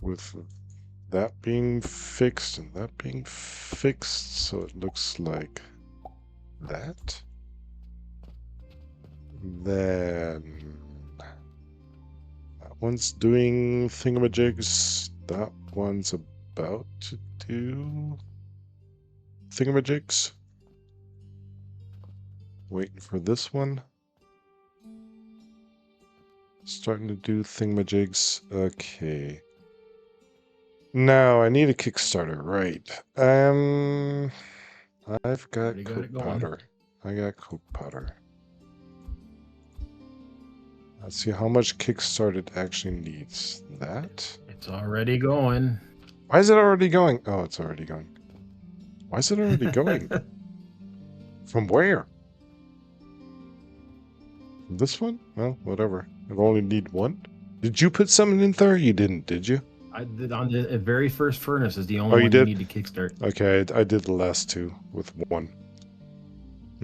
With that being fixed and that being fixed, so it looks like that. Then that one's doing thingamajigs. That one's about to do thingamajigs. Waiting for this one. Starting to do thingamajigs. Okay. Now I need a Kickstarter, right? I've got Already got Coke it going. powder. I got Coke powder. Let's see how much Kickstarter it actually needs. That? It's already going. Why is it already going? Oh, it's already going. Why is it already going? From where? From this one? Well, whatever. I only need one. Did you put something in there? You didn't, did you? I did on the very first furnace is the only Oh, you one you did? need to kickstart. Okay, I did the last two with one.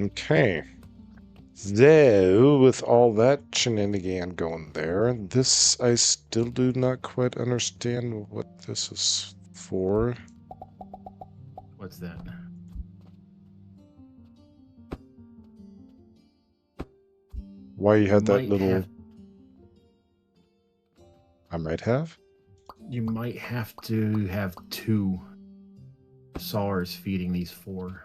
Okay. So, with all that shenanigan going there, this, I still do not quite understand what this is for. What's that? Why you had that Might little... have I might have? you might have to have 2 SARs feeding these 4.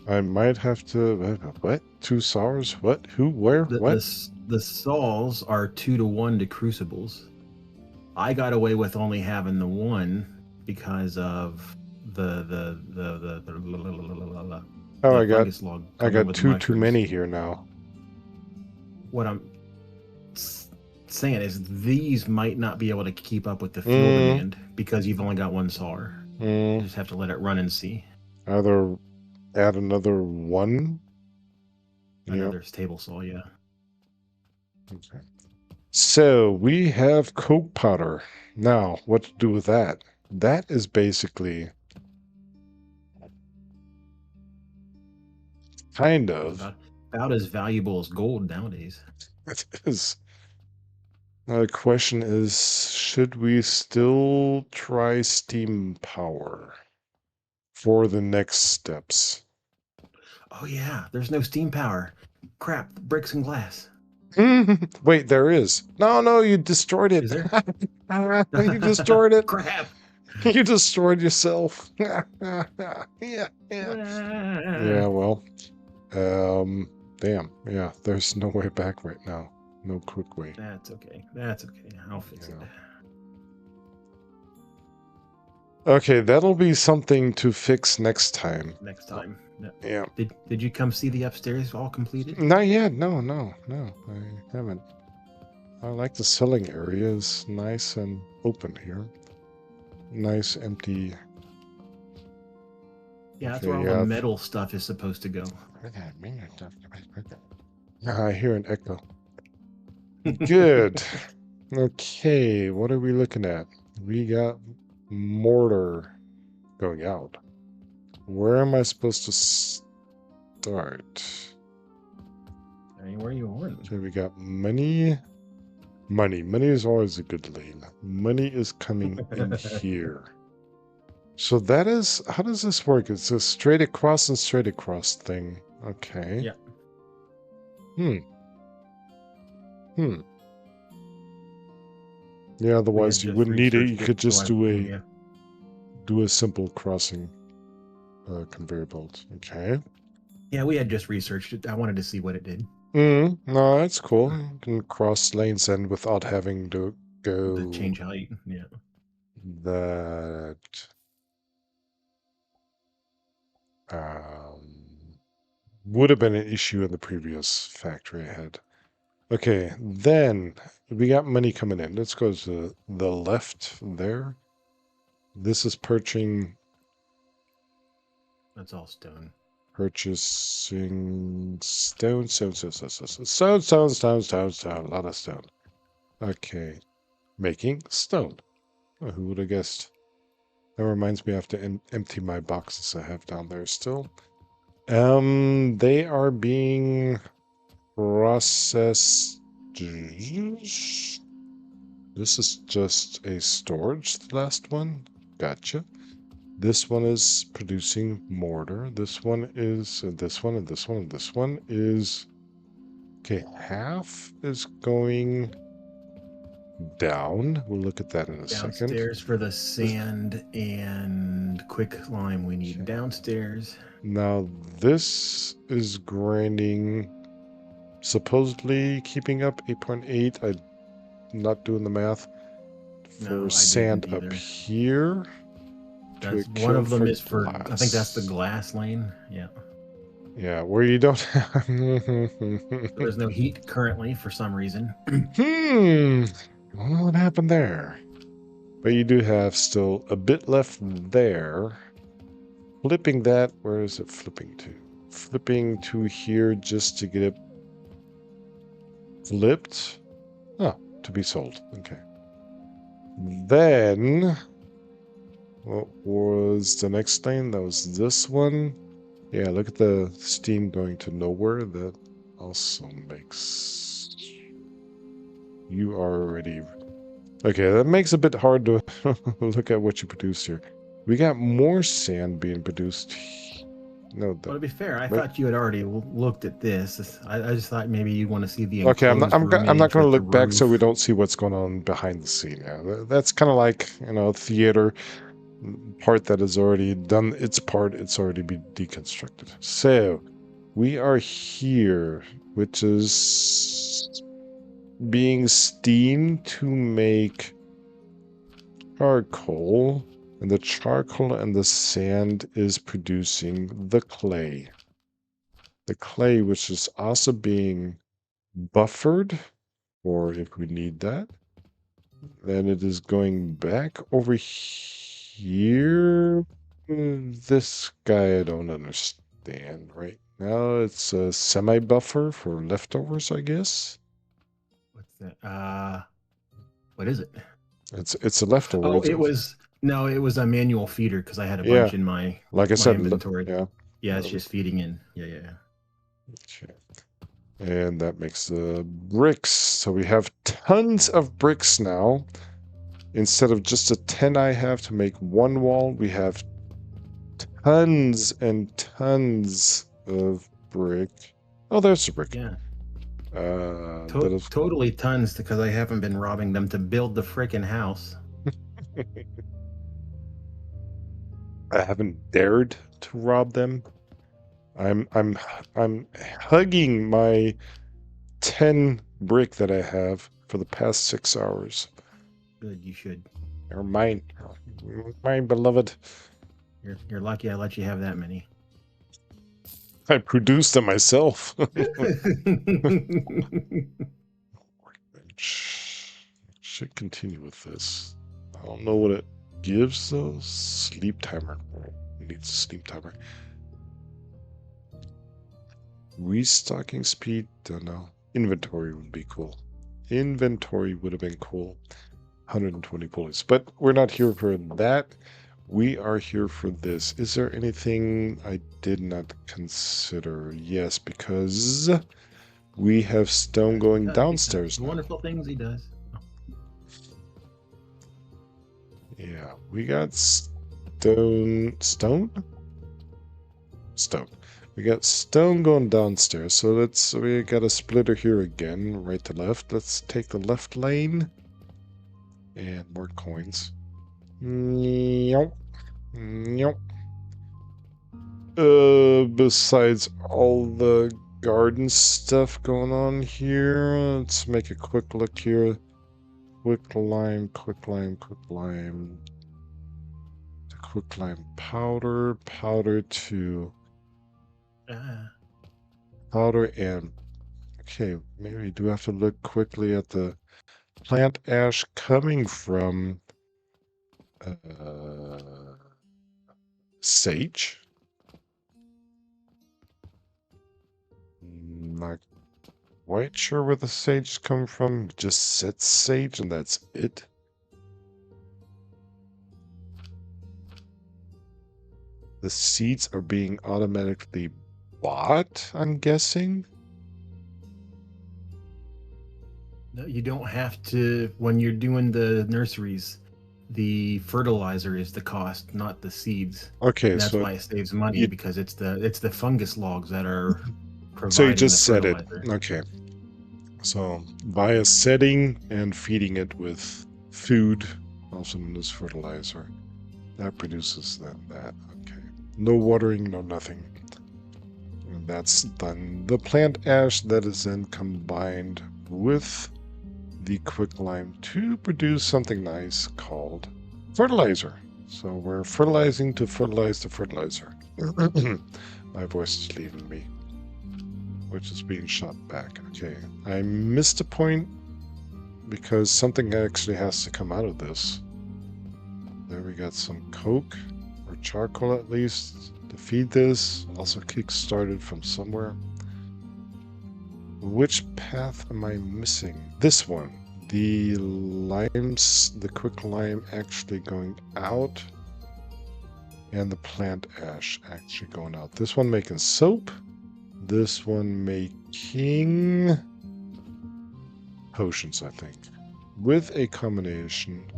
I might have to... What? 2 SARs? What? Who? Where? The What? the SALs are 2-to-1 to crucibles. I got away with only having the 1 because of the Oh, the fungus log I coming got with the 2 too mushrooms. many here now. What I'm saying is these might not be able to keep up with the fuel demand because you've only got 1 SAR. You just have to let it run and see. Either add another 1. Another table saw, yeah. Okay. So we have Coke powder. Now, what to do with that? That is basically kind of... About as valuable as gold nowadays. It is. Now the question is, should we still try steam power for the next steps? Oh yeah, there's no steam power. Crap, bricks and glass. Wait, there is. No, you destroyed it. Is there? You destroyed it. Crap. You destroyed yourself. Yeah. Yeah, well. Damn. Yeah, there's no way back right now. No quick way. That's okay. That's okay. I'll fix it. Okay, that'll be something to fix next time. Next time. Yeah. Did you come see the upstairs all completed? Not yet. No, I haven't. I like the selling area. It's nice and open here. Nice empty. Yeah, that's where all the metal stuff is supposed to go. I hear an echo. Good. Okay, what are we looking at? We got mortar going out. Where am I supposed to start? Anywhere you want. Okay, we got money. Money is always a good lane. Money is coming in here. So that is, how does this work? It's a straight across and straight across thing. Okay. Yeah. Yeah, otherwise you wouldn't need it. You could just do a simple crossing conveyor belt. Okay. Yeah, we had just researched it. I wanted to see what it did. No, that's cool. You can cross lanes and without having to go... The change height, yeah. That... would have been an issue in the previous factory I had. Okay, then we got money coming in. Let's go to the left there. This is purchasing... That's all stone. Purchasing stone. A lot of stone. Okay. Making stone. Oh, who would have guessed? That reminds me I have to empty my boxes I have down there still. They are being processed. This is just a storage, the last one. Gotcha. This one is producing mortar. This one is, and this one, and this one, and this one is... Okay, half is going down. We'll look at that in a second. Downstairs for the sand and quick lime we need downstairs. Now, this is grinding, supposedly keeping up 8.8. I'm not doing the math. For No, I didn't sand up either. here to That's one account of them for is for, I think that's the glass. glass lane. Yeah. Yeah, where you don't have... There is no heat currently for some reason. Hmm. I don't know what happened there. But you do have still a bit left there. Flipping that, where is it flipping to? Flipping to here just to get it flipped. Oh, to be sold. Okay. Then, what was the next thing? That was this one. Yeah, look at the steam going to nowhere. That also makes... You are already... Okay, that makes it a bit hard to look at what you produced here. We got more sand being produced. No, Well, that... to be fair, I Wait. thought you had already looked at this. I just thought maybe you want to see the Okay, I'm not. enclosed room I'm not image going to with the look back so we roof. don't see what's going on behind the scene. Yeah, that's kind of like theater part that has already done its part. It's already been deconstructed. So we are here, which is being steamed to make charcoal, and the charcoal and the sand is producing the clay. The clay, which is also being buffered, or if we need that. Then it is going back over here. This guy I don't understand right now. It's a semi-buffer for leftovers, I guess. What's that? What is it? It's a leftover. Oh, it was no, it was a manual feeder because I had a Yeah, bunch in my like I my said, inventory. yeah. Yeah, it's Um, just feeding in. Yeah, yeah, yeah. okay. And that makes the bricks. So we have tons of bricks now. Instead of just a 10 I have to make one wall, we have tons and tons of brick. Oh, there's the brick. Yeah. That is. Totally tons because I haven't been robbing them to build the frickin' house. I haven't dared to rob them. I'm hugging my 10 brick that I have for the past 6 hours. Good, you should. They're mine, mine beloved. You're lucky I let you have that many. I produced them myself. Should continue with this. I don't know what it gives though. Sleep timer. It needs a sleep timer. Restocking speed. Don't know. Inventory would be cool. Inventory would have been cool. 120 pulleys. But we're not here for that. We are here for this. Is there anything I did not consider? Yes, because we have stone going because downstairs the now. wonderful things he does. Yeah, we got stone. Stone? Stone. We got stone going downstairs. So we got a splitter here again, right to left. Let's take the left lane. And more coins. Nope. Nope. Besides all the garden stuff going on here, let's make a quick look here. Quick lime, quick lime, quick lime. The quick lime powder, powder to powder, and okay, maybe we do have to look quickly at the plant ash coming from sage. Not quite sure where the sage come from. Just said sage and that's it. The seeds are being automatically bought, I'm guessing. No, you don't have to when you're doing the nurseries. The fertilizer is the cost, not the seeds. Okay, And that's so why it saves money you because it's the fungus logs that are so you providing the just said it. fertilizer. Okay. So via setting and feeding it with food, also known as fertilizer, that produces then that. Okay. No watering, no nothing. And that's done. The plant ash that is then combined with the quicklime to produce something nice called fertilizer. So we're fertilizing to fertilize the fertilizer. My voice is leaving me, which is being shot back. Okay, I missed a point because something actually has to come out of this. There we got some coke, or charcoal at least, to feed this. Also kick-started from somewhere. Which path am I missing? This one. The limes, the quick lime actually going out, and the plant ash actually going out. This one making soap, this one making potions, I think, with a combination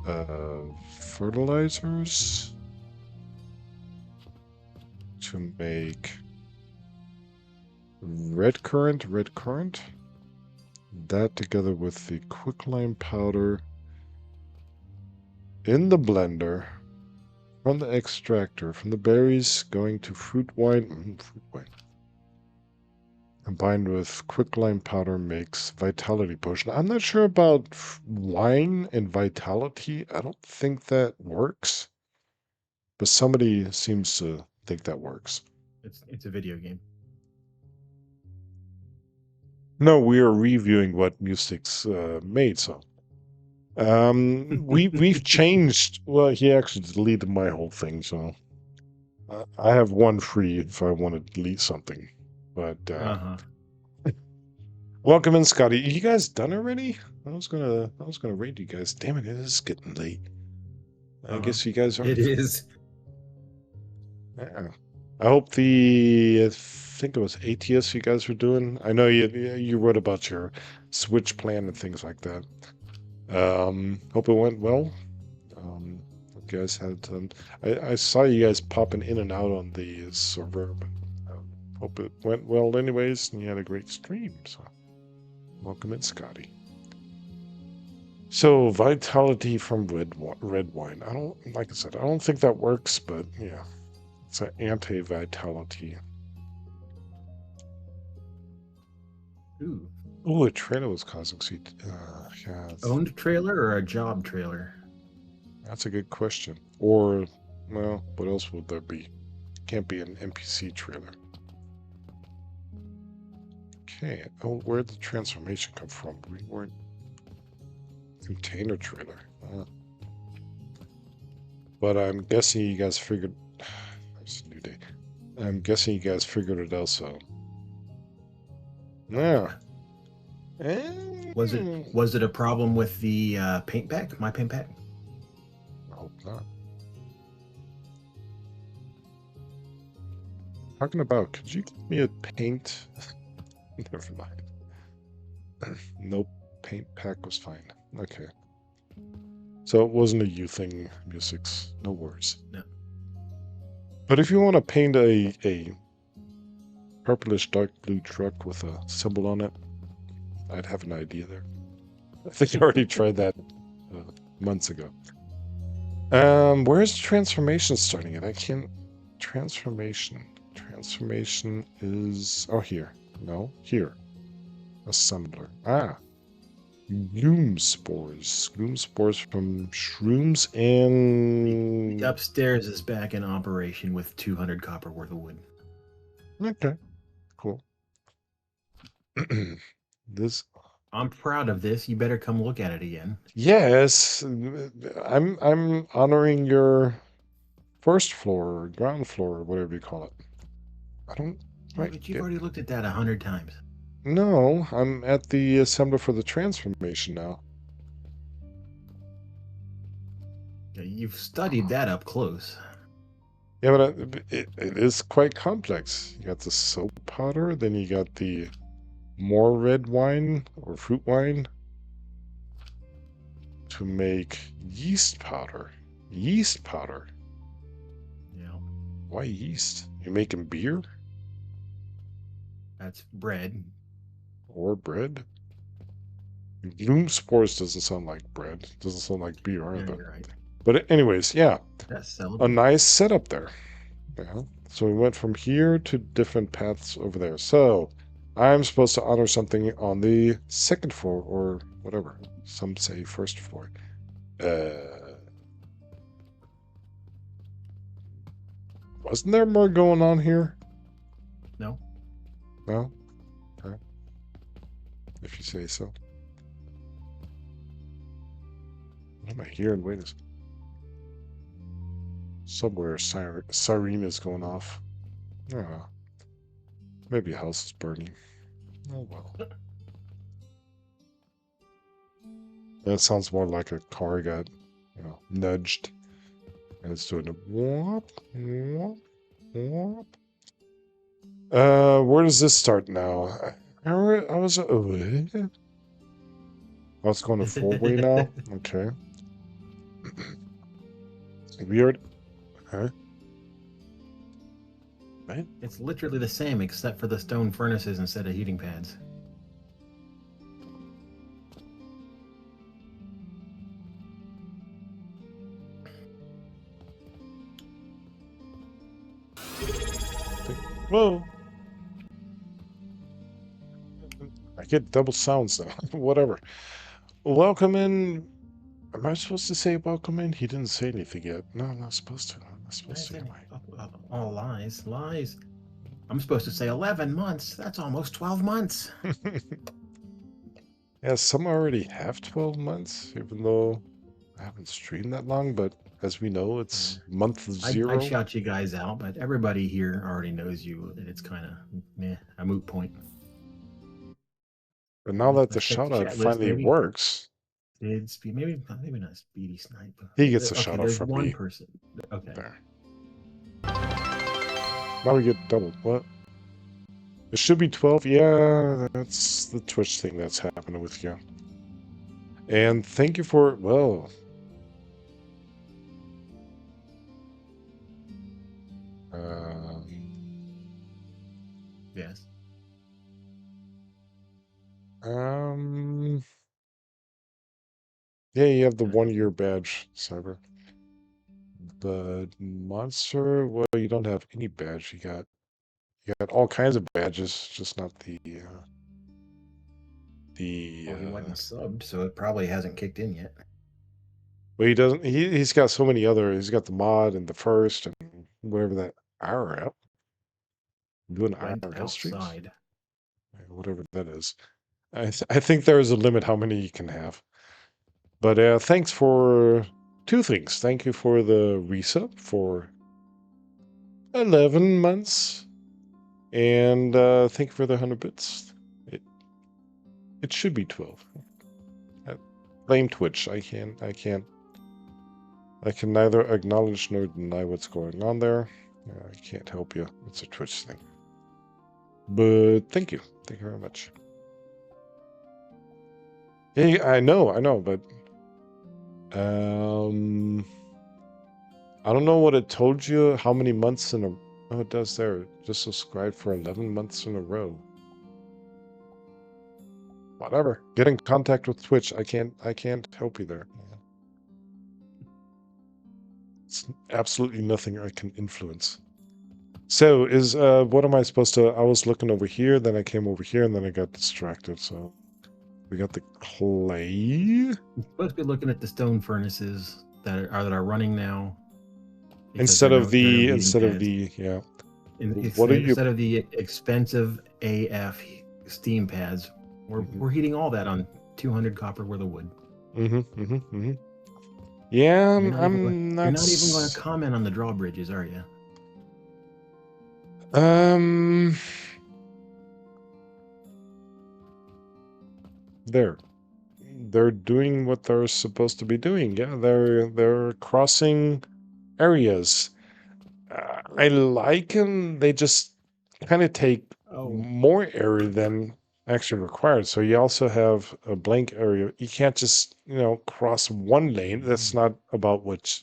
of fertilizers to make red currant, that together with the quicklime powder in the blender from the extractor, from the berries going to fruit wine, combined with quicklime powder makes vitality potion. I'm not sure about wine and vitality. I don't think that works, but somebody seems to think that works. It's a video game. No, we are reviewing what Music's made, so we've changed. Well, he actually deleted my whole thing, so I have one free if I want to delete something. But welcome in, Scotty. You guys done already? I was gonna raid you guys. Damn it, it is getting late. I guess you guys are. It is. Yeah. I hope I think it was ATS you guys were doing. I know you wrote about your Switch plan and things like that. Hope it went well. Hope you guys had I saw you guys popping in and out on the server, but hope it went well anyways, and you had a great stream. So welcome in, Scotty. So vitality from red wine. I don't, like I said, I don't think that works, but yeah, it's an anti-vitality. Ooh. Oh, a trailer was causing sweet. Yeah. Owned trailer or a job trailer? That's a good question. Or, well, what else would there be? Can't be an NPC trailer. Okay. Oh, where'd the transformation come from? We weren't. Container trailer. But I'm guessing you guys figured. It's a new day. I'm guessing you guys figured it out, so. Yeah. Was it a problem with the paint pack? My paint pack? I hope not. Talking about, could you give me a paint? Never mind. Nope. Paint pack was fine. Okay. So it wasn't a you thing, Music's. No worries. No. But if you want to paint a purplish dark blue truck with a symbol on it, I'd have an idea there. I think I already tried that months ago. Where's transformation starting at? I can't. Transformation. Transformation is. Oh, here. No, here. Assembler. Ah. Gloom spores. Gloom spores from shrooms and. The upstairs is back in operation with 200 copper worth of wood. Okay. Cool. This. I'm proud of this. You better come look at it again. Yes, I'm honoring your first floor or ground floor or whatever you call it. I don't. Yeah, but you've already looked at that 100 times. No, I'm at the assembler for the transformation now. Yeah, you've studied that up close. Yeah, but it is quite complex. You got the soap powder, then you got the more red wine or fruit wine to make yeast powder. Yeast powder. Yeah. Why yeast? You making beer? That's bread. Or bread? Gloom spores doesn't sound like bread. Doesn't sound like beer either. You're right. But anyways, yeah. That's sellable. A nice setup there. Yeah. So we went from here to different paths over there. So I'm supposed to honor something on the second floor or whatever. Some say first floor. Wasn't there more going on here? No. No? Okay. If you say so. What am I hearing? Wait a second. Somewhere siren is going off. Oh, maybe a house is burning. Oh well. That sounds more like a car got, nudged. And it's doing a whoop, whoop, whoop. Where does this start now? I was going a four-way now. Okay. Weird. Huh? Right? It's literally the same except for the stone furnaces instead of heating pads. Whoa. I get double sounds now. Whatever. Welcome in. Am I supposed to say welcome in? He didn't say anything yet. No, I'm not supposed to. I'm not supposed to, am All lies, lies. I'm supposed to say 11 months. That's almost 12 months. I? Yeah, some already have 12 months, even though I haven't streamed that long, but as we know, it's month I'd 0. shout you guys out, but everybody here already knows you, and it's kind of a moot point. But now that the Let's check the shout out chat list, finally maybe. works, Maybe not Speedy Snipe. he gets a Okay, shout out there's from one me. person. Okay. There. Now we get doubled. What? It should be 12. Yeah, that's the Twitch thing that's happening with you. And thank you for, well, Yes. yeah, you have the 1-year badge, Cyber. The monster, well, you don't have any badge. You got all kinds of badges, just not Well, he wasn't subbed, so it probably hasn't kicked in yet. well, he doesn't. He's got so many other. He's got the mod and the first and whatever that IRL. Doing Went IRL streams, outside. whatever that is. I think there is a limit how many you can have. But thanks for two things. Thank you for the resub for 11 months, and thank you for the 100 bits. It should be 12. Blame Twitch. I can neither acknowledge nor deny what's going on there. I can't help you. It's a Twitch thing. But thank you. Thank you very much. Hey, I know, but I don't know what it told you, how many months in a oh, it does there. Just subscribed for 11 months in a row. Whatever. Get in contact with Twitch. I can't help you there. It's absolutely nothing I can influence. So what am I supposed to? I was looking over here, then I came over here, and then I got distracted. So we got the clay. You're supposed to be looking at the stone furnaces that are running now. Instead of the yeah. What are you? Instead of the expensive AF steam pads, we're heating all that on 200 copper worth of wood. Yeah, You're not even going to comment on the drawbridges, are you? They're doing what they're supposed to be doing. Yeah, they're crossing areas. I like them. They just kind of take more area than actually required. So you also have a blank area. You can't just cross one lane. That's not about what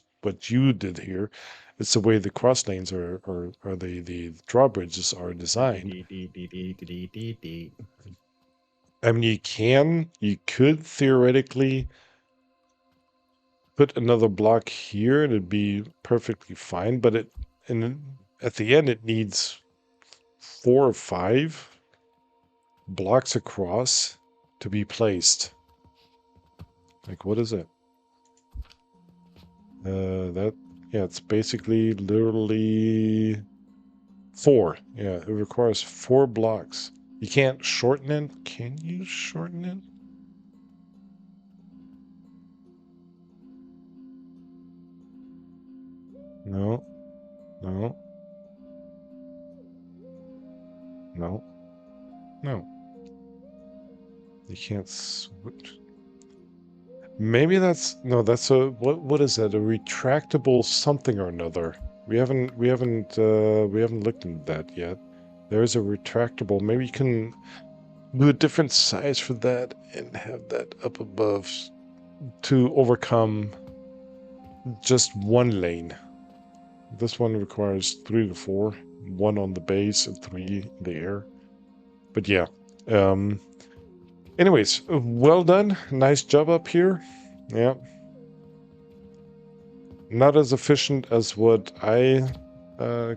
you did here. It's the way the cross lanes are or the drawbridges are designed. I mean, you could theoretically put another block here and it'd be perfectly fine, but at the end it needs 4 or 5 blocks across to be placed. Like, what is it? Yeah, it's basically literally 4. Yeah, it requires 4 blocks. You can't shorten it. Can you shorten it? No, no, no, no. You can't switch. Maybe that's no. That's a what is that? A retractable something or another. We haven't looked into that yet. There is a retractable. Maybe you can do a different size for that and have that up above to overcome just one lane. This one requires 3 to 4, 1 on the base and 3 in the air. But yeah. Anyways, well done. Nice job up here. Yeah. Not as efficient as what I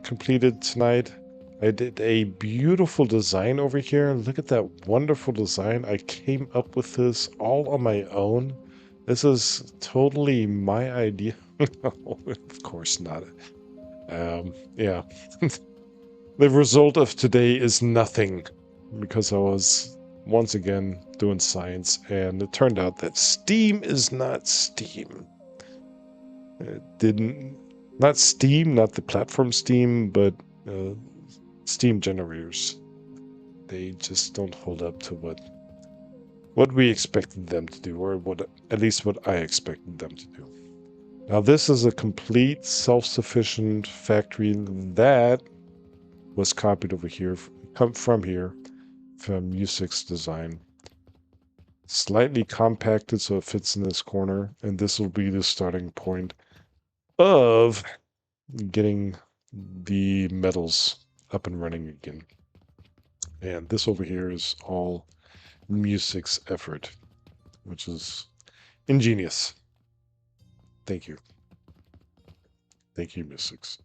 completed tonight. I did a beautiful design over here. Look at that wonderful design. I came up with this all on my own. This is totally my idea. Of course not. Yeah. The result of today is nothing because I was once again doing science and it turned out that steam is not steam. It didn't, not Steam, not the platform Steam, but steam generators. They just don't hold up to what we expected them to do, or what at least what I expected them to do. Now this is a complete self-sufficient factory that was copied over here, come from here, from U6 Design. Slightly compacted so it fits in this corner, and this will be the starting point of getting the metals up and running again. And this over here is all Music's effort, which is ingenious. Thank you. Thank you, Musics.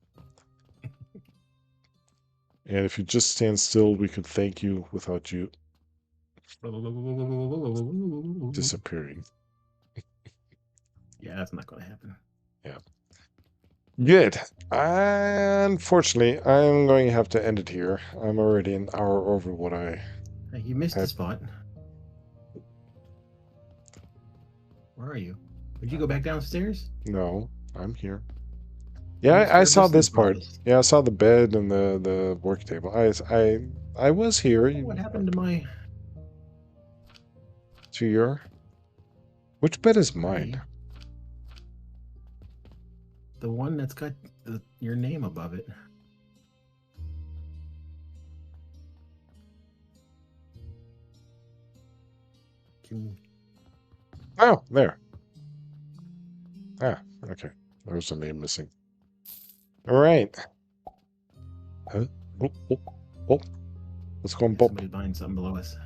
And if you just stand still, we could thank you without you disappearing. Yeah, that's not going to happen. Yeah. Good. Unfortunately, I'm going to have to end it here. I'm already an hour over what I Hey, you missed had. a spot. Where are you? Did you go back downstairs? No, I'm here. Yeah, I saw this part. Yeah, I saw the bed and the work table. I was here. What happened to my... To your... Which bed is mine? The one that's got your name above it. Oh, there. Ah, okay. There's a name missing. All right. Huh? Oh, oh, oh. Let's go and bump. Somebody's buying something below us.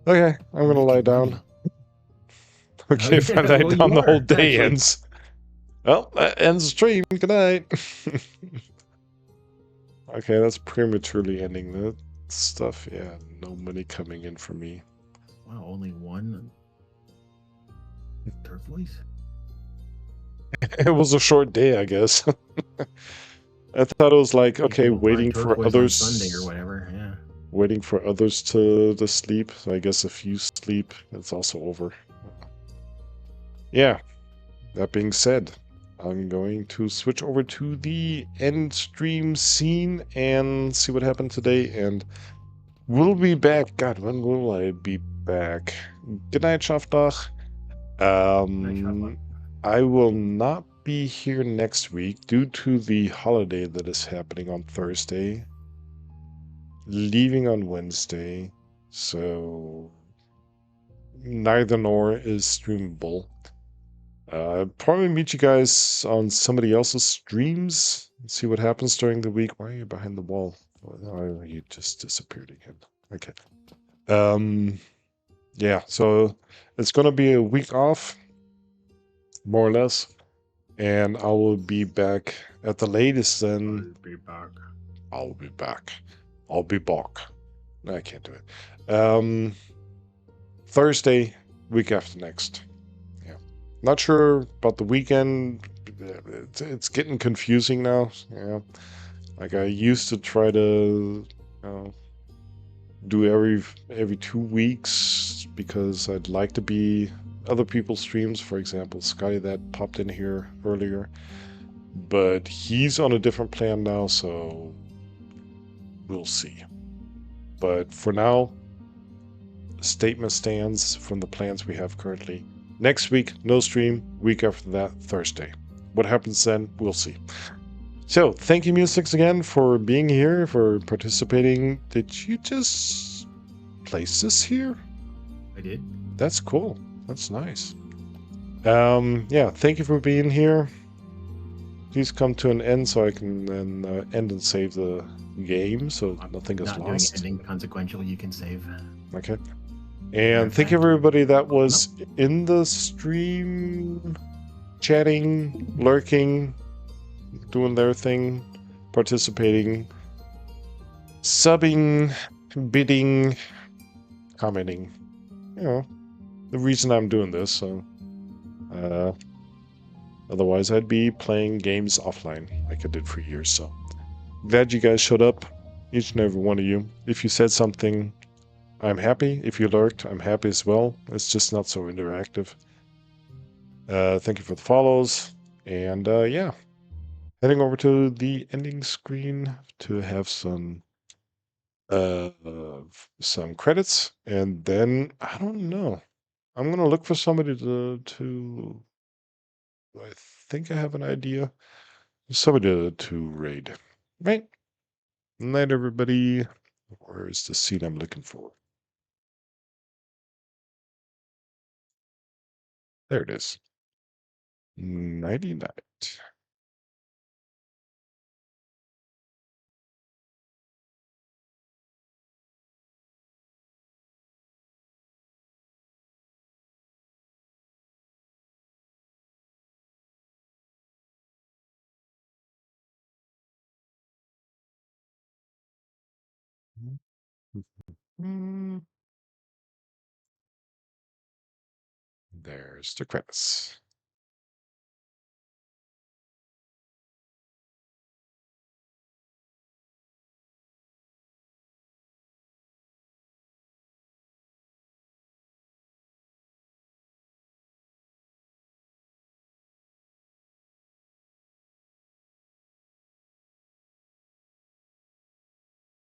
Okay, I'm gonna lie down. Okay, if I lie down, the whole day ends. Well, that ends the stream. Good night. Okay, that's prematurely ending the stuff. Yeah, no money coming in for me. Wow, only one turquoise? It was a short day, I guess. I thought it was like, okay, waiting for others. Sunday or whatever, yeah. Waiting for others to sleep. So I guess if you sleep, it's also over. Yeah. That being said, I'm going to switch over to the end stream scene and see what happened today. And we'll be back. God, when will I be back? Good night, Schaftach. I will not be here next week due to the holiday that is happening on Thursday. Leaving on Wednesday. So neither nor is streamable. Probably meet you guys on somebody else's streams. See what happens during the week. Why are you behind the wall? Oh, you just disappeared again. Okay. Yeah, so it's gonna be a week off, more or less. and I will be back at the latest then. I'll be back. I'll be back. I'll be back. No, I can't do it. Thursday, week after next. Yeah. Not sure about the weekend. It's getting confusing now. Yeah. Like I used to try to do every 2 weeks because I'd like to be other people's streams. For example, Scotty that popped in here earlier. But he's on a different plan now, so we'll see. But for now, statement stands from the plans we have currently. Next week, no stream. Week after that, Thursday. What happens then, we'll see. So, thank you, Musics, again for being here, for participating. Did you just place this here? I did. That's cool. That's nice. Yeah, thank you for being here. Please come to an end so I can then end and save the game so nothing is Not doing lost. anything consequential. You can save. Okay. Matter And of thank you fact- everybody that was in the stream, chatting, lurking, doing their thing, participating, subbing, bidding, commenting. You know, the reason I'm doing this, so otherwise I'd be playing games offline like I did for years, so glad you guys showed up, each and every one of you. If you said something, I'm happy. If you lurked, I'm happy as well. It's just not so interactive. Thank you for the follows. And yeah, heading over to the ending screen to have uh, some credits. And then, I don't know. I'm going to look for somebody I think I have an idea. Somebody to raid. Right? Night, everybody. Where's the seat I'm looking for? There it is. Nighty night. Mm. There's the credits.